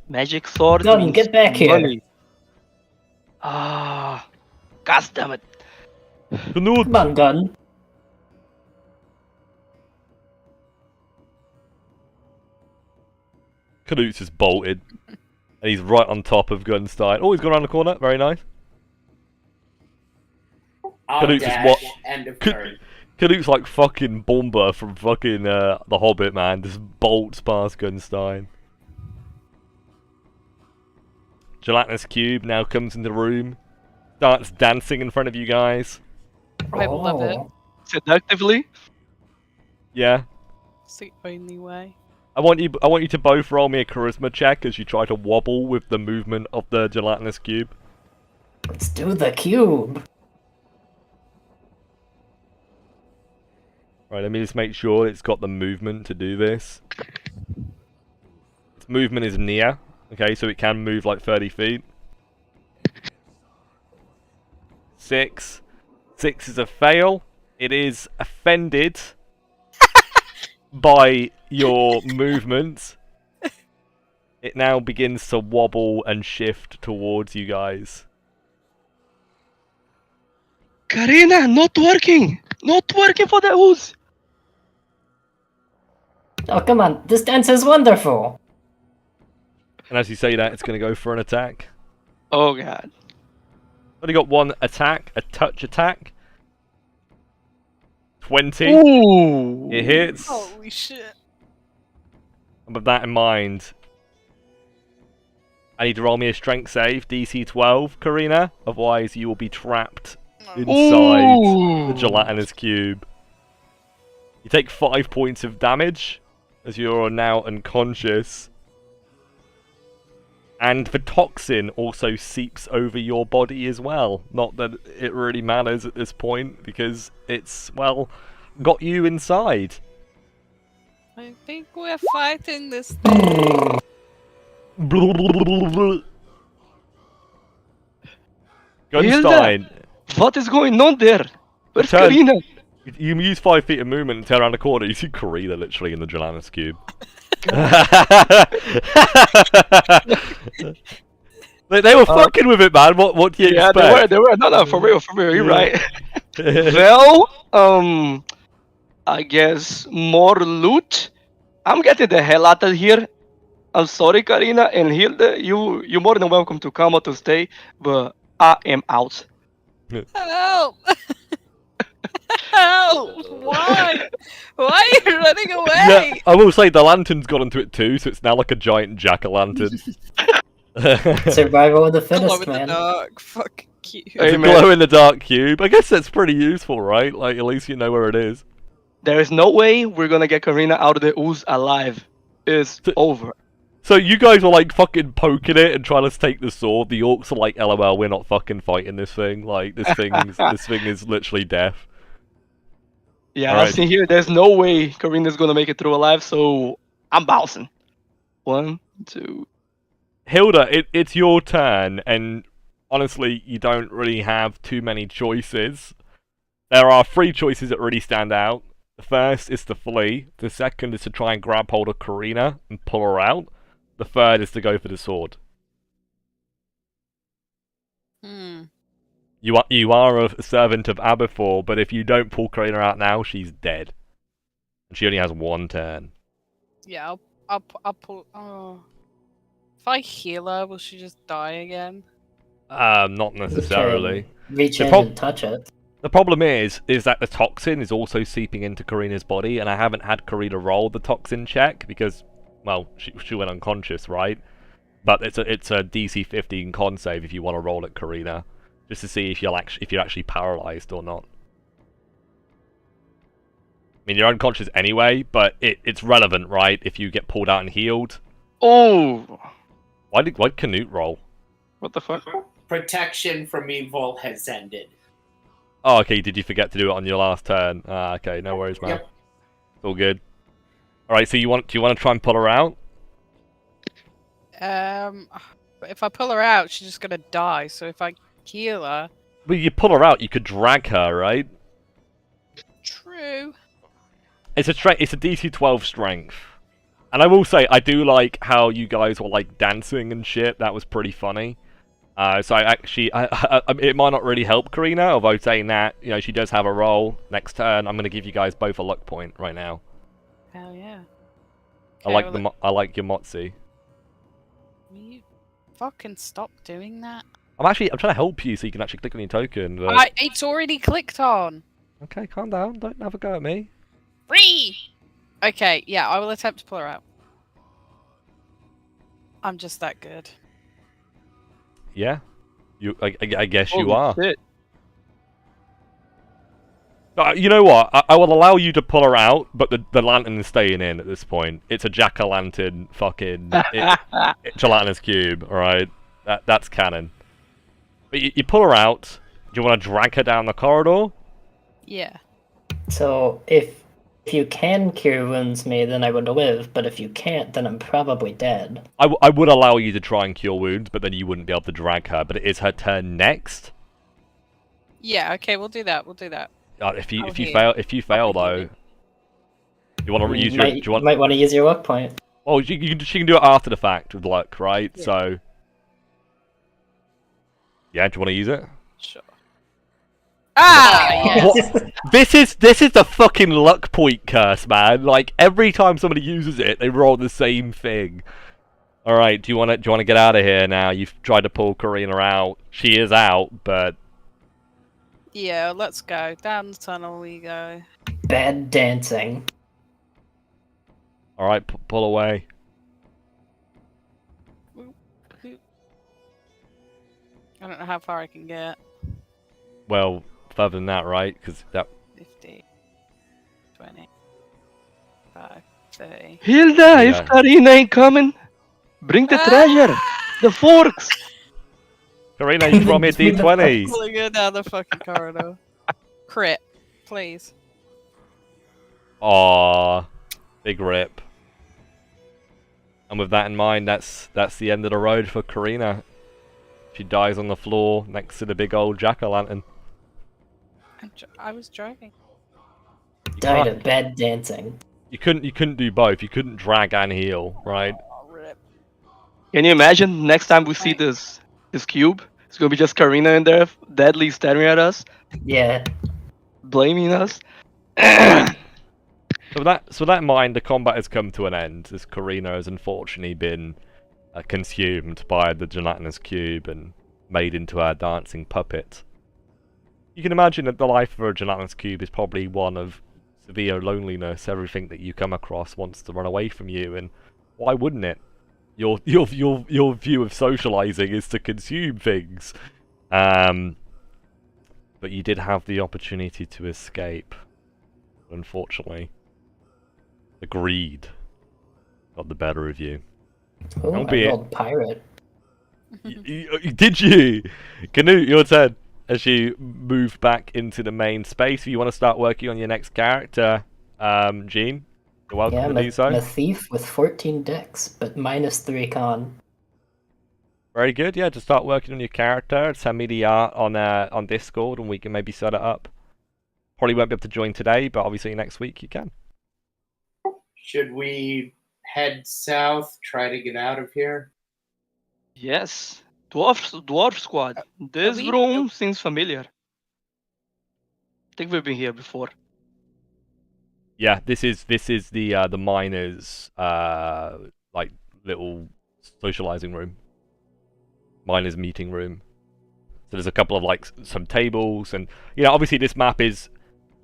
Magic sword. Gun, means get back here. money. Ah, gosh damn it! Canute, Come on, Gun. Canute's just bolted. And he's right on top of Gunstein. Oh, he's gone around the corner. Very nice. Canute's just what? End of turn. Canute's like fucking Bomber from fucking The Hobbit, man. Just bolts past Gunstein. Gelatinous Cube now comes in the room. Starts dancing in front of you guys. I love it. Seductively. Yeah. It's the only way. I want you to both roll me a charisma check as you try to wobble with the movement of the gelatinous cube. Let's do the cube. Right, let me just make sure it's got the movement to do this. Its movement is near, okay, so it can move like 30 feet. 6. 6 is a fail. It is offended by your movement. It now begins to wobble and shift towards you guys. Karina, not working! Not working for the Ooze! Oh, come on. This dance is wonderful. And as you say that, it's going to go for an attack. Oh god. Only got one attack, a touch attack. 20. Ooh! It hits. Holy shit. And with that in mind, I need to roll me a strength save, DC 12, Karina. Otherwise, you will be trapped inside the gelatinous cube. You take 5 points of damage as you're now unconscious. And the toxin also seeps over your body as well. Not that it really matters at this point, because it's, well, got you inside. I think we're fighting this thing. Gunstein, What is going on there? Where's Turn. Karina? you use 5 feet of movement and turn around the corner. You see Karina literally in the gelatinous cube. they were fucking with it, man. What do you Yeah, expect? they were. No, for real, you're right. Well, I guess more loot. I'm getting the hell out of here. I'm sorry, Karina and Hilda. You're more than welcome to come or to stay, but I am out. Help! Help! Why? Why are you running away? Yeah, I will say the lantern's got into it too, so it's now like a giant jack-o'-lantern. Survival of the Glow fittest, in the man. dark. Fuck you. It's a Amen. glow-in-the-dark cube. I guess that's pretty useful, right? Like, at least you know where it is. There is no way we're gonna get Karina out of the Ooze alive. It's over. So you guys were like fucking poking it and trying to take the sword. The orcs are like, LOL, we're not fucking fighting this thing. Like, this thing is literally death. Yeah, Alright. I see here. There's no way Karina's gonna make it through alive, so I'm bouncing. 1, 2. Hilda, it's your turn, and honestly, you don't really have too many choices. There are 3 choices that really stand out. The first is to flee. The second is to try and grab hold of Karina and pull her out. The third is to go for the sword. You are a servant of Aberfor, but if you don't pull Karina out now, she's dead. And she only has 1 turn. Yeah, I'll pull. Oh. If I heal her, will she just die again? Not necessarily. Reach The in prob- and touch it. The problem is that the toxin is also seeping into Karina's body, and I haven't had Karina roll the toxin check because, well, she went unconscious, right? But it's a DC 15 con save if you want to roll at Karina, just to see if you're actually paralyzed or not. I mean, you're unconscious anyway, but it's relevant, right? If you get pulled out and healed. Oh! Why'd Canute roll? What the fuck? Protection from evil has ended. Oh, okay. Did you forget to do it on your last turn? Ah, okay. No worries, man. Yep. It's all good. All right. So do you want to try and pull her out? But if I pull her out, she's just gonna die. So if I heal her, Well, you pull her out. You could drag her, right? true. It's a DC 12 strength. And I will say, I do like how you guys were like dancing and shit. That was pretty funny. So I actually, it might not really help Karina, although saying that, you know, she does have a roll next turn. I'm gonna give you guys both a luck point right now. Hell yeah. I like your Motzi. Fucking stop doing that. I'm trying to help you so you can actually click on your token. But... It's already clicked on. Okay, calm down. Don't have a go at me. Free! Okay, yeah, I will attempt to pull her out. I'm just that good. Yeah, I guess you Holy are. shit. You know what? I will allow you to pull her out, but the lantern is staying in at this point. It's a jack-o'-lantern fucking gelatinous cube, alright? That's canon. But you pull her out. Do you want to drag her down the corridor? Yeah. So if you can cure wounds me, then I would live. But if you can't, then I'm probably dead. I would allow you to try and cure wounds, but then you wouldn't be able to drag her. But it is her turn next. Yeah, okay, we'll do that. We'll do that. If you fail though, you want to use your. You might want to use your luck point. Well, she can do it after the fact with luck, right? Yeah. So, yeah, do you want to use it? Sure. Ah, yes. What? This is the fucking luck point curse, man. Like every time somebody uses it, they roll the same thing. All right, do you want to get out of here now? You've tried to pull Karina out. She is out, but Yeah, let's go. Down the tunnel we go. Bad dancing. all right, pull away. I don't know how far I can get. Well, further than that, right? Because that. 50, 20, 5, 30. Hilda, Yeah. if Karina ain't coming, bring the treasure. The forks. Karina, you throw me a d20. Pulling her down the fucking corridor. Crit, please. Aww, big rip. And with that in mind, that's the end of the road for Karina. She dies on the floor next to the big old jack-o'-lantern. I was driving. Died of bad dancing. You couldn't do both. You couldn't drag and heal, right? Oh, rip. Can you imagine next time we see this cube? It's gonna be just Karina in there, deadly staring at us, Yeah. blaming us. So with that in mind, the combat has come to an end, as Karina has unfortunately been consumed by the Gelatinous Cube and made into a dancing puppet. You can imagine that the life of a Gelatinous Cube is probably one of severe loneliness. Everything that you come across wants to run away from you, and why wouldn't it? Your view of socializing is to consume things. But you did have the opportunity to escape. Unfortunately, the greed got the better of you. Ooh, I Albeit- rolled pirate. Did you? Canute, your turn. As you move back into the main space, if you want to start working on your next character, Gene, you're welcome Yeah, to do so. I'm a thief with 14 dex, but -3 con. Very good. Yeah, to start working on your character, send me the art on Discord, and we can maybe set it up. Probably won't be able to join today, but obviously next week you can. Should we head south, try to get out of here? Yes, dwarf squad. This we- room seems familiar. I think we've been here before. Yeah, this is the miners' like little socializing room, miners' meeting room. So there's a couple of like some tables, and obviously this map is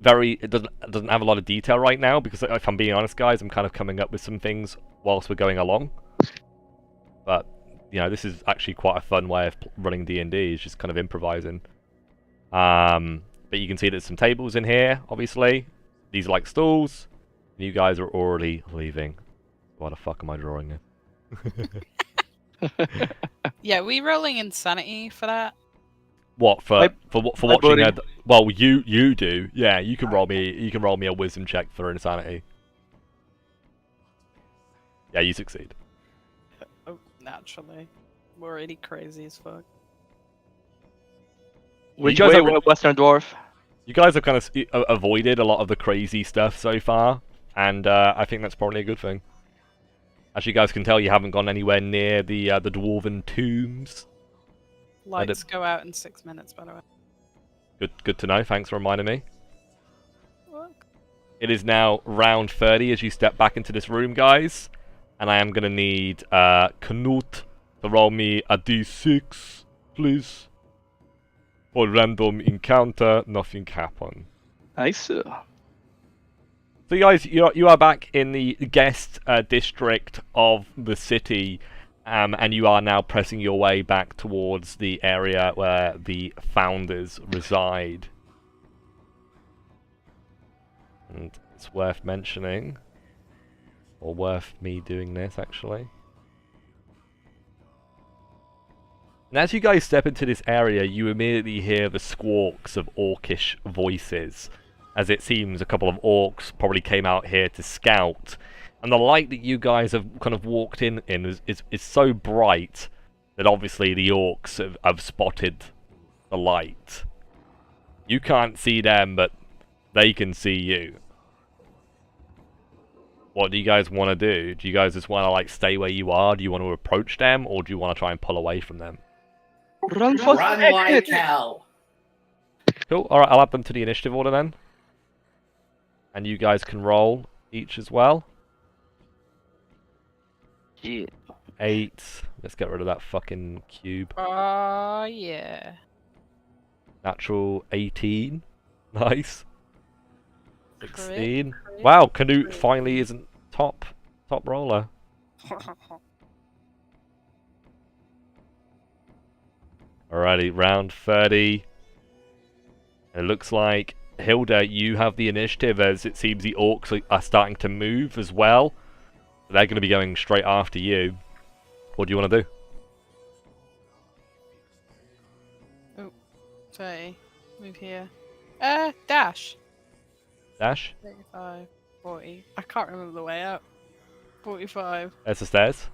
it doesn't have a lot of detail right now because if I'm being honest, guys, I'm kind of coming up with some things whilst we're going along. But this is actually quite a fun way of running D&D. Is just kind of improvising. But you can see there's some tables in here. Obviously, these are like stools. And you guys are already leaving. Why the fuck am I drawing it? Yeah, we rolling insanity for that? What for watching buddy. her? Well, you do. Yeah, you can roll me a wisdom check for insanity. Yeah, you succeed. Oh, naturally. We're already crazy as fuck. We You- chose wait, a Western dwarf. You guys have kind of avoided a lot of the crazy stuff so far, and I think that's probably a good thing. As you guys can tell, you haven't gone anywhere near the dwarven tombs. Lights go out in 6 minutes, by the way. Good to know. Thanks for reminding me. Look. It is now round 30 as you step back into this room, guys, and I am gonna need Knut to to roll me a d6, please. For random encounter, nothing happen. Nice. So you guys, you are back in the guest district of the city, and you are now pressing your way back towards the area where the founders reside. And it's worth mentioning, or worth me doing this actually. And as you guys step into this area, you immediately hear the squawks of orcish voices, as it seems a couple of orcs probably came out here to scout. And the light that you guys have kind of walked in is so bright that obviously the orcs have spotted the light. You can't see them, but they can see you. What do you guys want to do? Do you guys just want to like stay where you are? Do you want to approach them, or do you want to try and pull away from them? Run for Run the like exit. hell. Cool. Alright, I'll add them to the initiative order then. And you guys can roll each as well. Yeah. 8. Let's get rid of that fucking cube. Yeah. Natural 18. Nice. 16. Crit. Wow, Canute finally isn't top roller. Alrighty, round 30. It looks like, Hilda, you have the initiative, as it seems the orcs are starting to move as well. They're going to be going straight after you. What do you want to do? Oh, 30. Move here. Dash. Dash? 35, 40. I can't remember the way out. 45, There's the stairs.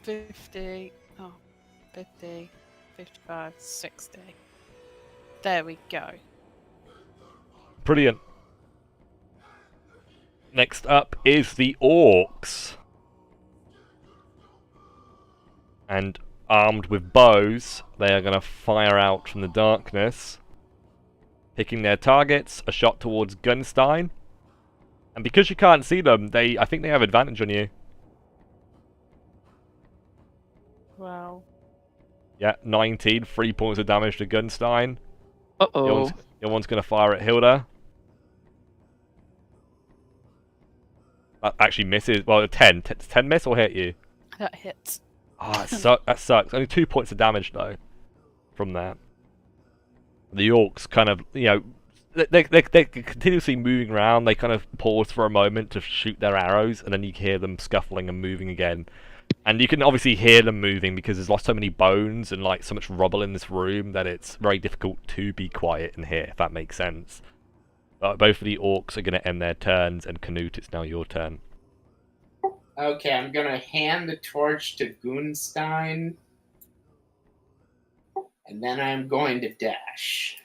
50. Oh, 50, 55, 60. There we go. Brilliant. Next up is the orcs. And armed with bows, they are going to fire out from the darkness. Picking their targets, a shot towards Gunstein. And because you can't see them, I think they have advantage on you. Wow. Yeah, 19, 3 points of damage to Gunstein. Uh-oh. Your one's going to fire at Hilda. That actually misses. Well, 10. Does 10 miss or hit you? That hits. Ah, that sucks. Only 2 points of damage, though, from that. The orcs kind of, you know, they're continuously moving around. They kind of pause for a moment to shoot their arrows, and then you hear them scuffling and moving again. And you can obviously hear them moving because there's like so many bones and like so much rubble in this room that it's very difficult to be quiet in here, if that makes sense. But both of the orcs are going to end their turns, and Canute, it's now your turn. Okay, I'm gonna hand the torch to Gunstein. And then I'm going to dash.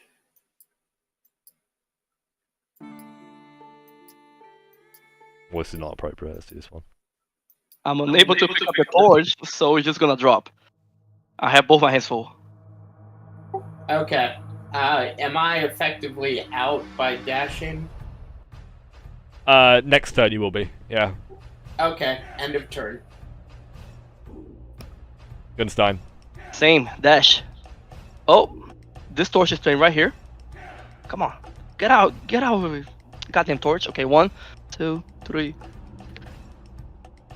Well, this is not appropriate. Let's do this one. I'm unable to pick up the torch, so it's just gonna drop. I have both my hands full. Okay. Am I effectively out by dashing? Next turn you will be. Yeah. Okay, end of turn. Gunstein. Same, dash. Oh, this torch is staying right here. Come on, get out of it. Goddamn torch. Okay, 1, 2, 3,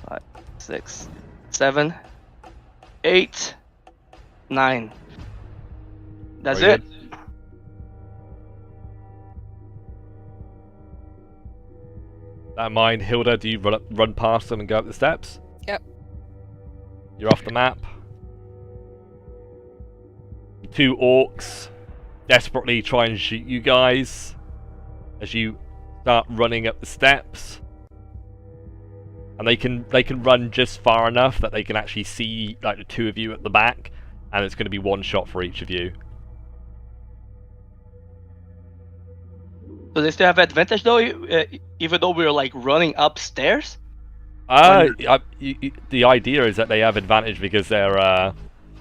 5, 6, 7, 8, 9. That's Very it. good. That in mind, Hilda, do you run past them and go up the steps? Yep. You're off the map. 2 orcs desperately try and shoot you guys as you start running up the steps. And they can run just far enough that they can actually see like the 2 of you at the back, and it's going to be 1 shot for each of you. So they still have advantage though, even though we're like running upstairs. The idea is that they have advantage because they're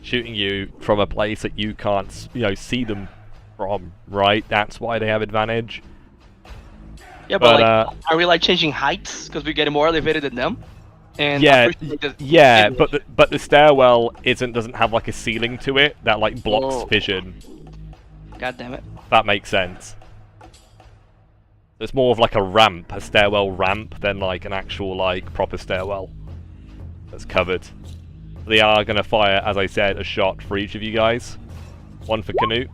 shooting you from a place that you can't, see them from, right? That's why they have advantage. Yeah, but like, are we like changing heights because we're getting more elevated than them? And Yeah, I'm pretty sure that- yeah, anyway. but the stairwell doesn't have like a ceiling to it that like blocks Oh. vision. God damn it. That makes sense. It's more of like a ramp, a stairwell ramp, than like an actual like proper stairwell that's covered. They are gonna fire, as I said, a shot for each of you guys. One for Canute.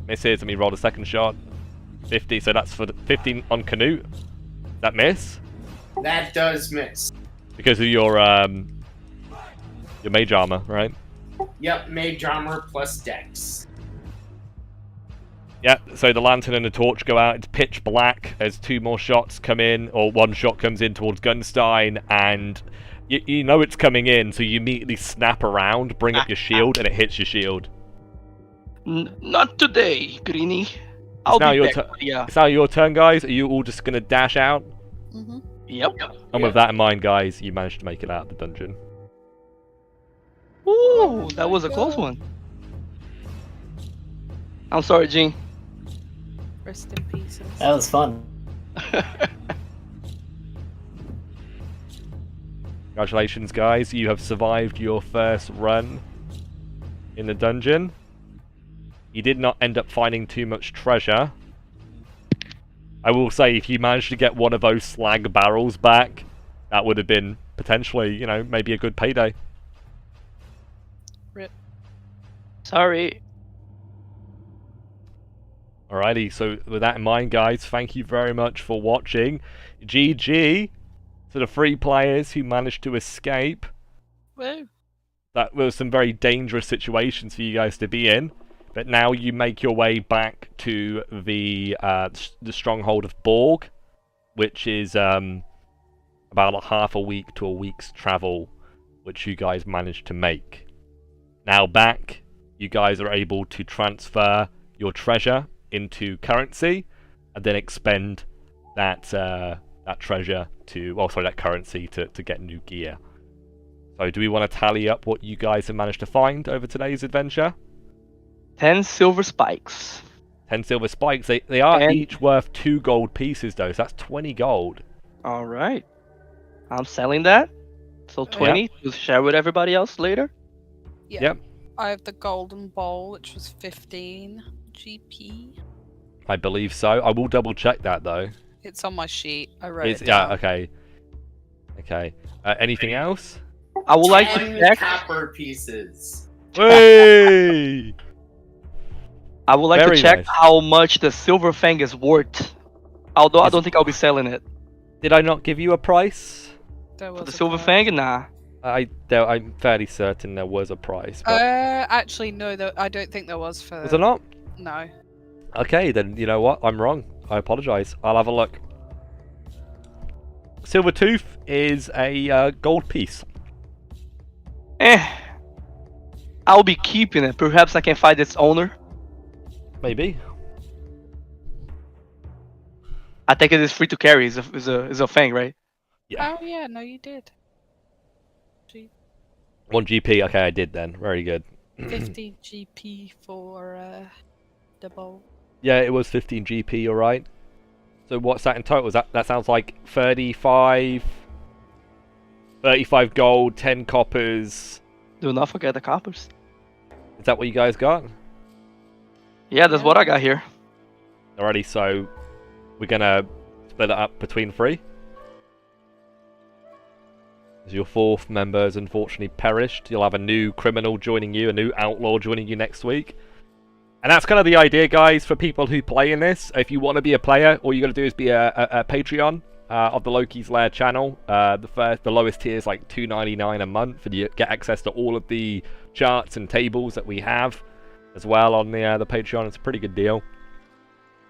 Misses, and we roll a second shot. 50, so that's for the 15 on Canute. That miss? That does miss. Because of your mage armor, right? Yep, mage armor plus dex. Yeah, so the lantern and the torch go out, it's pitch black as two more shots come in, or one shot comes in towards Gunstein, and you know it's coming in, so you immediately snap around, bring up your shield, and it hits your shield. Not today, Greenie. I'll now be your back. Yeah. It's now your turn, guys. Are you all just going to dash out? Mm-hmm. Yep. And with that in mind, guys, you managed to make it out of the dungeon. Ooh, that was a close one. I'm sorry, Gene. Rest in pieces. That was fun. Congratulations, guys. You have survived your first run in the dungeon. You did not end up finding too much treasure. I will say, if you managed to get one of those slag barrels back, that would have been potentially, you know, maybe a good payday. Rip. Sorry. Alrighty, so with that in mind, guys, thank you very much for watching. GG to the 3 players who managed to escape. Woo. That was some very dangerous situations for you guys to be in. But now you make your way back to the stronghold of Borg, which is about half a week to a week's travel, which you guys managed to make. Now back, you guys are able to transfer your treasure into currency, and then expend that treasure to, that currency to get new gear. So do we want to tally up what you guys have managed to find over today's adventure? 10 silver spikes. 10 silver spikes. They are And- each worth 2 gold pieces, though, so that's 20 gold. Alright. I'm selling that. So 20 to share with everybody else later. Yeah. Yep. I have the golden bowl, which was 15 GP. I believe so. I will double check that, though. It's on my sheet. I wrote it Yeah, down. okay. Okay. Anything else? I would like to 10 check. copper pieces. Hey! I would like Very to check nice. how much the silver fang is worth. Although I Is- don't think I'll be selling it. Did I not give you a price? There For was the a silver price. fang, nah. I'm fairly certain there was a price. But Actually, no. I don't think there was for. was there not? No. Okay, then you know what? I'm wrong. I apologise. I'll have a look. Silver tooth is a gold piece. I'll be keeping it. Perhaps I can find its owner. Maybe. I think it is free to carry. It's a fang, right? Yeah. Oh yeah, no, you did. 1 GP. Okay, I did then. Very good. 50 GP for the bowl. Yeah, it was 15 GP, alright. So what's that in total? That sounds like 35 gold, 10 coppers. Do not forget the coppers. Is that what you guys got? Yeah, that's what I got here. Alrighty, so we're gonna split it up between 3. As your 4th member has unfortunately perished, you'll have a new criminal joining you, a new outlaw joining you next week. And that's kind of the idea, guys, for people who play in this. If you want to be a player, all you got to do is be a Patreon of the Loki's Lair channel. The lowest tier is like $2.99 a month, and you get access to all of the charts and tables that we have as well on the Patreon. It's a pretty good deal.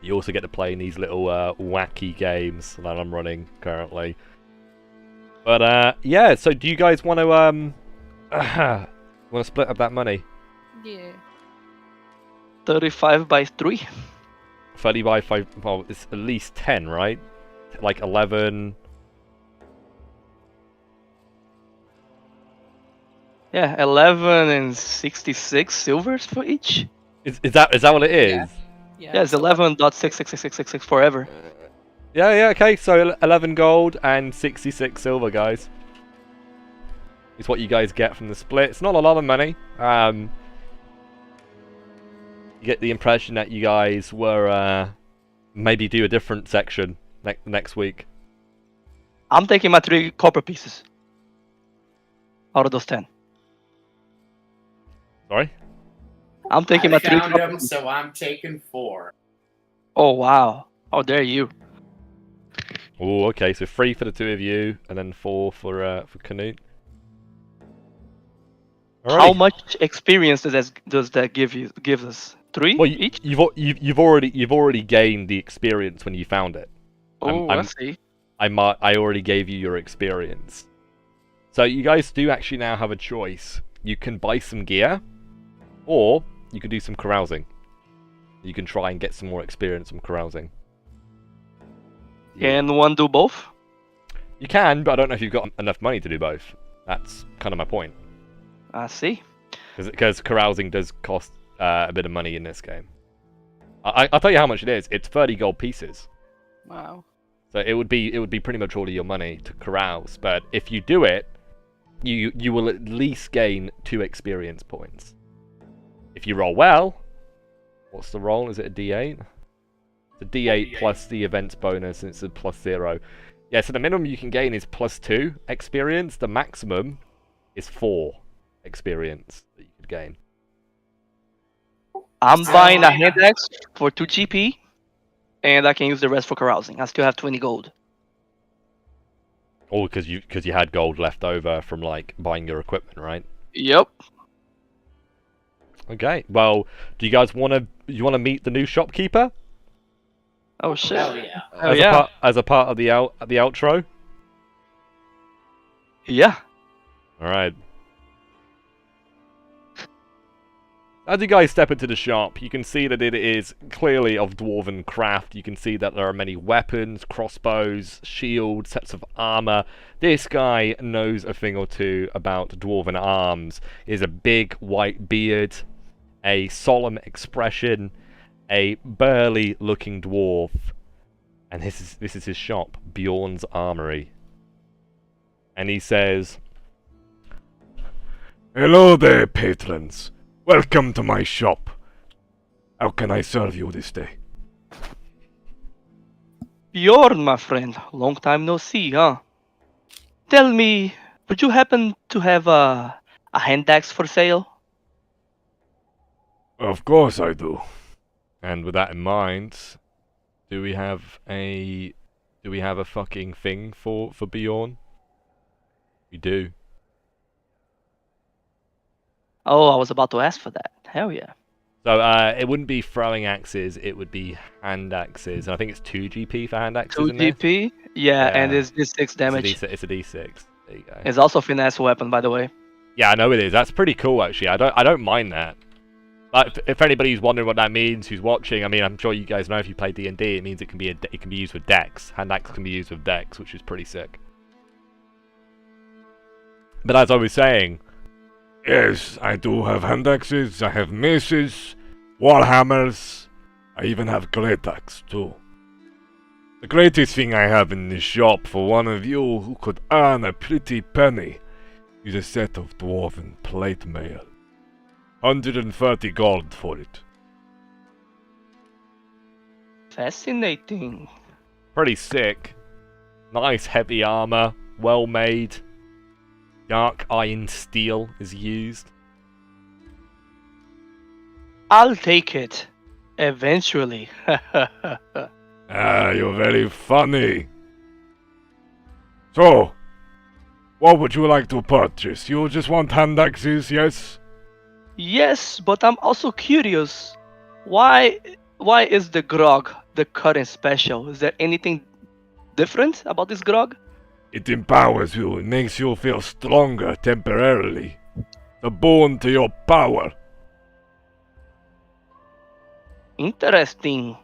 You also get to play in these little wacky games that I'm running currently. But yeah, so do you guys want to split up that money? Yeah. 35 by 3. 30 by 5, well, it's at least 10, right? Like 11. Yeah, 11 and 66 silvers for each. Is that what it is? Yeah. Yeah, it's 11.66666 forever. Yeah, okay, so 11 gold and 66 silver, guys. Is what you guys get from the split. It's not a lot of money. You get the impression that you guys were, maybe do a different section next week. I'm taking my 3 copper pieces out of those 10. Sorry? I'm taking I my 3 found copper them, pieces. so I'm taking 4. Oh, wow. How dare you. Oh, okay, so 3 for the 2 of you, and then 4 for Canute. How Alrighty. much experience does that give us? 3 Well, each? you've already gained the experience when you found it. Oh, I see. I already gave you your experience. So you guys do actually now have a choice. You can buy some gear, or you can do some carousing. You can try and get some more experience from carousing. Can one do both? You can, but I don't know if you've got enough money to do both. That's kind of my point. I see. Because carousing does cost a bit of money in this game. I'll tell you how much it is. It's 30 gold pieces. Wow. So it would be pretty much all of your money to carouse. But if you do it, you will at least gain 2 experience points. If you roll well, what's the roll? Is it a D8? It's a D8 plus the events bonus, and it's a +0. Yeah, so the minimum you can gain is +2 experience. The maximum is 4 experience that you could gain. I'm buying a hand axe for 2 GP, and I can use the rest for carousing. I still have 20 gold. All because you had gold left over from like buying your equipment, right? Yep. Okay. Well, do you guys want to meet the new shopkeeper? Oh shit. Hell yeah. Oh yeah. As a part of the outro. Yeah. All right. As you guys step into the shop, you can see that it is clearly of dwarven craft. You can see that there are many weapons, crossbows, shields, sets of armor. This guy knows a thing or two about dwarven arms. He has a big white beard, a solemn expression, a burly looking dwarf. And this is his shop, Bjorn's Armory. And he says, "Hello there, patrons. Welcome to my shop. How can I serve you this day?" Bjorn, my friend. Long time no see, huh? Tell me, would you happen to have a hand axe for sale? Of course I do. And with that in mind, do we have a fucking thing for Bjorn? We do. Oh, I was about to ask for that. Hell yeah. So it wouldn't be throwing axes, it would be hand axes. And I think it's 2 GP for hand axes 2 in this. GP? Yeah, and Yeah. it's D6 damage. It's a D6. There you go. It's also a finesse weapon, by the way. Yeah, I know it is. That's pretty cool, actually. I don't mind that. Like, if anybody's wondering what that means, who's watching, I mean, I'm sure you guys know if you play D&D, it means it can be used with dex. Hand axe can be used with dex, which is pretty sick. But as I was saying, yes, I do have hand axes. I have maces, warhammers. I even have great axe too. The greatest thing I have in this shop for one of you who could earn a pretty penny is a set of dwarven plate mail. 130 gold for it. Fascinating. Pretty sick. Nice heavy armor, well made. Dark iron steel is used. I'll take it. Eventually. Ah, you're very funny. So, what would you like to purchase? You just want hand axes, yes? Yes, but I'm also curious. Why is the grog the current special? Is there anything different about this grog? It empowers you, it makes you feel stronger temporarily. A boon to your power. Interesting.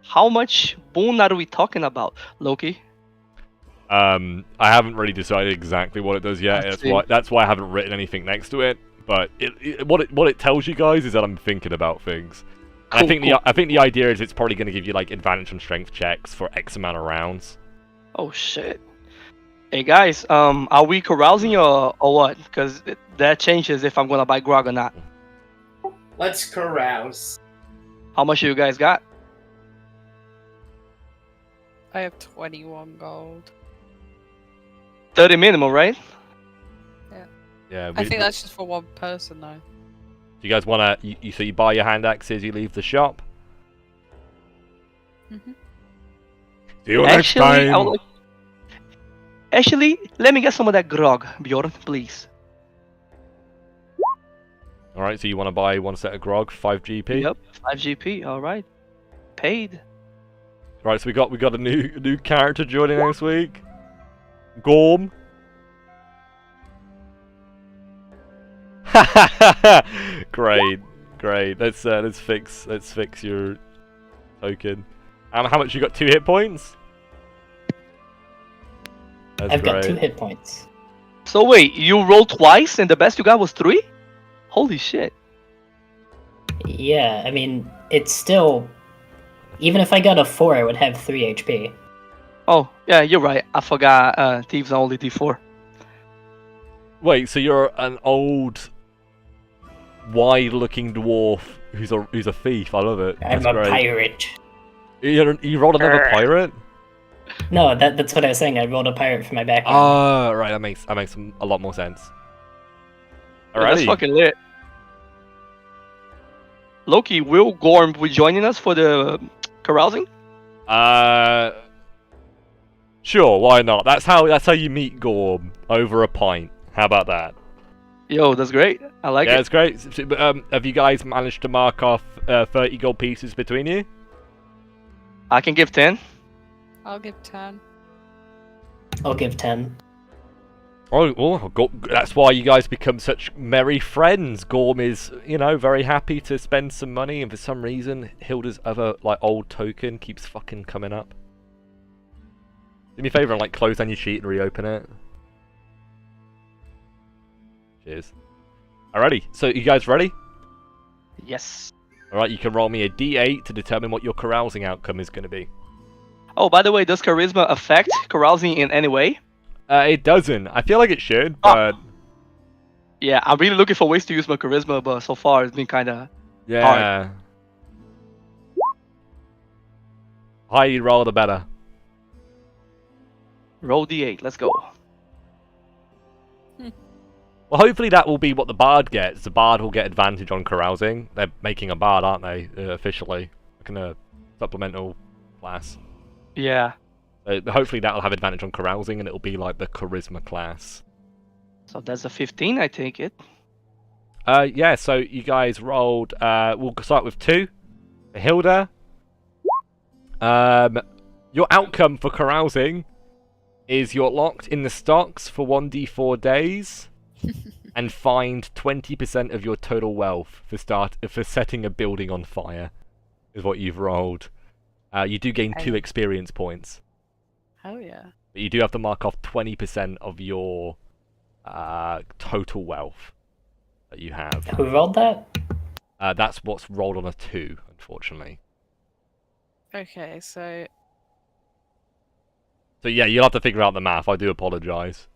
How much boon are we talking about, Loki? I haven't really decided exactly what it does yet. I see. That's why I haven't written anything next to it. But what it tells you guys is that I'm thinking about things. I think the idea is it's probably going to give you like advantage on strength checks for X amount of rounds. Oh shit. Hey guys, are we carousing or what? Because that changes if I'm gonna buy grog or not. Let's carouse. How much you guys got? I have 21 gold. 30 minimum, right? Yeah. I think that's just for one person though. Do you guys want to? So you buy your hand axes, you leave the shop. Mhm. See you next time. Actually, let me get some of that grog, Bjorn, please. All right. So you want to buy one set of grog, 5 GP. Yep, 5 GP. All right, paid. Right. So we got a new character joining next week. Gorm. Great. Let's fix your token. How much you got? 2 hit points. That's I've got great. 2 hit points. So wait, you rolled twice and the best you got was 3? Holy shit. Yeah, I mean, it's still... Even if I got a 4, I would have 3 HP. Oh, yeah, you're right. I forgot thieves are only D4. Wait, so you're an old, wide-looking dwarf who's a thief? I love it. I'm That's a great. pirate. You rolled another pirate? No, that's what I was saying. I rolled a pirate for my background. Oh, right. That makes a lot more sense. Yeah, that's Alrighty. fucking lit. Loki, will Gorm be joining us for the carousing? Sure. Why not? That's how you meet Gorm, over a pint. How about that? Yo, that's great. I like Yeah, it. it's great. Have you guys managed to mark off 30 gold pieces between you? I can give 10. I'll give 10. I'll give 10. That's why you guys become such merry friends. Gorm is, very happy to spend some money, and for some reason, Hilda's other old token keeps fucking coming up. Do me a favor and close down your sheet and reopen it. Cheers. Alrighty, so you guys ready? Yes. Alright, you can roll me a d8 to determine what your carousing outcome is going to be. Oh, by the way, does charisma affect carousing in any way? It doesn't. I feel like it should, Oh. but... Yeah, I'm really looking for ways to use my charisma, but so far it's been kind of... Yeah. Higher you roll, the better. Roll D8, let's go. Well, hopefully that will be what the bard gets. The bard will get advantage on carousing. They're making a bard, aren't they, officially? Like a supplemental class. Yeah. Hopefully that'll have advantage on carousing, and it'll be like the charisma class. So that's a 15, I take it. Yeah, so you guys rolled... we'll start with 2. Hilda. Your outcome for carousing is you're locked in the stocks for 1d4 days and fined 20% of your total wealth for setting a building on fire, is what you've rolled. You do gain 2 experience points. Oh yeah. But you do have to mark off 20% of your total wealth that you have. Who rolled that? That's what's rolled on a 2, unfortunately. Okay, so So yeah, you'll have to figure out the math. I do apologise.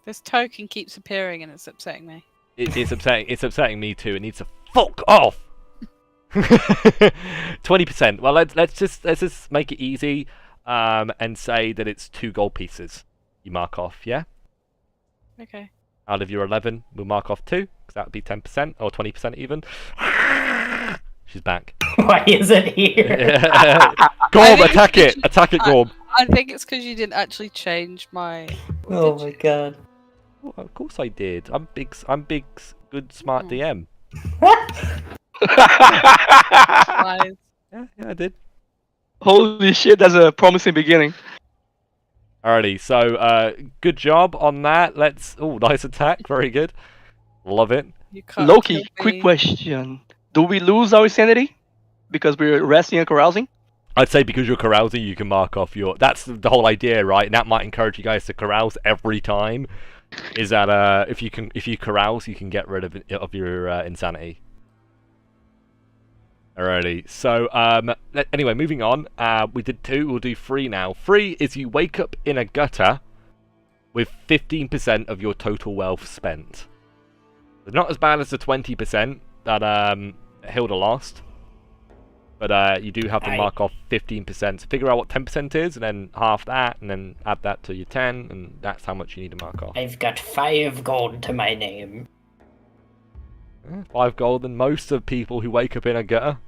this token keeps appearing and it's upsetting me. It's upsetting. It's upsetting me too. It needs to fuck off. 20%. Well, let's just make it easy, and say that it's 2 gold pieces. You mark off, yeah. Okay. Out of your 11, we'll mark off 2, because that would be 10% or 20% even. She's back. Why is it here? Gorm, think attack it! you- Attack it, Gorm! I think it's because you didn't actually change my. Oh Did my you? god. Oh, of course I did. I'm big, good, smart DM. Lies. Yeah, I did. Holy shit, that's a promising beginning. Alrighty, so good job on that. Nice attack, very good. Love it. You can't Loki, kill quick me. question. Do we lose our sanity? Because we're resting and carousing? I'd say because you're carousing, you can mark off your... That's the whole idea, right? And that might encourage you guys to carouse every time. Is that if you carouse, you can get rid of your insanity. Alrighty, so anyway, moving on. We did 2, we'll do 3 now. 3 is you wake up in a gutter with 15% of your total wealth spent. It's not as bad as the 20% that Hilda lost, but you do have to mark off 15%. So figure out what 10% is, and then half that, and then add that to your 10, and that's how much you need to mark off. I've got 5 gold to my name. 5 gold than most of people who wake up in a gutter,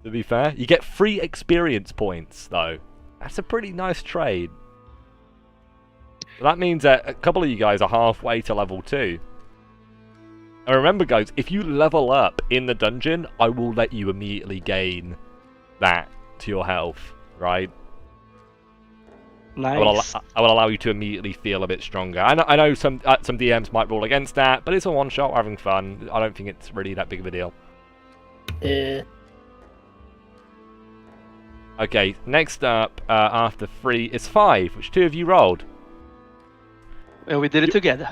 to be fair. You get 3 experience points, though. That's a pretty nice trade. So that means that a couple of you guys are halfway to level 2. And remember, guys, if you level up in the dungeon, I will let you immediately gain that to your health, right? Nice. I will allow you to immediately feel a bit stronger. I know some DMs might rule against that, but it's a one-shot, we're having fun. I don't think it's really that big of a deal. Okay, next up, after 3 is 5, which 2 of you rolled. And we did it together.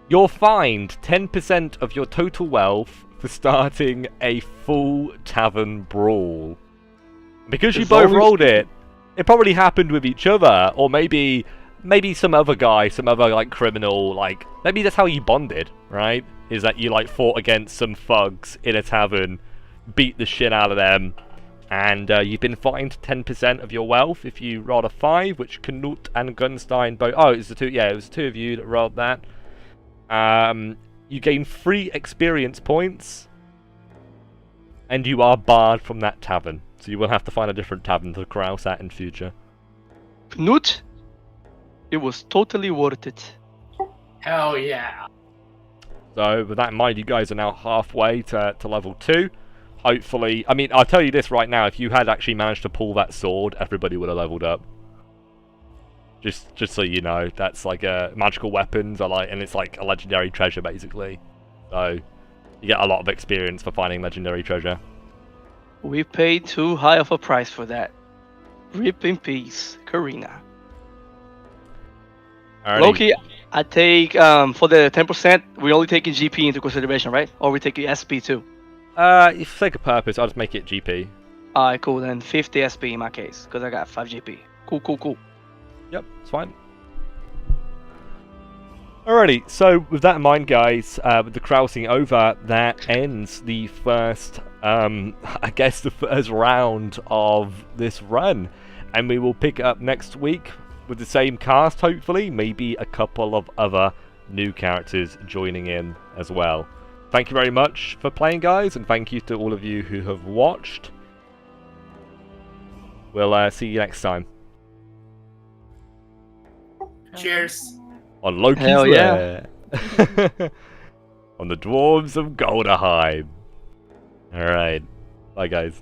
You're fined 10% of your total wealth for starting a full tavern brawl. Because you both rolled it, it probably happened with each other, or maybe some other guy, some other like criminal, like maybe that's how you bonded, right? Is that you like fought against some thugs in a tavern, beat the shit out of them, and you've been fined 10% of your wealth if you rolled a 5, which Knut and Gunstein both. Oh, it was the 2. Yeah, it was the 2 of you that rolled that. You gain 3 experience points, and you are barred from that tavern. So you will have to find a different tavern to carouse at in future. Knut, it was totally worth it. Hell yeah. So with that in mind, you guys are now halfway to level 2. Hopefully, I mean, I'll tell you this right now, if you had actually managed to pull that sword, everybody would have leveled up. Just so you know, that's like magical weapons are like, and it's like a legendary treasure basically. So you get a lot of experience for finding legendary treasure. We paid too high of a price for that. Rip in peace, Karina. Alrighty. Loki, I take for the 10%. We only taking GP into consideration, right? Or we take SP too. For sake of purpose, I'll just make it GP. Alright, cool. Then 50 SP in my case, because I got 5 GP. Cool. Yep, it's fine. Alrighty, so with that in mind, guys, with the carousing over, that ends the first, I guess the first round of this run. And we will pick it up next week with the same cast, hopefully. Maybe a couple of other new characters joining in as well. Thank you very much for playing, guys, and thank you to all of you who have watched. We'll see you next time. Cheers. On Loki's Hell yeah. Lair. On the Dwarves of Galdrheim. Alright. Bye, guys.